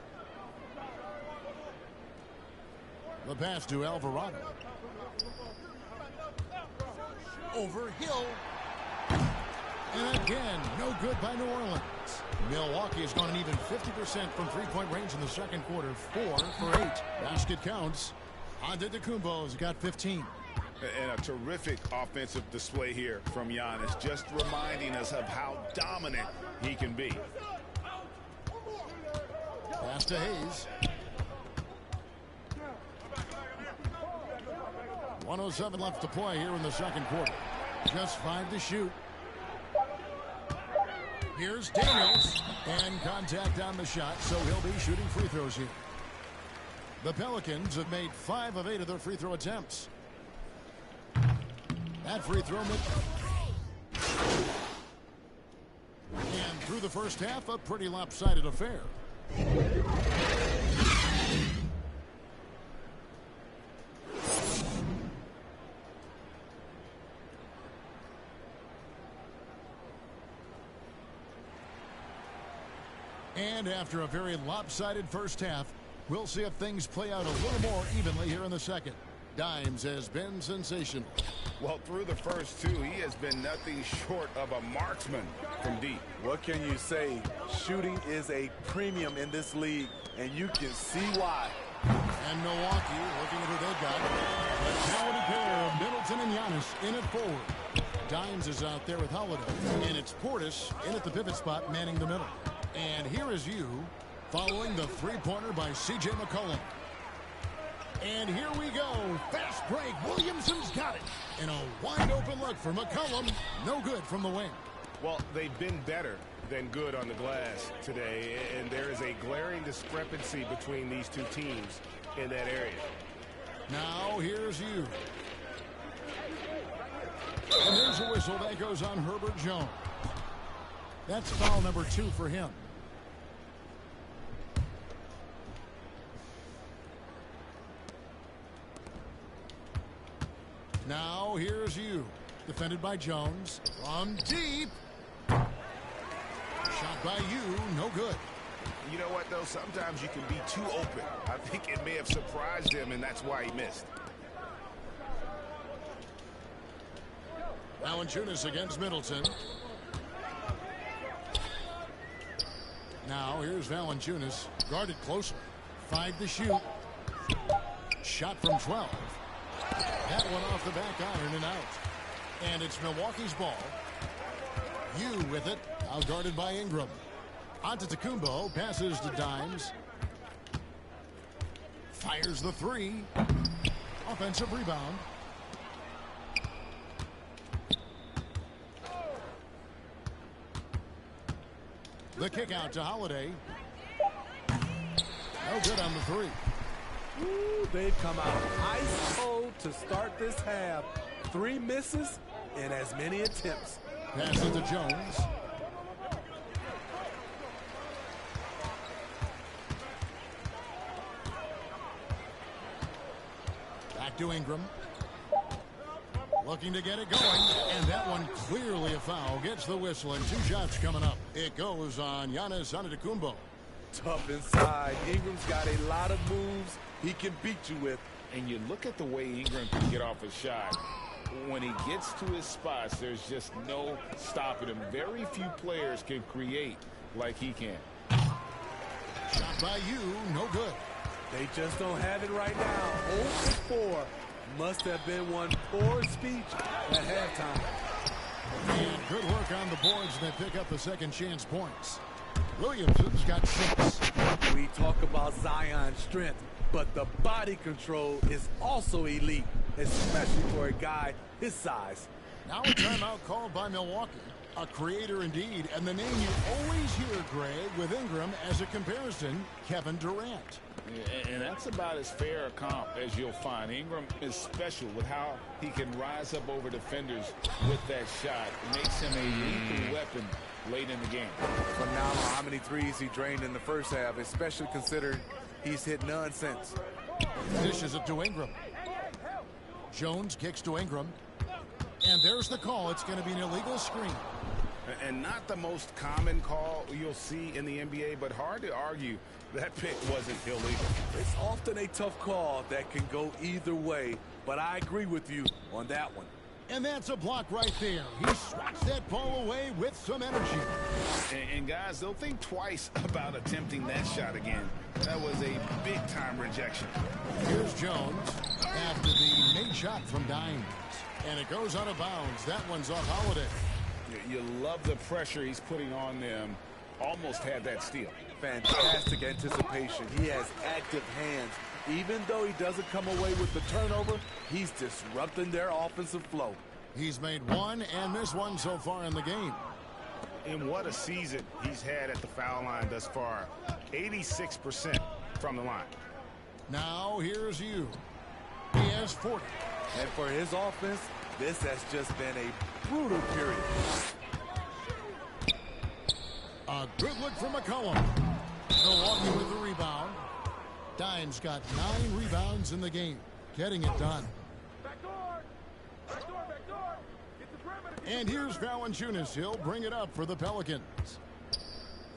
The pass to Alvarado. Over Hill. And again, no good by New Orleans. Milwaukee has gone an even 50% from three-point range in the second quarter. 4 for 8. Basket counts. Antetokounmpo's got 15. And a terrific offensive display here from Giannis, just reminding us of how dominant he can be. Pass to Hayes. 1:07 left to play here in the second quarter. Just 5 to shoot. Here's Daniels, and contact on the shot, so he'll be shooting free throws here. The Pelicans have made 5 of 8 of their free throw attempts. That free throw and through the first half, a pretty lopsided affair. And after a very lopsided first half, we'll see if things play out a little more evenly here in the second. Dimes has been sensational. Well, through the first 2, he has been nothing short of a marksman from deep. What can you say? Shooting is a premium in this league, and you can see why. And Milwaukee looking at who they've got. A talented pair of Middleton and Giannis in at forward. Dimes is out there with Holiday. And it's Portis in at the pivot spot manning the middle. And here is you following the three-pointer by C.J. McCollum. And here we go. Fast break. Williamson's got it. And a wide-open look for McCollum. No good from the wing. Well, they've been better than good on the glass today, and there is a glaring discrepancy between these two teams in that area. Now here's you. And there's a whistle that goes on Herbert Jones. That's foul number 2 for him. Now here's you. Defended by Jones. From deep. Shot by you. No good. You know what, though? Sometimes you can be too open. I think it may have surprised him, and that's why he missed. Valanciunas against Middleton. Now here's Valanciunas, guarded closely. 5 to shoot. Shot from 12. That one off the back iron and out. And it's Milwaukee's ball. You with it, out guarded by Ingram. Antetokounmpo passes to Dimes. Fires the 3. Offensive rebound. The kick out to Holiday. No good on the 3. Ooh, they've come out ice cold to start this half. 3 misses and as many attempts. Pass it to Jones. Back to Ingram. Looking to get it going. And that one clearly a foul. Gets the whistle and 2 shots coming up. It goes on Giannis Antetokounmpo. Tough inside. Ingram's got a lot of moves he can beat you with. And you look at the way Ingram can get off a shot. When he gets to his spots, there's just no stopping him. Very few players can create like he can. Shot by you, no good. They just don't have it right now. 0-4. Must have been one poor speech at halftime. And good work on the boards, and they pick up the second chance points. Williamson's got 6. We talk about Zion's strength, but the body control is also elite, especially for a guy his size. Now a timeout called by Milwaukee. A creator indeed, and the name you always hear, Greg, with Ingram as a comparison, Kevin Durant. And that's about as fair a comp as you'll find. Ingram is special with how he can rise up over defenders with that shot. It makes him a lethal weapon late in the game. Phenomenal how many threes he drained in the first half, especially considering he's hit none since. Dishes it to Ingram. Jones kicks to Ingram. And there's the call. It's going to be an illegal screen. And not the most common call you'll see in the NBA, but hard to argue that pick wasn't illegal. It's often a tough call that can go either way, but I agree with you on that one. And that's a block right there. He swats that ball away with some energy. And guys, they'll think twice about attempting that shot again. That was a big-time rejection. Here's Jones after the made shot from Dimes. And it goes out of bounds. That one's off Holiday. You love the pressure he's putting on them. Almost had that steal. Fantastic anticipation. He has active hands. Even though he doesn't come away with the turnover, he's disrupting their offensive flow. He's made 1 and missed 1 so far in the game. And what a season he's had at the foul line thus far. 86% from the line. Now here's you. He has 40. And for his offense, this has just been a brutal period. A good look from McCollum. Milwaukee with the rebound. Dimes got 9 rebounds in the game. Getting it done. And here's Valanciunas. He'll bring it up for the Pelicans.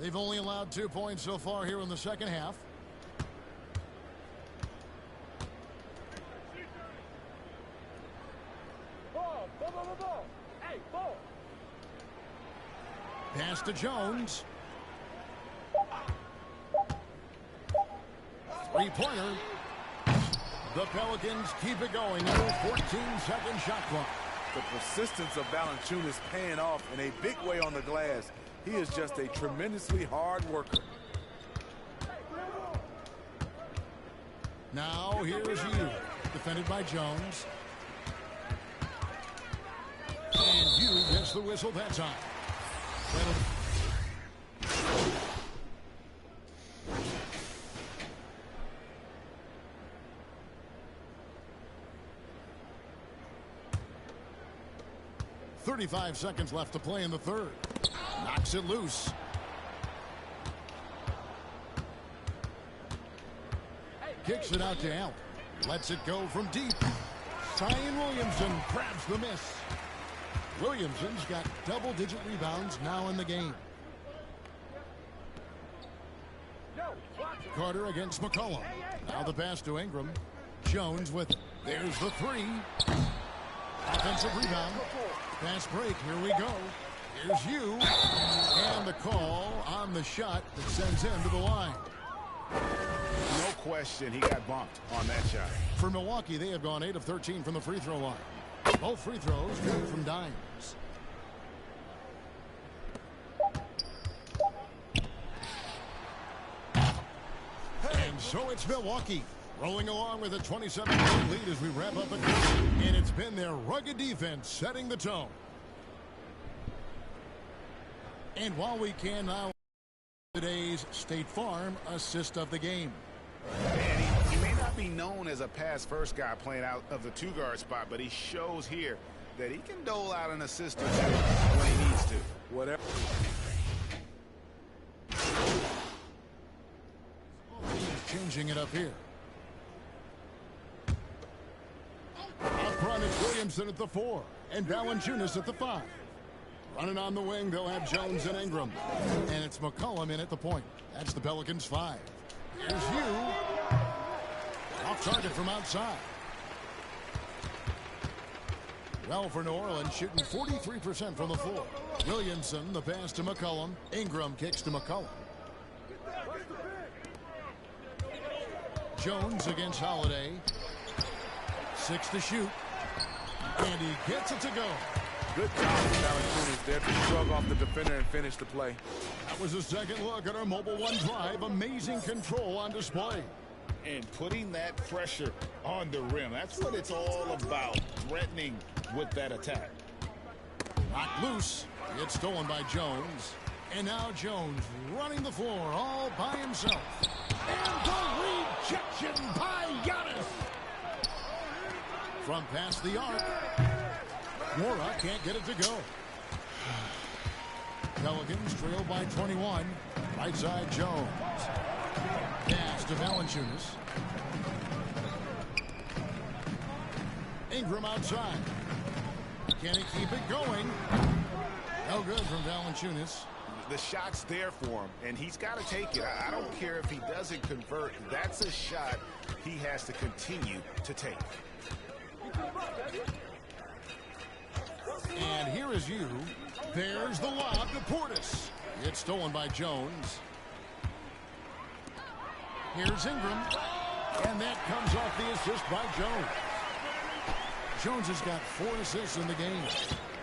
They've only allowed 2 points so far here in the second half. Pass to Jones. 3-pointer. The Pelicans keep it going. 14-second shot clock. The persistence of Valanciunas paying off in a big way on the glass. He is just a tremendously hard worker. Now here's you. Defended by Jones. And you gets the whistle that time. 35 seconds left to play in the third. Knocks it loose. Kicks it out to Allen. Lets it go from deep. Zion Williamson grabs the miss. Williamson's got double-digit rebounds now in the game. Carter against McCollum. Now the pass to Ingram. Jones with it. There's the 3. Offensive rebound. Fast break. Here we go. Here's you. And the call on the shot that sends him to the line. No question he got bumped on that shot. For Milwaukee, they have gone 8 of 13 from the free throw line. Both free throws good from Dimes. And so it's Milwaukee rolling along with a 27-point lead as we wrap up a game. And it's been their rugged defense setting the tone. And while we can now today's State Farm assist of the game. And he may not be known as a pass-first guy playing out of the two-guard spot, but he shows here that he can dole out an assist or two when he needs to. Whatever. Changing it up here. Up front, it's Williamson at the 4 and Valanciunas at the 5. Running on the wing, they'll have Jones and Ingram. And it's McCollum in at the point. That's the Pelicans' 5. Here's you. Off target from outside. Well, for New Orleans, shooting 43% from the floor. Williamson, the pass to McCollum. Ingram kicks to McCollum. Jones against Holiday. 6 to shoot. And he gets it to go. Good job from Valanciunas there to shrug off the defender and finish the play. That was a second look at our Mobile One drive. Amazing control on display. And putting that pressure on the rim. That's what it's all about, threatening with that attack. Knocked loose. It's stolen by Jones. And now Jones running the floor all by himself. And the rejection by Giannis. From past the arc. Mora can't get it to go. Pelicans trail by 21. Right side Jones. Pass to Valanciunas. Ingram outside. Can he keep it going? No good from Valanciunas. The shot's there for him, and he's got to take it. I don't care if he doesn't convert. That's a shot he has to continue to take. And here is you. There's the lob to Portis. It's stolen by Jones. Here's Ingram. And that comes off the assist by Jones. Jones has got 4 assists in the game.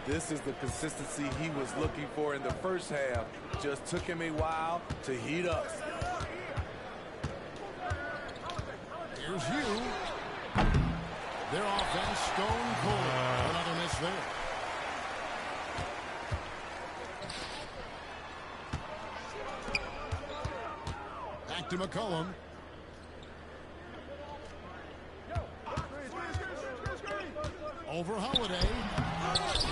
This is the consistency he was looking for in the first half. Just took him a while to heat up. Here's you. Their offense stone cold. Another miss there. Back to McCollum. Over Holiday.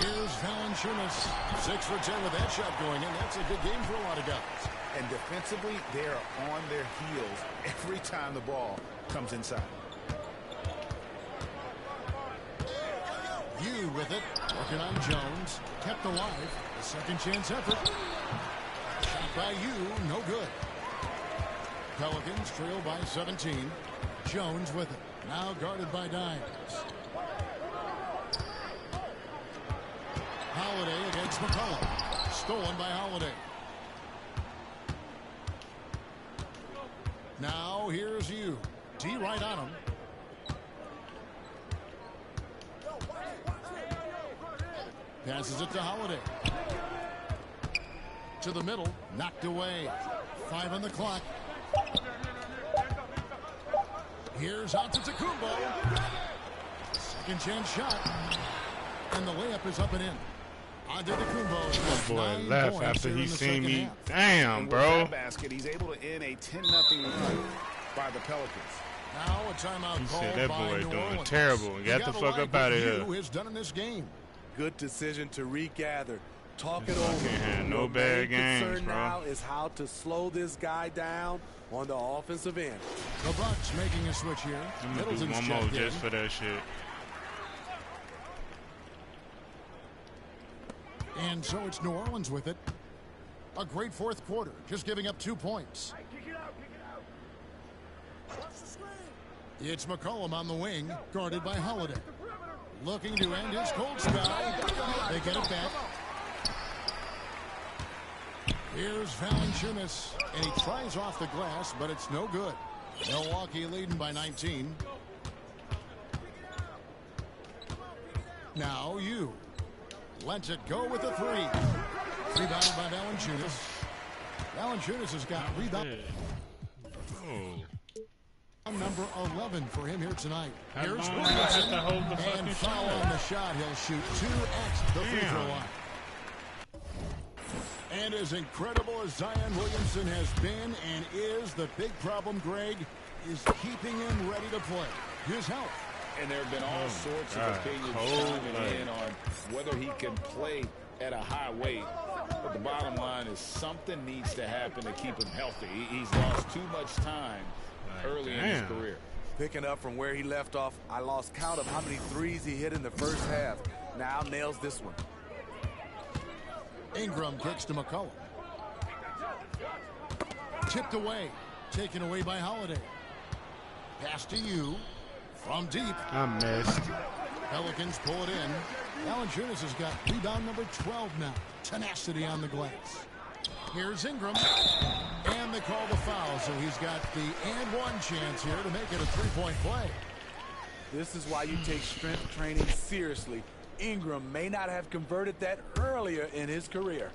Here's Valanciunas. 6 for 10 with that shot going in. That's a good game for a lot of guys. And defensively, they are on their heels every time the ball comes inside. You with it. Working on Jones. Kept alive. A second chance effort. Shot by you. No good. Pelicans trail by 17. Jones with it. Now guarded by Dimes. Holiday against McCollum. Stolen by Holiday. Now here's you. D right on him. Passes it to Holiday. To the middle. Knocked away. 5 on the clock. Here's Antetokounmpo. Second chance shot. And the layup is up and in. That boy left after he seen me. Damn, bro. Basket, he's able to end a 10-0 run by the Pelicans. Now a timeout. He said that boy doing terrible. Get the fuck up out of here. Has done in this game. Good decision to regather. Talk it over. Can't have no bad games, concern bro. now is how to slow this guy down on the offensive end. The Bucks making a switch here. I'm gonna do one more just for that shit. And so it's New Orleans with it. A great fourth quarter, just giving up 2 points. It's McCollum on the wing, guarded by Holiday. Looking to end his cold spell. They get it back. Here's Valanciunas, and he tries off the glass, but it's no good. Milwaukee leading by 19. Now you. Lets it go with a three. Rebounded by Valanciunas. Valanciunas has got rebound. Number 11 for him here tonight. Here's Williamson, and foul on the shot. He'll shoot 2x the free throw line. And as incredible as Zion Williamson has been and is, the big problem, Greg, is keeping him ready to play. His health. And there have been all sorts of opinions chiming in on whether he can play at a high weight. But the bottom line is something needs to happen to keep him healthy. He's lost too much time early in his career. Picking up from where he left off, I lost count of how many threes he hit in the first half. Now nails this one. Ingram kicks to McCollum. Tipped away. Taken away by Holiday. Pass to you. From deep. I missed. Pelicans pull it in. Valanciunas has got rebound number 12 now. Tenacity on the glass. Here's Ingram. And they call the foul, so he's got the and one chance here to make it a three-point play. This is why you take strength training seriously. Ingram may not have converted that earlier in his career.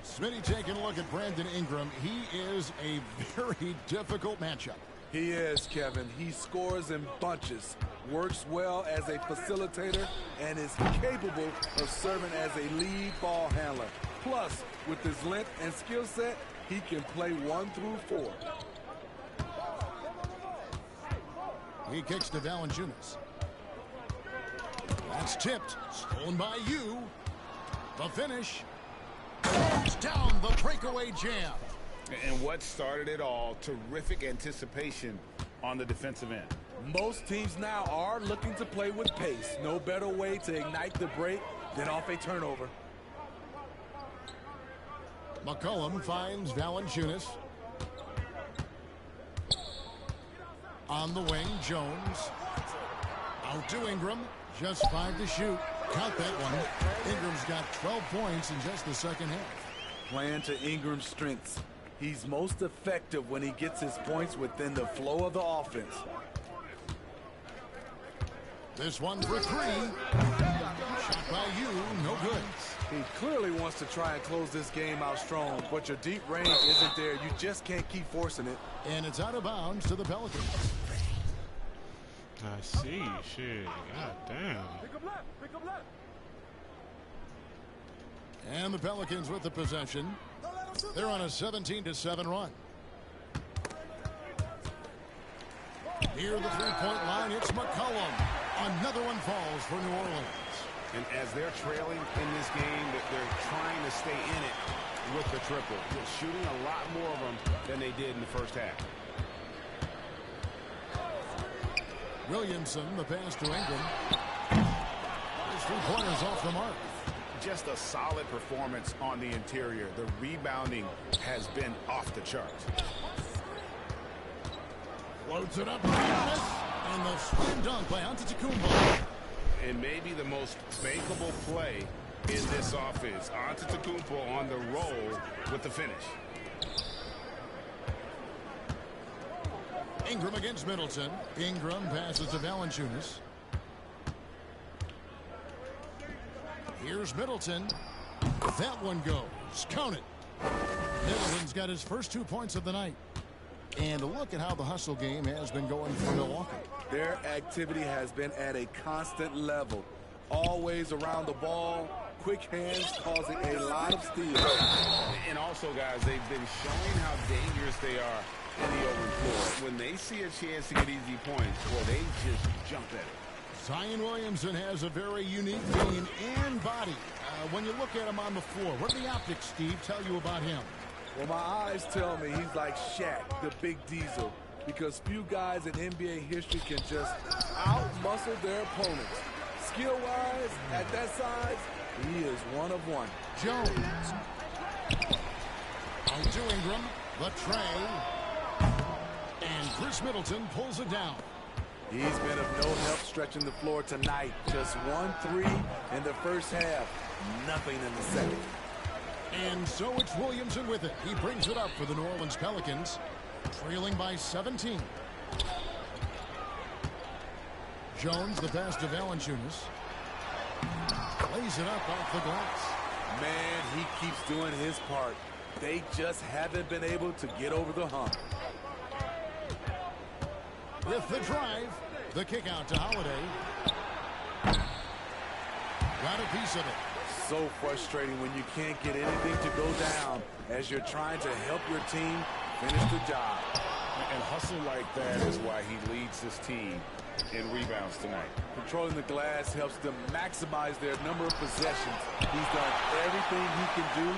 Smitty taking a look at Brandon Ingram. He is a very difficult matchup. He is, Kevin. He scores in bunches, works well as a facilitator, and is capable of serving as a lead ball handler. Plus, with his length and skill set, he can play 1 through 4. He kicks to Valanciunas. That's tipped. Stolen by you. The finish. It's down the breakaway jam. And what started it all, terrific anticipation on the defensive end. Most teams now are looking to play with pace. No better way to ignite the break than off a turnover. McCollum finds Valanciunas. On the wing, Jones. Out to Ingram. Just 5 to shoot. Count that one. Ingram's got 12 points in just the second half. Playing to Ingram's strengths. He's most effective when he gets his points within the flow of the offense. This one for three. Shot by you, no good. He clearly wants to try and close this game out strong, but your deep range isn't there. You just can't keep forcing it. And it's out of bounds to the Pelicans. I see. Shit. God damn. Pick up left. Pick up left. And the Pelicans with the possession. They're on a 17-7 run. Near the three-point line, it's McCollum. Another one falls for New Orleans. And as they're trailing in this game, they're trying to stay in it with the triple. They're shooting a lot more of them than they did in the first half. Williamson, the pass to Ingram. His three-pointers off the mark. Just a solid performance on the interior. The rebounding has been off the charts. Floats it up, and the swing dunk by Antetokounmpo. And maybe the most bankable play in this offense. Antetokounmpo on the roll with the finish. Ingram against Middleton. Ingram passes to Valanciunas. Here's Middleton. That one goes. Count it. Middleton's got his first 2 points of the night. And look at how the hustle game has been going for Milwaukee. Their activity has been at a constant level. Always around the ball. Quick hands causing a lot of steals. And also, guys, they've been showing how dangerous they are in the open floor. When they see a chance to get easy points, well, they just jump at it. Zion Williamson has a very unique game and body. When you look at him on the floor, what do the optics, Steve, tell you about him? Well, my eyes tell me he's like Shaq, the big diesel, because few guys in NBA history can just out-muscle their opponents. Skill-wise, at that size, he is one of one. Jones. Out to Ingram, but Trey. And Chris Middleton pulls it down. He's been of no help stretching the floor tonight. Just 1 3 in the first half. Nothing in the second. And so it's Williamson with it. He brings it up for the New Orleans Pelicans, trailing by 17. Jones, the pass to Valanciunas. Lays it up off the glass. Man, he keeps doing his part. They just haven't been able to get over the hump. With the drive, the kick out to Holiday. Got a piece of it. So frustrating when you can't get anything to go down as you're trying to help your team finish the job. And hustle like that is why he leads his team in rebounds tonight. Controlling the glass helps them maximize their number of possessions. He's done everything he can do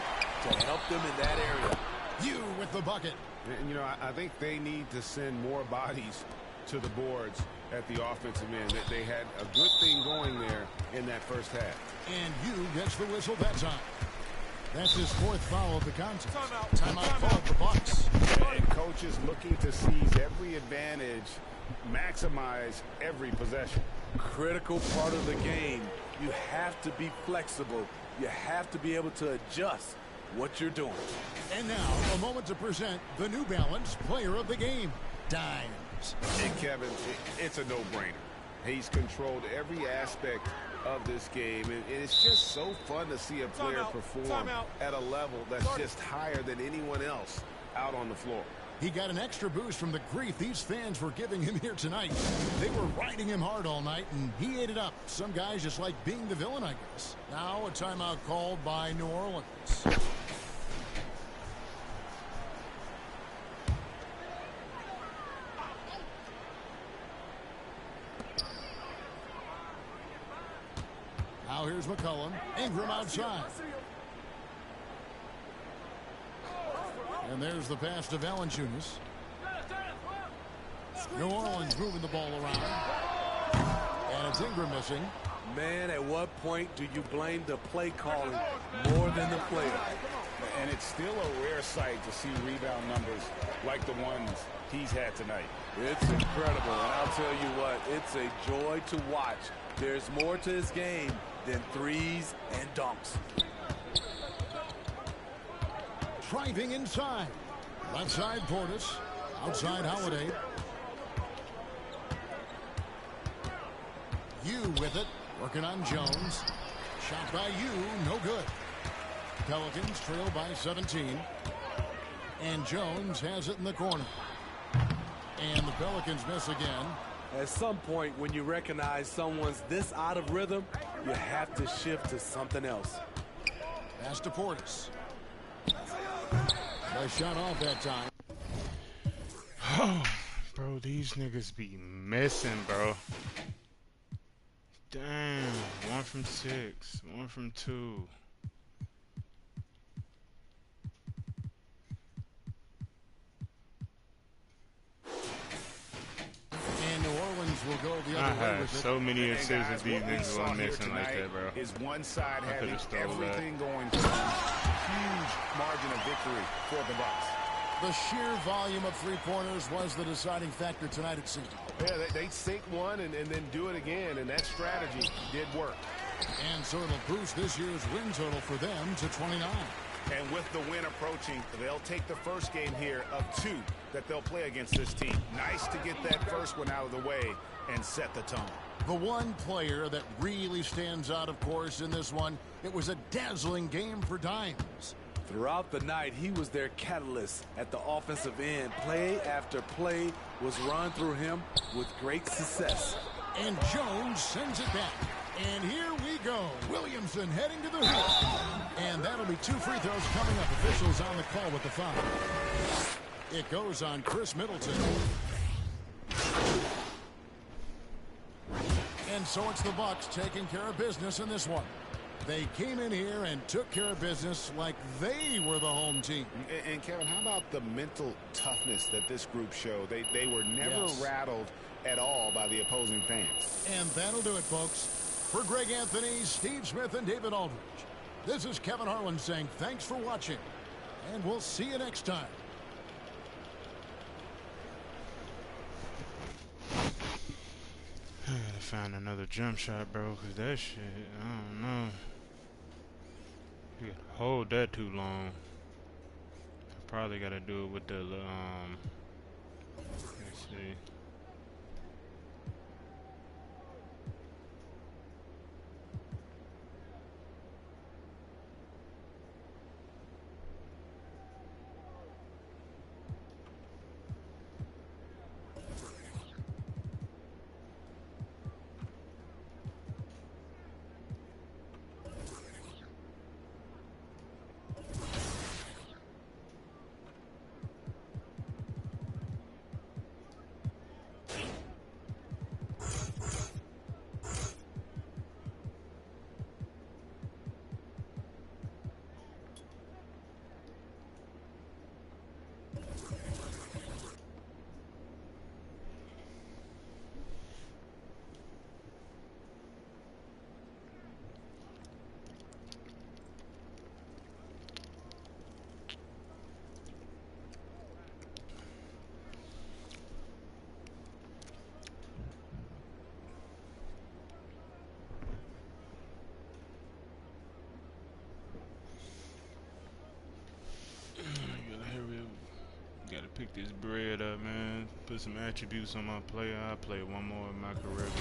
to help them in that area. You with the bucket. And, you know, I think they need to send more bodies to the boards at the offensive end. They had a good thing going there in that first half. And you gets the whistle that time. That's his fourth foul of the contest. Timeout called for Bucks. And coaches looking to seize every advantage, maximize every possession. Critical part of the game. You have to be flexible. You have to be able to adjust what you're doing. And now, a moment to present the New Balance Player of the Game, Dimes. Hey, Kevin, it's a no-brainer. He's controlled every aspect of this game, and it's just so fun to see a player perform at a level that's just higher than anyone else out on the floor. He got an extra boost from the grief these fans were giving him here tonight. They were riding him hard all night, and he ate it up. Some guys just like being the villain, I guess. Now a timeout called by New Orleans. Now here's McCollum. Ingram outside. And there's the pass to Valanciunas. New Orleans moving the ball around. And it's Ingram missing. Man, at what point do you blame the play calling more than the player? And it's still a rare sight to see rebound numbers like the ones he's had tonight. It's incredible, and I'll tell you what, it's a joy to watch. There's more to his game than threes and dunks. Driving inside. Left side Portis. Outside Holiday. You with it. Working on Jones. Shot by you. No good. Pelicans trail by 17. And Jones has it in the corner. And the Pelicans miss again. At some point, when you recognize someone's this out of rhythm, you have to shift to something else. Pass to Portis. Nice shot off that time. Oh, bro, these niggas be missing, bro. Damn, 1 from 6, 1 from 2. And New Orleans will go the other way with it. So many assists that these niggas were missing like that, bro. Is one side having everything that. going for them. Huge margin of victory for the Bucks. The sheer volume of three-pointers was the deciding factor tonight, it seemed. Yeah, they sink one and then do it again, and that strategy did work. And so it'll boost this year's win total for them to 29. And with the win approaching, they'll take the first game here of 2 that they'll play against this team. Nice to get that first one out of the way and set the tone. The one player that really stands out, of course, in this one, it was a dazzling game for Dimes. Throughout the night, he was their catalyst at the offensive end. Play after play was run through him with great success. And Jones sends it back. And here we go. Williamson heading to the hoop. And that'll be 2 free throws coming up. Officials on the call with the foul. It goes on Chris Middleton. And so it's the Bucks taking care of business in this one. They came in here and took care of business like they were the home team. And Kevin, how about the mental toughness that this group showed? They were never rattled at all by the opposing fans. And that'll do it, folks. For Greg Anthony, Steve Smith, and David Aldridge, this is Kevin Harlan saying thanks for watching, and we'll see you next time. I gotta find another jump shot, bro, because that shit, I don't know. You can hold that too long. Probably gotta do it with the let's see. Gotta pick this bread up, man. Put some attributes on my player. I'll play one more in my career game.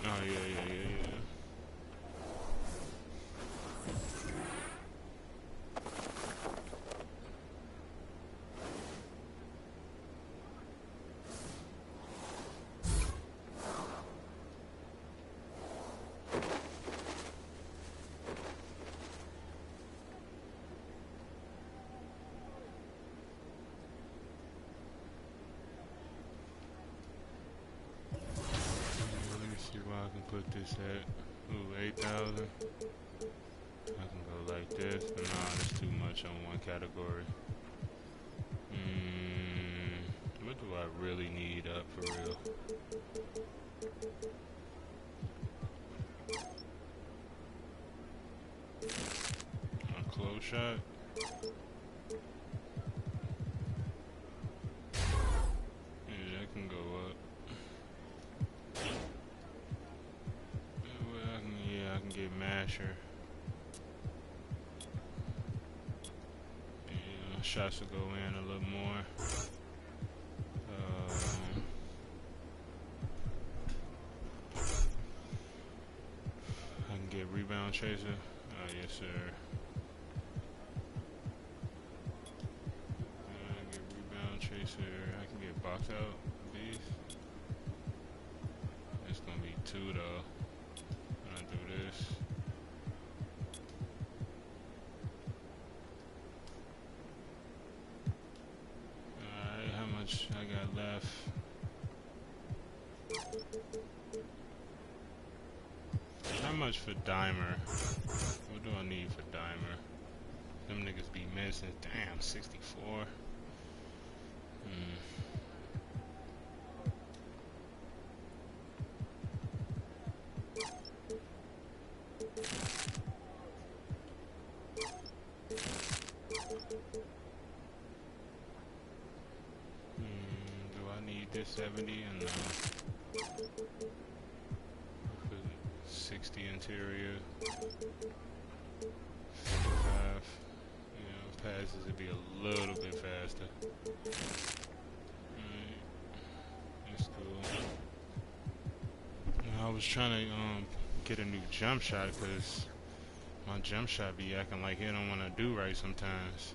Oh, yeah. See where I can put this at. Ooh, 8,000. I can go like this, but nah, that's too much on one category. What do I really need up for real? A close shot. Yeah, that can go up. I can get masher. Yeah, shots will go in a little more. I can get rebound chaser. Yes, sir. I can get rebound chaser. I can get box out beast. It's gonna be 2 though. Do this. Alright, how much I got left? How much for Dimer? What do I need for Dimer? Them niggas be missing. Damn, 64. Do I need this 70 and 60 interior? 55. Passes would be a little bit faster. That's cool. I was trying to get a new jump shot because my jump shot be acting like it don't want to do right sometimes.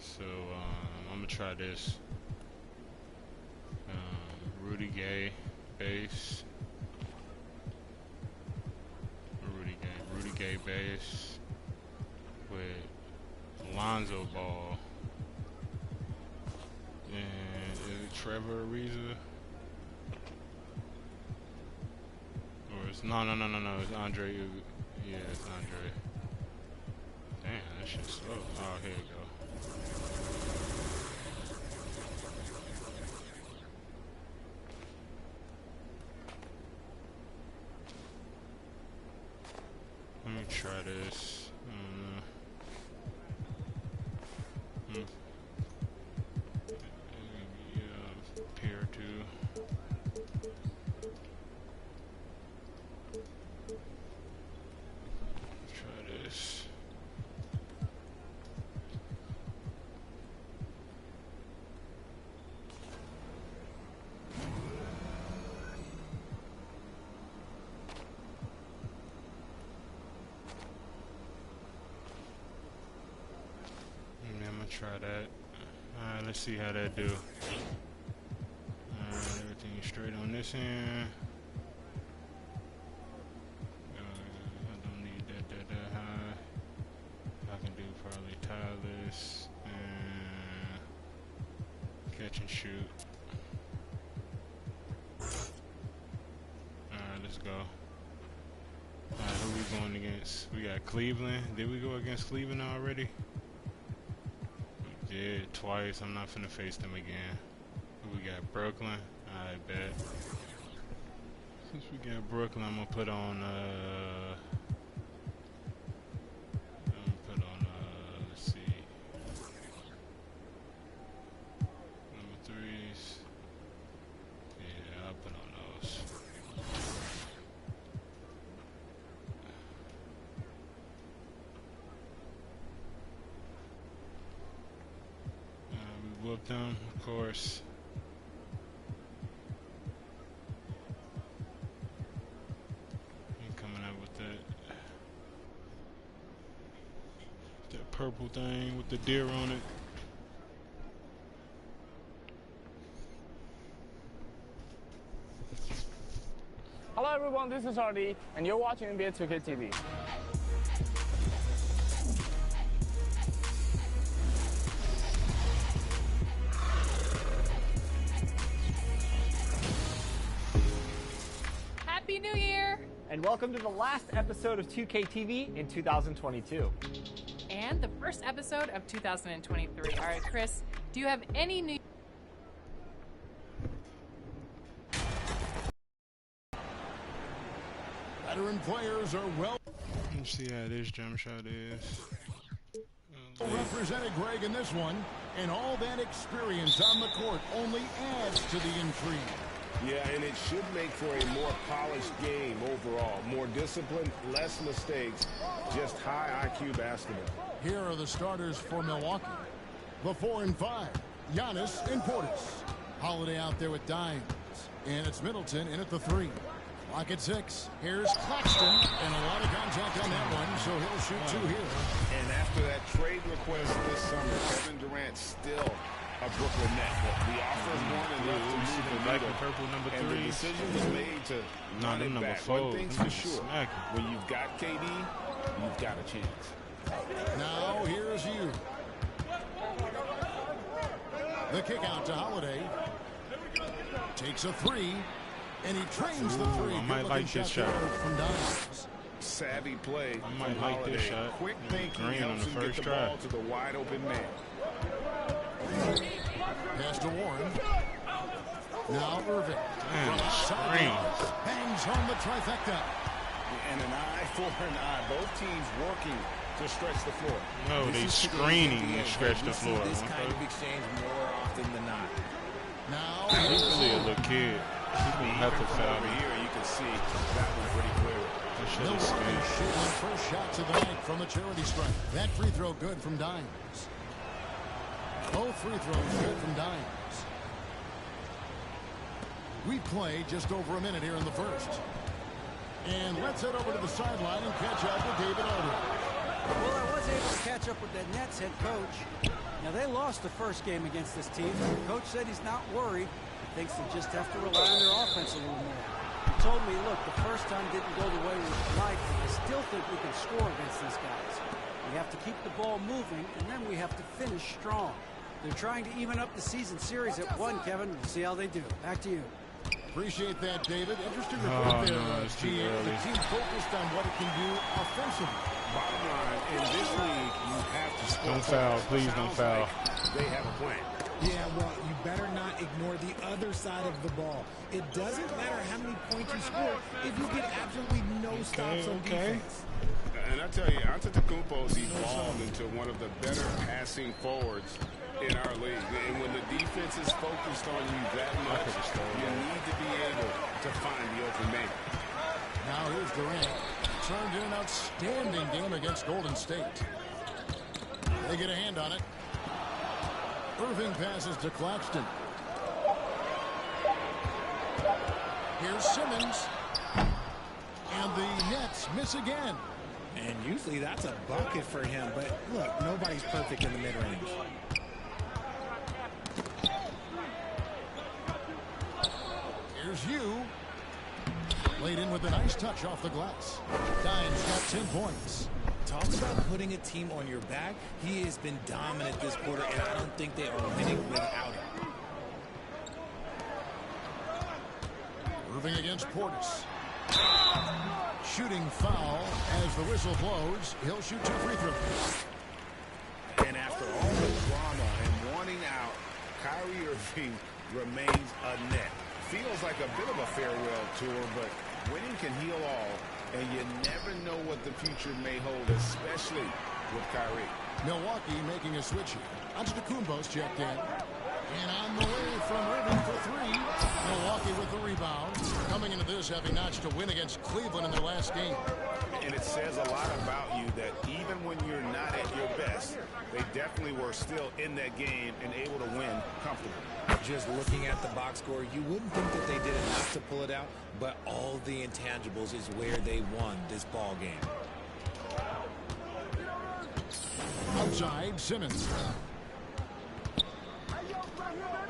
So I'm gonna try this. Rudy Gay base. Rudy Gay base with Lonzo Ball and Trevor Ariza. Or it's no, it's Andre. Yeah, it's Andre. Damn, that shit's slow. Oh, here we go. Let me try this. Pair two. Try this. I'm gonna try that. Alright, let's see how that do. Everything straight on this end. I don't need that high. I can do probably tireless and catch and shoot. Alright, let's go. Alright, who we going against? We got Cleveland. Did we go against Cleveland already? We did twice. I'm not finna face them again. Who we got? Brooklyn. I bet. Since we got Brooklyn, I'm gonna put on let's see, number threes. Yeah, I'll put on those. We whooped them, of course. Purple thing with the deer on it. Hello everyone, this is RD, and you're watching NBA2K23. Happy New Year! And welcome to the last episode of 2K TV in 2022. And the first episode of 2023. All right, Chris, do you have any new... Veteran players are well... Let's see how this jump shot is. Represented Greg in this one, and all that experience on the court only adds to the intrigue. Yeah, and it should make for a more polished game overall. More disciplined, less mistakes, just high IQ basketball. Here are the starters for Milwaukee. The 4 and 5, Giannis and Portis. Holiday out there with Dimes. And it's Middleton in at the 3. Clock at 6. Here's Claxton. And a lot of contact on that one, so he'll shoot 2 here. And after that trade request this summer, Kevin Durant still a Brooklyn Net. The offer's one and left to move the black needle. and purple number 3. And the decision was made to run it back. One thing's for sure, when you've got KD, you've got a chance. Now here's you. The kick out to Holiday. Takes a 3, and he trains the 3. I might like this shot. From Dimes. Savvy play. I might like this shot. Quick thinking Green on helps the him get first the try. ball to the wide open man. Pass to Warren. Now Irving. Hangs on the trifecta. And an eye for an eye. Both teams working to stretch the floor. No, they screening and stretch the floor. This kind of exchange more often than not. Now he's really a little kid. He's gonna have to foul over me. here. You can see that was pretty clear. Milwaukee shooting the first shots of the night from the charity stripe. That free throw good from Dimes. Both free throws good from Dimes. We play just over a minute here in the first. And let's head over to the sideline and catch up with David Elder. Well, I was able to catch up with the Nets head coach. Now, they lost the first game against this team. The coach said he's not worried. He thinks they just have to rely on their offense a little more. He told me, look, the first time didn't go the way we'd like, but I still think we can score against these guys. We have to keep the ball moving, and then we have to finish strong. They're trying to even up the season series at 1, Kevin. We'll see how they do. Back to you. Appreciate that, David. Interesting report there. No, it's too early. The team focused on what it can do offensively. Bottom line, in this league, you have to score. Don't foul. Please don't foul. Like they have a plan. Yeah, well, you better not ignore the other side of the ball. It doesn't matter how many points you score if you get absolutely no stops on defense. And I tell you, Antetokounmpo's evolved into one of the better passing forwards in our league. And when the defense is focused on you that much, you need to be able to find the open man. Now here's Durant. Turned in an outstanding game against Golden State. They get a hand on it. Irving passes to Claxton. Here's Simmons. And the Nets miss again. And usually that's a bucket for him. But look, nobody's perfect in the mid-range. Here's you. Laid in with a nice touch off the glass. Dime's got 10 points. Talk about putting a team on your back. He has been dominant this quarter, and I don't think they are winning without him. Irving against Portis. Shooting foul as the whistle blows. He'll shoot 2 free throws. And after all the drama and wanting out, Kyrie Irving remains a net. Feels like a bit of a farewell tour, but winning can heal all, and you never know what the future may hold, especially with Kyrie. Milwaukee making a switch here. Antetokounmpo's checked in. And on the way from Irving for 3. Milwaukee with the rebound. Coming into this having notched a win against Cleveland in their last game. And it says a lot about you that even when you're not at your best, they definitely were still in that game and able to win comfortably. Just looking at the box score, you wouldn't think that they did enough to pull it out, but all the intangibles is where they won this ball game. Outside, Simmons.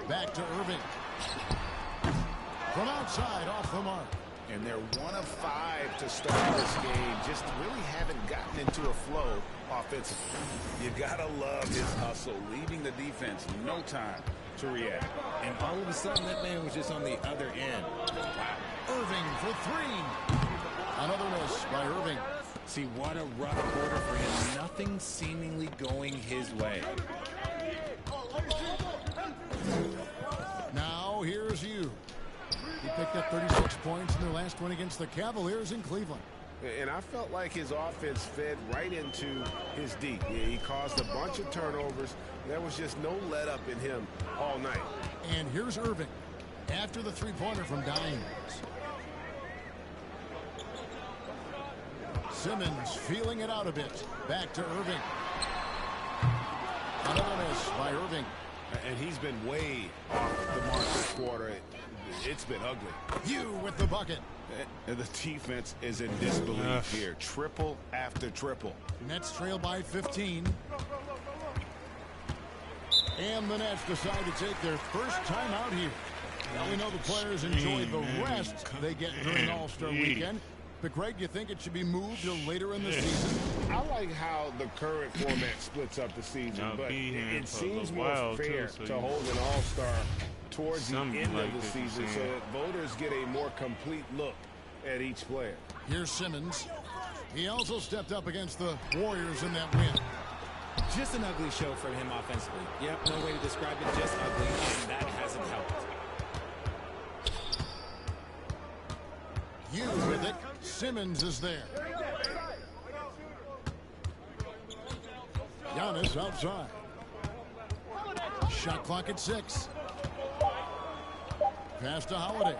Back to Irving. From outside, off the mark. And they're 1 of 5 to start this game. Just really haven't gotten into a flow offensively. You gotta love his hustle, leaving the defense no time to react. And all of a sudden, that man was just on the other end. Wow. Irving for 3. Another miss by Irving. See, what a rough quarter for him. Nothing seemingly going his way. Now here's you. He picked up 36 points in their last win against the Cavaliers in Cleveland. And I felt like his offense fed right into his D. He caused a bunch of turnovers. There was just no let up in him all night. And here's Irving after the three-pointer from Dimes. Simmons feeling it out a bit. Back to Irving. Another miss by Irving. And he's been way off the mark this quarter. It's been ugly. You with the bucket. And the defense is in disbelief here. Triple after triple. Nets trail by 15. And the Nets decide to take their first time out here. Now we know the players enjoy the rest they get during All-Star Weekend. But Greg, you think it should be moved to later in the season? I like how the current format splits up the season, but it seems more fair to hold an All-Star towards the end of the season so that voters get a more complete look at each player. Here's Simmons. He also stepped up against the Warriors in that win. Just an ugly show from him offensively. Yep, no way to describe it, just ugly, and that hasn't helped. You with it. Simmons is there. Giannis outside. Shot clock at 6. Pass to Holiday.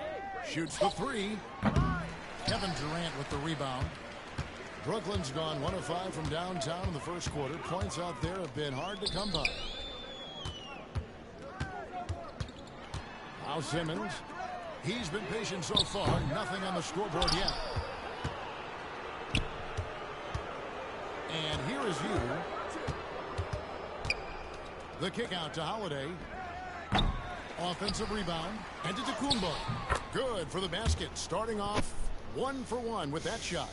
Shoots the 3. Kevin Durant with the rebound. Brooklyn's gone 1 of 5 from downtown in the first quarter. Points out there have been hard to come by. Now Simmons. He's been patient so far. Nothing on the scoreboard yet. And here is you. The kick out to Holiday. Offensive rebound. And to Antetokounmpo. Good for the basket. Starting off 1 for 1 with that shot.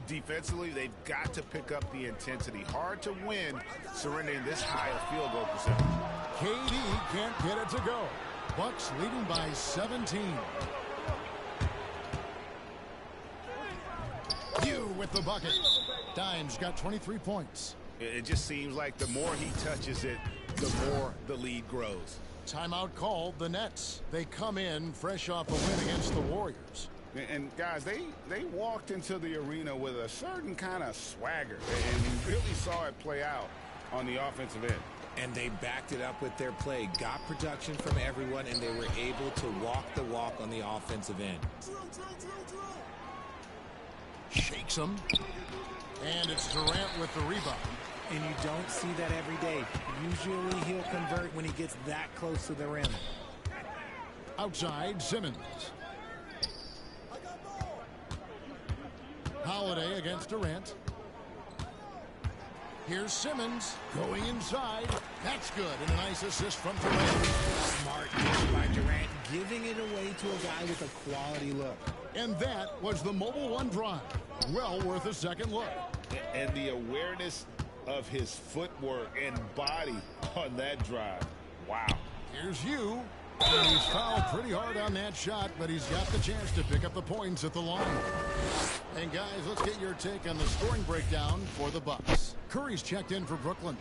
Defensively, they've got to pick up the intensity. Hard to win surrendering this high a field goal percentage. KD can't get it to go. Bucks leading by 17. with the bucket. Dimes got 23 points. It just seems like the more he touches it, the more the lead grows. Timeout called the Nets. They come in fresh off a win against the Warriors. And guys, they walked into the arena with a certain kind of swagger, and you really saw it play out on the offensive end. And they backed it up with their play, got production from everyone, and they were able to walk the walk on the offensive end. Shakes him. And it's Durant with the rebound. And you don't see that every day. Usually he'll convert when he gets that close to the rim. Outside, Simmons. Holiday against Durant. Here's Simmons going inside. That's good. And a nice assist from Durant. Smart dish by Durant, giving it away to a guy with a quality look. And that was the Mobile One drive. Well worth a second look. And the awareness of his footwork and body on that drive. Wow. Here's you. And he's fouled pretty hard on that shot, but he's got the chance to pick up the points at the line. And guys, let's get your take on the scoring breakdown for the Bucks. Curry's checked in for Brooklyn.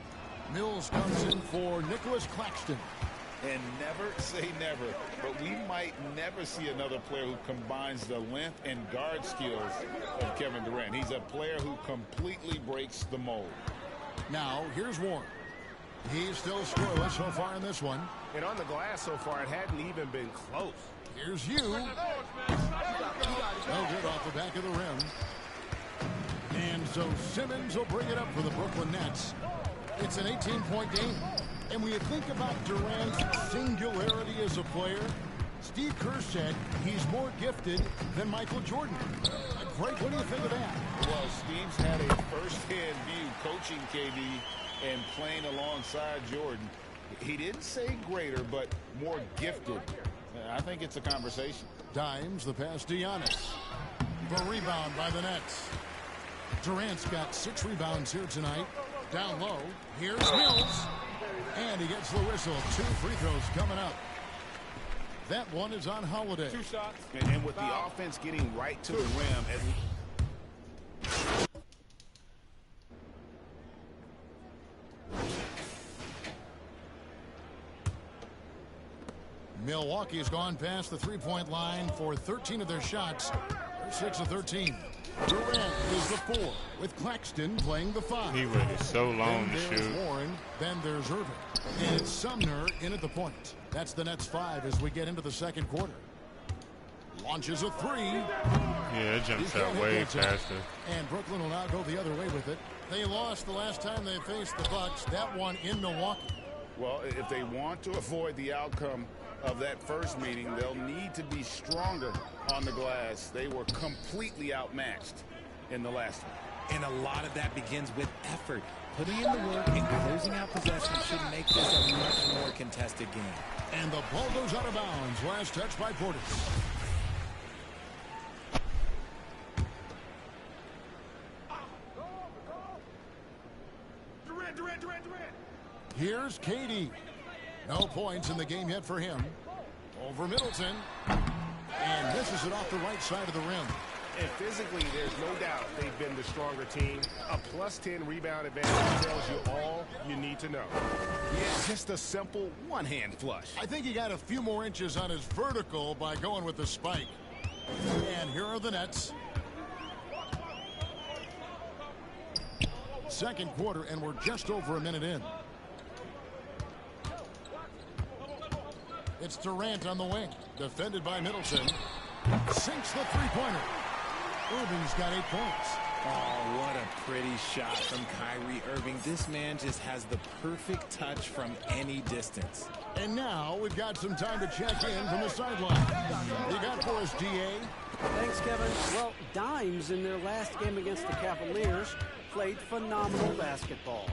Mills comes in for Nicholas Claxton. And never say never, but we might never see another player who combines the length and guard skills of Kevin Durant. He's a player who completely breaks the mold. Now, here's Warren. He's still scoreless so far in this one. And on the glass so far, it hadn't even been close. Here's you. No good off the back of the rim. And so Simmons will bring it up for the Brooklyn Nets. It's an 18-point game. And when you think about Durant's singularity as a player, Steve Kerr said he's more gifted than Michael Jordan. Greg, what do you think of that? Well, Steve's had a first-hand view coaching KD and playing alongside Jordan. He didn't say greater, but more gifted. I think it's a conversation. Dimes, the pass to Giannis. The rebound by the Nets. Durant's got 6 rebounds here tonight. Down low, here's Mills. And he gets the whistle. 2 free throws coming up. That one is on Holiday. 2 shots. And with the offense getting right to the rim. Milwaukee's gone past the three-point line for 13 of their shots. They're 6 of 13. Durant is the 4, with Claxton playing the 5. He waited so long to shoot. There's Warren, then there's Irving. And it's Sumner in at the point. That's the Nets 5 as we get into the second quarter. Launches a 3. Yeah, it jumps out way faster. And Brooklyn will now go the other way with it. They lost the last time they faced the Bucks. That one in Milwaukee. Well, if they want to avoid the outcome of that first meeting, they'll need to be stronger on the glass. They were completely outmatched in the last one. And a lot of that begins with effort. Putting in the work and closing out possession should make this a much more contested game. And the ball goes out of bounds. Last touch by Portis. Durant. Here's KD. No points in the game yet for him. Over Middleton. And misses it off the right side of the rim. And physically, there's no doubt they've been the stronger team. A +10 rebound advantage tells you all you need to know. Yeah, just a simple one-hand flush. I think he got a few more inches on his vertical by going with the spike. And here are the Nets. Second quarter, and we're just over a minute in. It's Durant on the wing, defended by Middleton. Sinks the three-pointer. Irving's got 8 points. Oh, what a pretty shot from Kyrie Irving. This man just has the perfect touch from any distance. And now we've got some time to check in from the sideline. You got for us, DA? Thanks, Kevin. Well, Dimes in their last game against the Cavaliers played phenomenal basketball.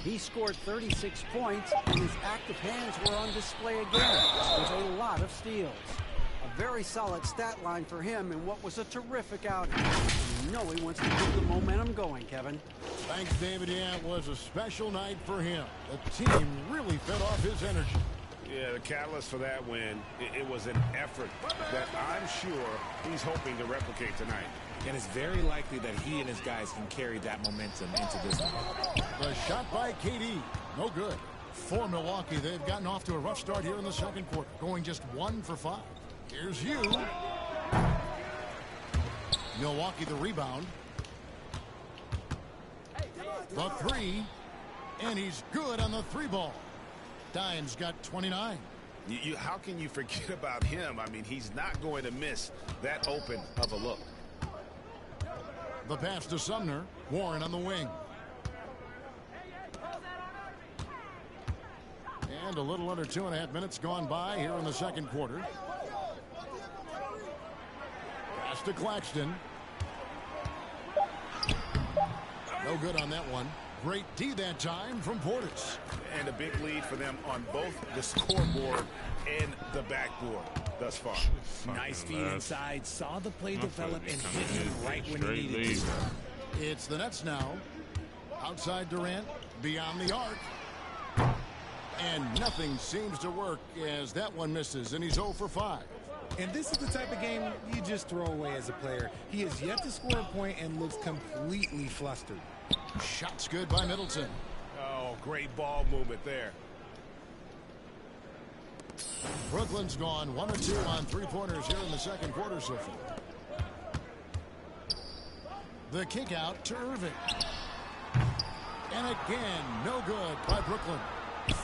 He scored 36 points, and his active hands were on display again with a lot of steals. A very solid stat line for him in what was a terrific outing. You know he wants to keep the momentum going, Kevin. Thanks, David. Yeah, it was a special night for him. The team really fed off his energy. Yeah, the catalyst for that win, it was an effort that I'm sure he's hoping to replicate tonight. And it's very likely that he and his guys can carry that momentum into this one. The shot by KD. No good. For Milwaukee, they've gotten off to a rough start here in the second quarter, going just 1 for 5. Here's you. Milwaukee the rebound. The 3. And he's good on the 3 ball. Dime's got 29. How can you forget about him? I mean, he's not going to miss that open of a look. The pass to Sumner. Warren on the wing. And a little under 2.5 minutes gone by here in the second quarter. Pass to Claxton. No good on that one. Great D that time from Portis. And a big lead for them on both the scoreboard and the backboard thus far. Nice feed inside. Saw the play develop and hit him right when he needed to. It's the Nets now. Outside Durant. Beyond the arc. And nothing seems to work as that one misses, and he's 0 for 5. And this is the type of game you just throw away as a player. He has yet to score a point and looks completely flustered. Shots good by Middleton. Oh, great ball movement there. Brooklyn's gone 1 or 2 on 3-pointers here in the second quarter so far. The kick out to Irving. And again, no good by Brooklyn.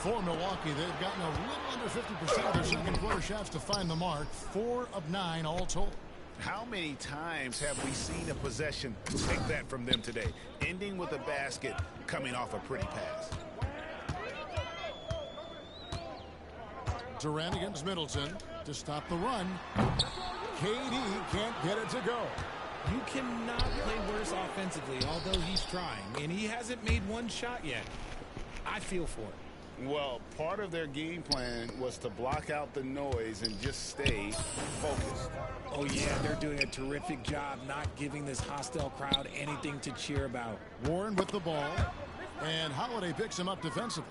For Milwaukee, they've gotten a little under 50% of their second quarter shots to find the mark. 4 of 9 all told. How many times have we seen a possession take that from them today, ending with a basket coming off a pretty pass? Durant against Middleton to stop the run. KD can't get it to go. You cannot play worse offensively, although he's trying, and he hasn't made one shot yet. I feel for it. Well, part of their game plan was to block out the noise and just stay focused. Oh, yeah, they're doing a terrific job not giving this hostile crowd anything to cheer about. Warren with the ball, and Holiday picks him up defensively.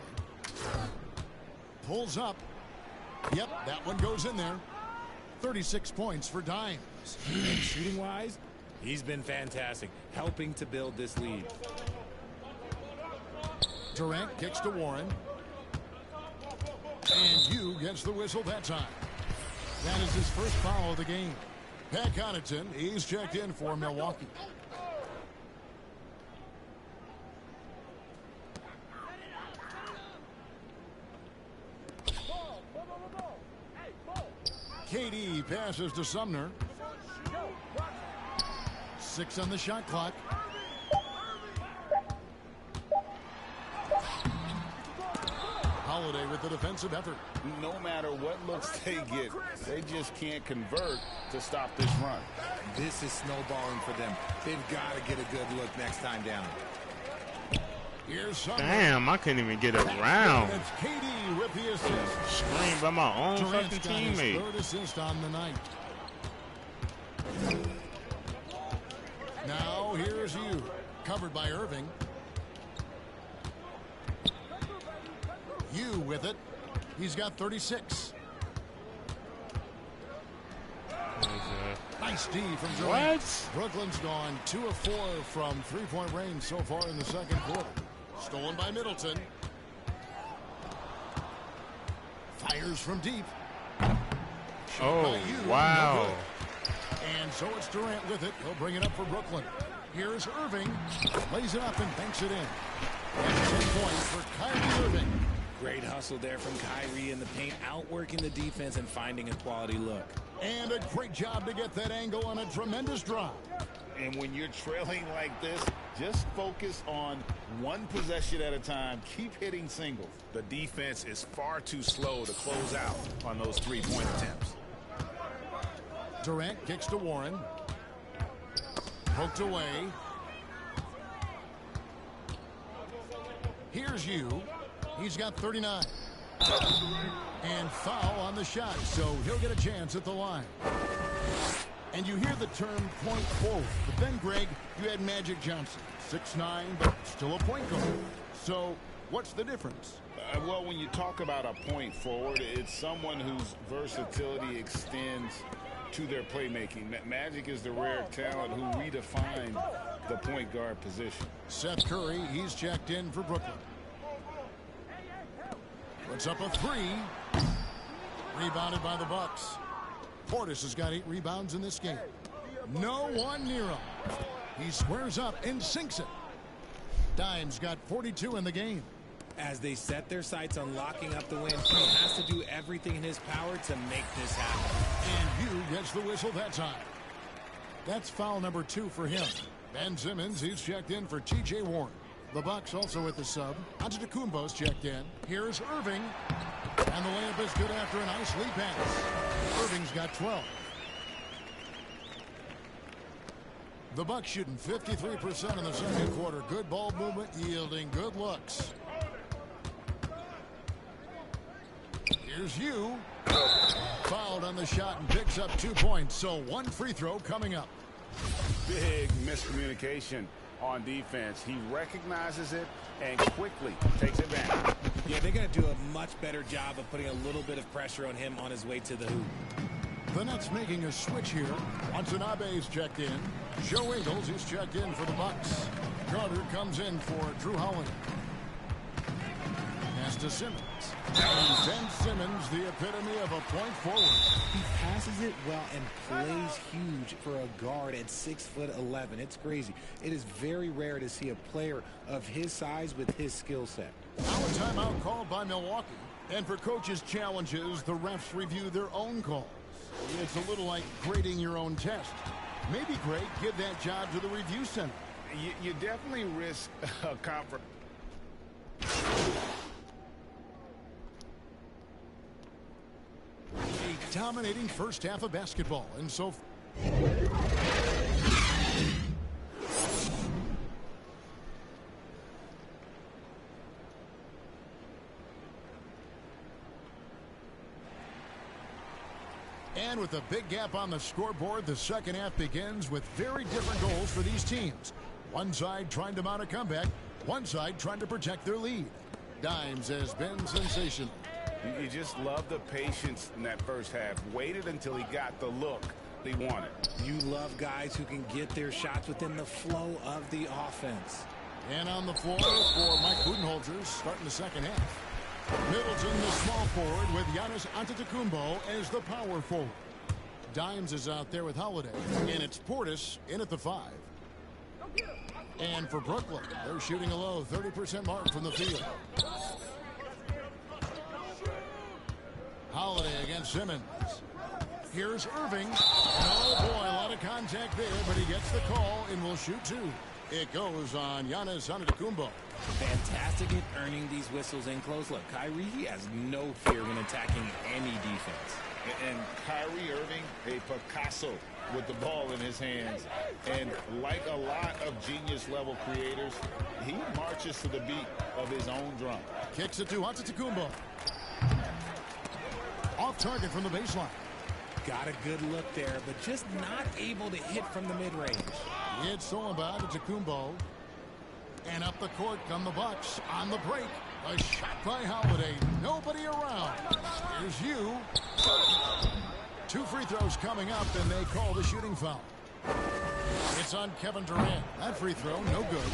Pulls up. Yep, that one goes in there. 36 points for Dimes. And shooting-wise, he's been fantastic, helping to build this lead. Durant kicks to Warren. And Hugh gets the whistle that time. That is his first foul of the game. Pat Connaughton, he's checked in for Milwaukee. KD passes to Sumner. 6 on the shot clock. Holiday with the defensive effort. No matter what looks they get, they just can't convert to stop this run. This is snowballing for them. They've got to get a good look next time down. Damn, I couldn't even get around. It's KD with the assist. Screened by my own fucking teammate. Third assist on the night. Now here's you. Covered by Irving. You with it. He's got 36. Nice D from Durant. What? Brooklyn's gone 2 of 4 from 3-point range so far in the second quarter. Stolen by Middleton. Fires from deep. Oh, wow. And so it's Durant with it. He'll bring it up for Brooklyn. Here's Irving. Lays it up and banks it in. And 10 points for Kyrie Irving. Great hustle there from Kyrie in the paint, outworking the defense and finding a quality look. And a great job to get that angle on a tremendous drop. And when you're trailing like this, just focus on one possession at a time. Keep hitting singles. The defense is far too slow to close out on those 3-point attempts. Durant kicks to Warren. Poked away. Here's you. He's got 39. And foul on the shot, so he'll get a chance at the line. And you hear the term point forward. But then, Greg, you had Magic Johnson. 6'9", but still a point guard. So What's the difference? Well, when you talk about a point forward, it's someone whose versatility extends to their playmaking. Magic is the rare talent who redefined the point guard position. Seth Curry, he's checked in for Brooklyn. Puts up a three. Rebounded by the Bucks. Portis has got 8 rebounds in this game. No one near him. He squares up and sinks it. Dime's got 42 in the game. As they set their sights on locking up the win, he has to do everything in his power to make this happen. And Hugh gets the whistle that time. That's foul number 2 for him. Ben Simmons, he's checked in for T.J. Warren. The Bucks also with the sub. Antetokounmpo's checked in. Here's Irving. And the layup is good after a nice lead pass. Irving's got 12. The Bucks shooting 53% in the second quarter. Good ball movement, yielding good looks. Here's Hugh. Fouled on the shot and picks up 2 points. So 1 free throw coming up. Big miscommunication on defense. He recognizes it and quickly takes advantage. Yeah, they're going to do a much better job of putting a little bit of pressure on him on his way to the hoop. The Nets making a switch here. Watanabe's checked in. Joe Ingles is checked in for the Bucks. Carter comes in for Drew Holiday. Pass to Simmons. And Ben Simmons, the epitome of a point forward. He passes it well and plays huge for a guard at 6'11". It's crazy. It is very rare to see a player of his size with his skill set. Now a timeout called by Milwaukee. And for coaches' challenges, the refs review their own calls. It's a little like grading your own test. Maybe, Greg, give that job to the review center. You definitely risk a conference. A dominating first half of basketball, and so and with a big gap on the scoreboard, the second half begins with very different goals for these teams. One side trying to mount a comeback, one side trying to protect their lead. Dimes has been sensational. You just love the patience in that first half. Waited until he got the look he wanted. You love guys who can get their shots within the flow of the offense. And on the floor for Mike Budenholzer starting the second half. Middleton, the small forward, with Giannis Antetokounmpo as the power forward. Dimes is out there with Holiday, and it's Portis in at the 5. And for Brooklyn, they're shooting a low 30% mark from the field. Holiday against Simmons. Here's Irving. Oh boy, a lot of contact there, but he gets the call and will shoot 2. It goes on Giannis Antetokounmpo. Fantastic at earning these whistles in close. Look, Kyrie has no fear when attacking any defense. And Kyrie Irving, a Picasso with the ball in his hands. And like a lot of genius-level creators, he marches to the beat of his own drum. Kicks it to Antetokounmpo. Off target from the baseline. Got a good look there, but just not able to hit from the mid-range. It's all about Antetokounmpo. And up the court come the Bucks on the break. A shot by Holiday. Nobody around. Here's Hugh. 2 free throws coming up, and they call the shooting foul. It's on Kevin Durant. That free throw, no good.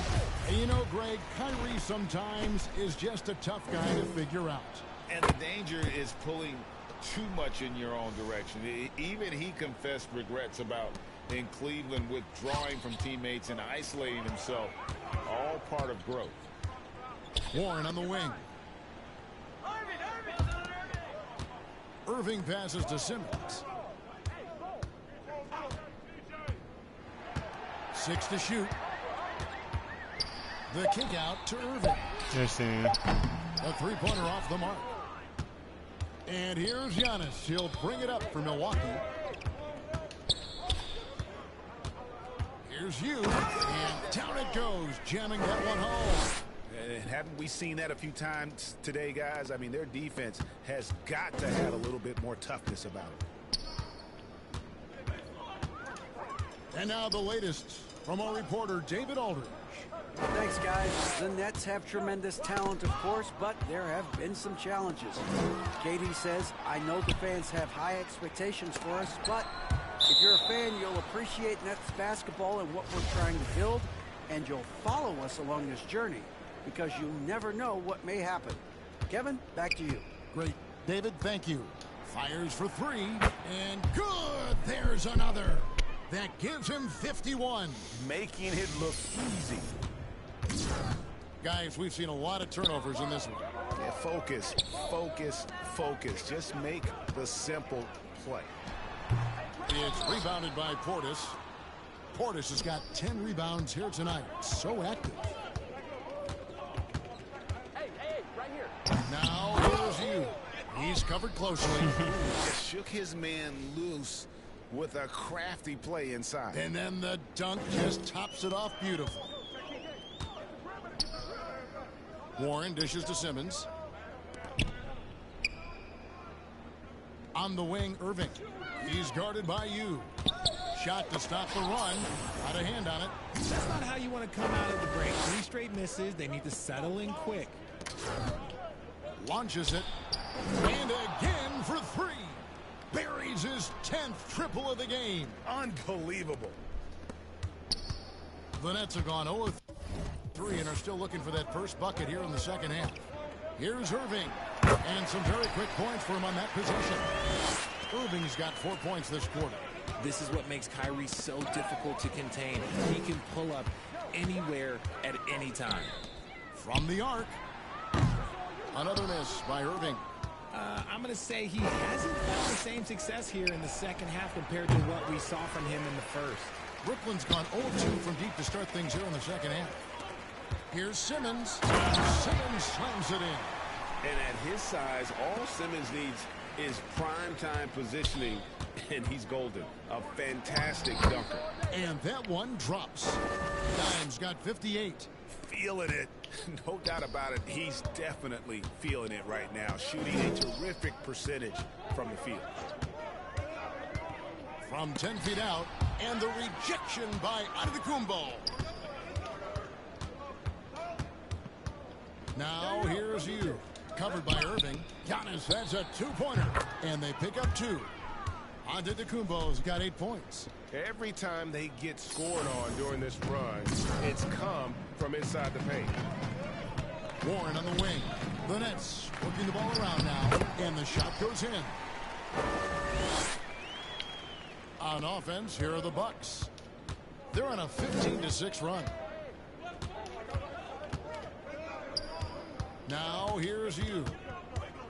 And you know, Greg, Kyrie sometimes is just a tough guy to figure out. And the danger is pulling too much in your own direction. Even he confessed regrets about in Cleveland withdrawing from teammates and isolating himself. All part of growth. Warren on the wing. Irving passes to Simmons. 6 to shoot. The kick out to Irving. Yes, a 3-pointer off the mark. And here's Giannis. He'll bring it up for Milwaukee. Here's Hugh. And down it goes, jamming that one home. And haven't we seen that a few times today, guys? I mean, their defense has got to have a little bit more toughness about it. And now the latest from our reporter, David Aldridge. Thanks, guys. The Nets have tremendous talent, of course, but there have been some challenges. KD says, I know the fans have high expectations for us, but if you're a fan, you'll appreciate Nets basketball and what we're trying to build, and you'll follow us along this journey, because you never know what may happen. Kevin, back to you. Great. David, thank you. Fires for three, and good! There's another. That gives him 51. Making it look easy. Guys, we've seen a lot of turnovers in this one. Yeah, focus, focus, focus. Just make the simple play. It's rebounded by Portis. Portis has got 10 rebounds here tonight. So active. Hey, right here. Now, here's you. He's covered closely. Shook his man loose with a crafty play inside. And then the dunk just tops it off beautiful. Warren dishes to Simmons. On the wing, Irving. He's guarded by you. Shot to stop the run. Out of hand on it. That's not how you want to come out of the break. 3 straight misses. They need to settle in quick. Launches it. And again for 3. Buries his 10th triple of the game. Unbelievable. The Nets have gone 0-3 and are still looking for that first bucket here in the second half. Here's Irving. And some very quick points for him on that possession. Irving's got 4 points this quarter. This is what makes Kyrie so difficult to contain. He can pull up anywhere at any time. From the arc. Another miss by Irving. I'm going to say he hasn't found the same success here in the second half compared to what we saw from him in the first. Brooklyn's gone 0-2 from deep to start things here in the second half. Here's Simmons. Simmons slams it in. And at his size, all Simmons needs is prime-time positioning, and he's golden. A fantastic dunker. And that one drops. Dimes got 58. Feeling it. No doubt about it. He's definitely feeling it right now. Shooting a terrific percentage from the field. From 10 feet out, and the rejection by Antetokounmpo. Now here's you. Covered by Irving. Giannis has a 2-pointer. And they pick up 2. Antetokounmpo's got 8 points. Every time they get scored on during this run, it's come from inside the paint. Warren on the wing. The Nets working the ball around now. And the shot goes in. On offense, here are the Bucks. They're on a 15-6 run. Now here's you.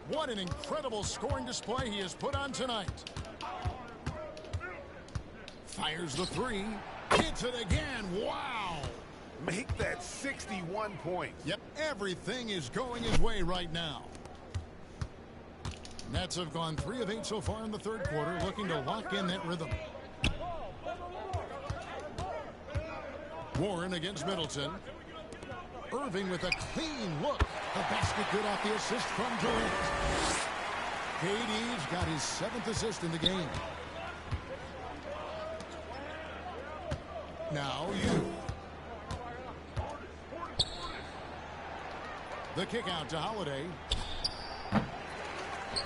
What an incredible scoring display he has put on tonight. Fires the 3. Hits it again. Wow. Make that 61 points. Yep, everything is going his way right now. Nets have gone 3 of 8 so far in the third quarter, looking to lock in that rhythm. Warren against Middleton. Irving with a clean look. The basket good off the assist from Durant. KD's got his 7th assist in the game. Now you. The kick out to Holiday.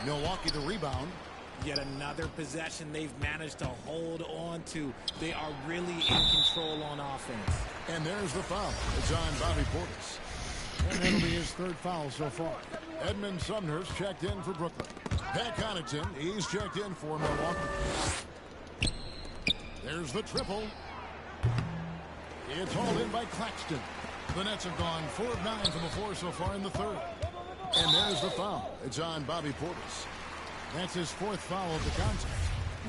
Milwaukee the rebound. Yet another possession they've managed to hold on to. They are really in control on offense. And there's the foul. It's on Bobby Portis. And that'll be his 3rd foul so far. Edmund Sumner's checked in for Brooklyn. Pat Connaughton, he's checked in for Milwaukee. There's the triple. It's hauled in by Claxton. The Nets have gone 4 of 9 from the floor so far in the third. And there's the foul. It's on Bobby Portis. That's his 4th foul of the contest.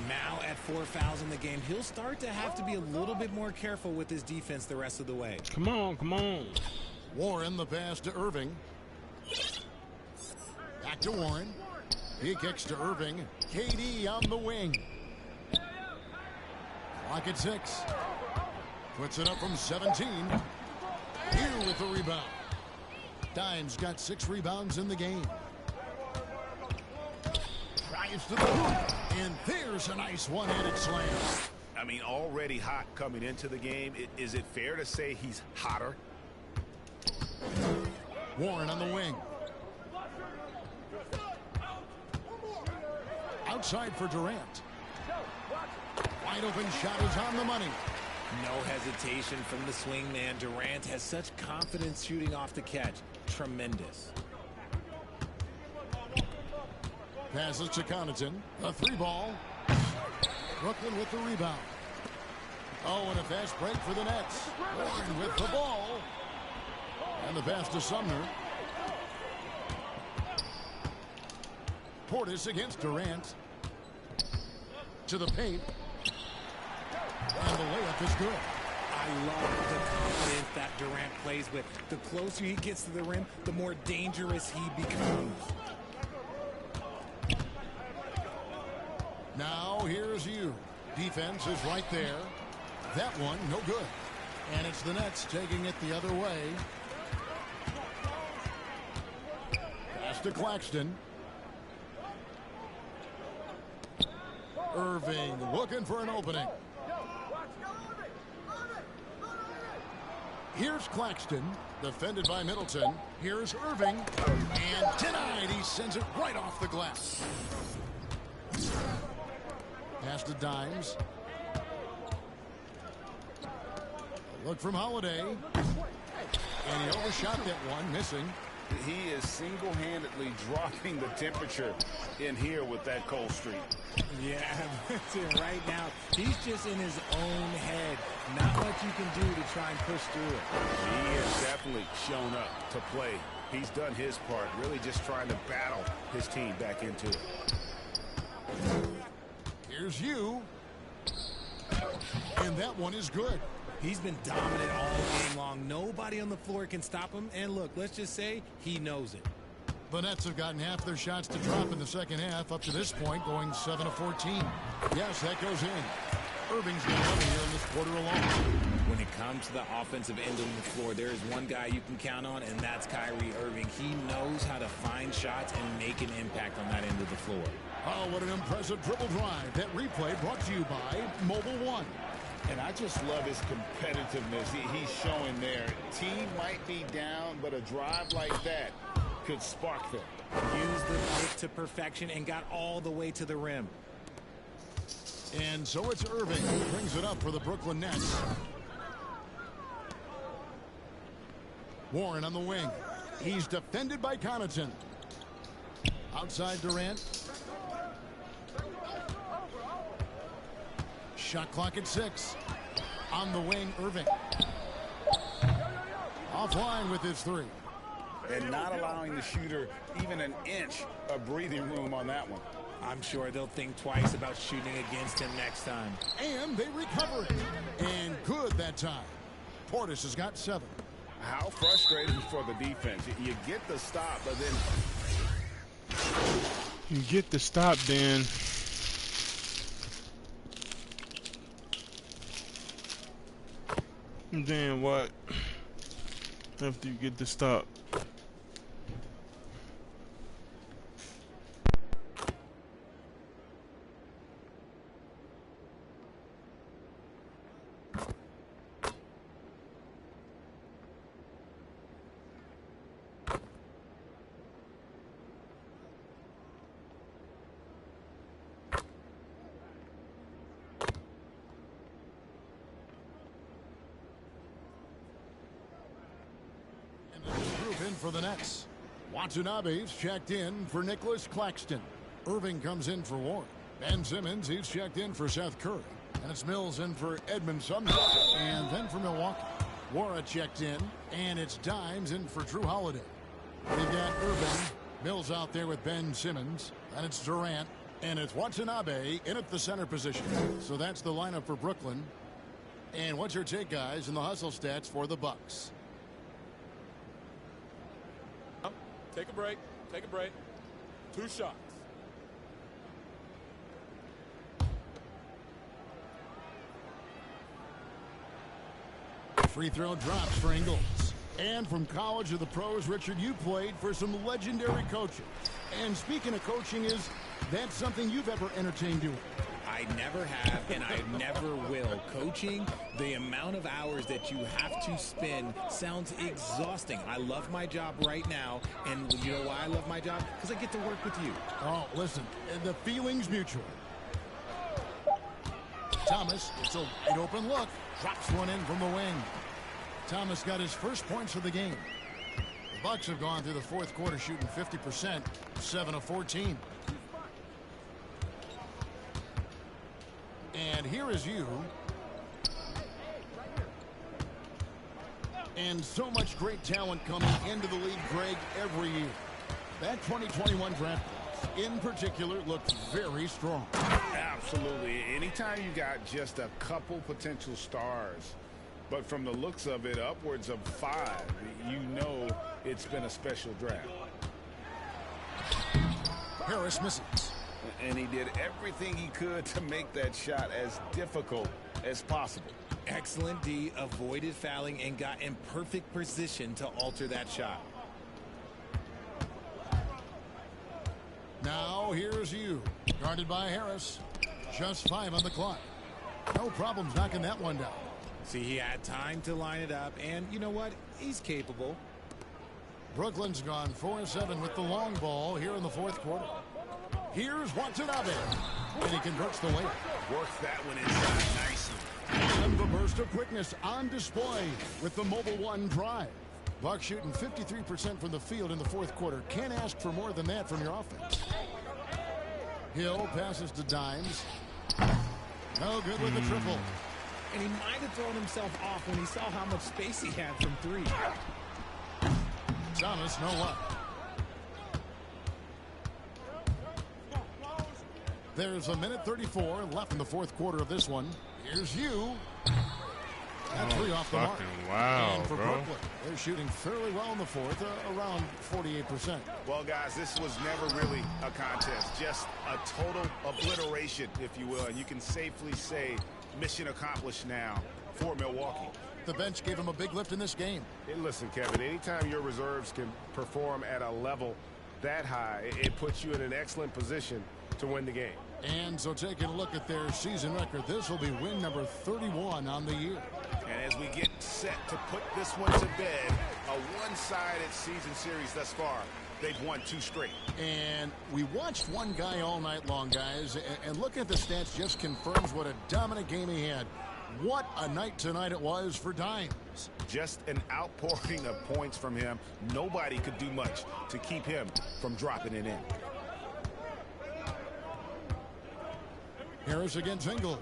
Now at 4 fouls in the game, he'll start to have to be a little bit more careful with his defense the rest of the way. Come on, come on. Warren the pass to Irving. Back to Warren. He kicks to Irving. KD on the wing. Clock at 6. Puts it up from 17. Here with the rebound. Dimes got 6 rebounds in the game. Drives to the hoop. And there's a nice one-handed slam. I mean, already hot coming into the game. Is it fair to say he's hotter? Warren on the wing. Outside for Durant. Wide open shot is on the money. No hesitation from the swing man. Durant has such confidence shooting off the catch. Tremendous. Passes to Connaughton. A 3-ball. Brooklyn with the rebound. Oh, and a fast break for the Nets. Warren with the ball. And the pass to Sumner. Portis against Durant. To the paint. And the layup is good. I love the confidence that Durant plays with. The closer he gets to the rim, the more dangerous he becomes. Now here's you. Defense is right there. That one, no good. And it's the Nets taking it the other way. Pass to Claxton. Irving looking for an opening. Here's Claxton, defended by Middleton. Here's Irving, and denied. He sends it right off the glass. Pass to Dimes. Look from Holiday. And he overshot that one, missing. He is single-handedly dropping the temperature in here with that cold streak. Yeah, that's it. Right now, he's just in his own head. Not much you can do to try and push through it. He has definitely shown up to play. He's done his part, really just trying to battle his team back into it. Here's you. And that one is good. He's been dominant all game long. Nobody on the floor can stop him. And look, let's just say he knows it. The Nets have gotten half their shots to drop in the second half up to this point, going 7 of 14. Yes, that goes in. Irving's got 11 here in this quarter alone. When it comes to the offensive end of the floor, there is one guy you can count on, and that's Kyrie Irving. He knows how to find shots and make an impact on that end of the floor. Oh, what an impressive dribble drive. That replay brought to you by Mobile One. And I just love his competitiveness he's showing there. Team might be down, but a drive like that could spark them. Used the pick to perfection and got all the way to the rim. And so it's Irving who brings it up for the Brooklyn Nets. Warren on the wing. He's defended by Connaughton. Outside Durant. Shot clock at 6. On the wing, Irving. Offline with his 3. And not allowing the shooter even an inch of breathing room on that one. I'm sure they'll think twice about shooting against him next time. And they recover it. And good that time. Portis has got 7. How frustrating for the defense. You get the stop, but then... You get the stop, then... And then what? After you get the stop. For the Nets. Watanabe's checked in for Nicholas Claxton. Irving comes in for Warren. Ben Simmons, he's checked in for Seth Curry. And it's Mills in for Edmund Sumner. And then for Milwaukee, Wara checked in. And it's Dimes in for Drew Holiday. We've got Irving, Mills out there with Ben Simmons. And it's Durant. And it's Watanabe in at the center position. So that's the lineup for Brooklyn. And what's your take, guys, in the hustle stats for the Bucks? Take a break. Take a break. 2 shots. Free throw drops for Ingles. And from college to the pros, Richard, you played for some legendary coaches. And speaking of coaching, is that something you've ever entertained doing? I I never have, and I never will. Coaching, the amount of hours that you have to spend sounds exhausting. I love my job right now, and you know why I love my job? Because I get to work with you. Oh, listen, the feeling's mutual. Thomas, it's a wide open look. Drops one in from the wing. Thomas got his first points of the game. The Bucks have gone through the fourth quarter shooting 50%, 7 of 14. And here is you. And so much great talent coming into the league, Greg, every year. That 2021 draft class, in particular, looks very strong. Absolutely. Anytime you got just a couple potential stars, but from the looks of it, upwards of 5, you know it's been a special draft. Harris misses. And he did everything he could to make that shot as difficult as possible. Excellent D, avoided fouling, and got in perfect position to alter that shot. Now here's you, guarded by Harris. Just 5 on the clock. No problems knocking that one down. See, he had time to line it up, and you know what? He's capable. Brooklyn's gone 4-7 with the long ball here in the fourth quarter. Here's Watanabe, and he converts the layup. Works that one inside nicely. And the burst of quickness on display with the Mobile One drive. Bucks shooting 53% from the field in the fourth quarter. Can't ask for more than that from your offense. Hill passes to Dimes. No good with the triple. And he might have thrown himself off when he saw how much space he had from 3. Thomas, no luck. There's a minute 34 left in the fourth quarter of this one. Here's you. That 3 off the mark. Wow, and for bro. Brooklyn, they're shooting fairly well in the fourth, around 48%. Well, guys, this was never really a contest, just a total obliteration, if you will. And you can safely say mission accomplished now for Milwaukee. The bench gave him a big lift in this game. Hey, listen, Kevin, anytime your reserves can perform at a level that high, it puts you in an excellent position to win the game. And so taking a look at their season record, this will be win number 31 on the year. And as we get set to put this one to bed, a one-sided season series thus far. They've won 2 straight. And we watched one guy all night long, guys, and looking at the stats just confirms what a dominant game he had. What a night tonight it was for Dimes. Just an outpouring of points from him. Nobody could do much to keep him from dropping it in. Harris against Ingles.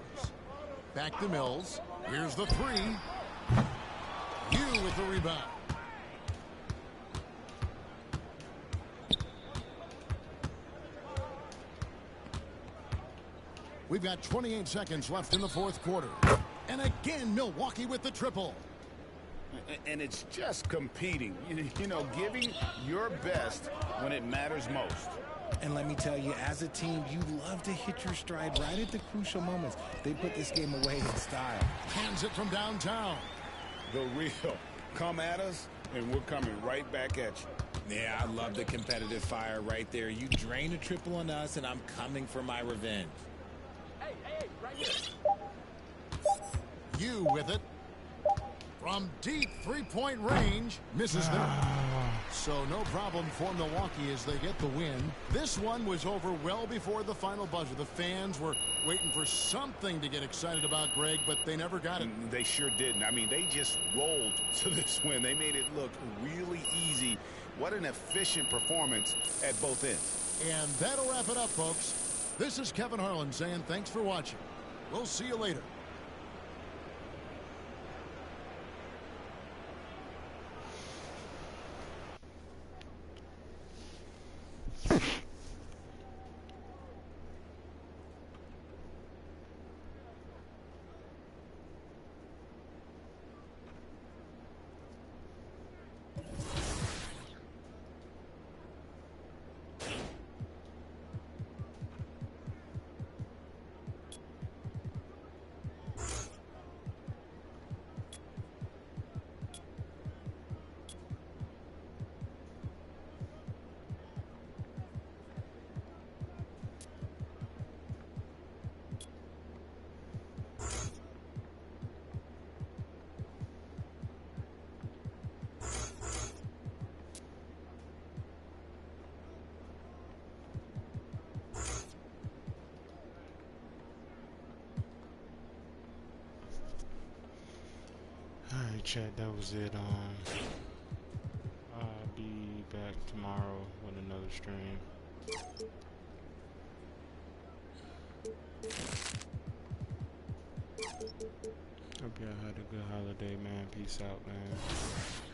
Back to Mills. Here's the 3. You with the rebound. We've got 28 seconds left in the fourth quarter. And again, Milwaukee with the triple. And it's just competing, you know, giving your best when it matters most. And let me tell you, as a team, you love to hit your stride right at the crucial moments. They put this game away in style. Hands it from downtown. The real. Come at us, and we're coming right back at you. Yeah, I love the competitive fire right there. You drain a triple on us, and I'm coming for my revenge. Hey, right here. You with it. From deep three-point range, misses there. So no problem for Milwaukee as they get the win. This one was over well before the final buzzer. The fans were waiting for something to get excited about, Greg, but they never got it. They sure didn't. I mean, they just rolled to this win. They made it look really easy. What an efficient performance at both ends. And that'll wrap it up, folks. This is Kevin Harlan saying thanks for watching. We'll see you later. chat, that was it. I'll be back tomorrow with another stream. Hope y'all had a good holiday, man. Peace out, man.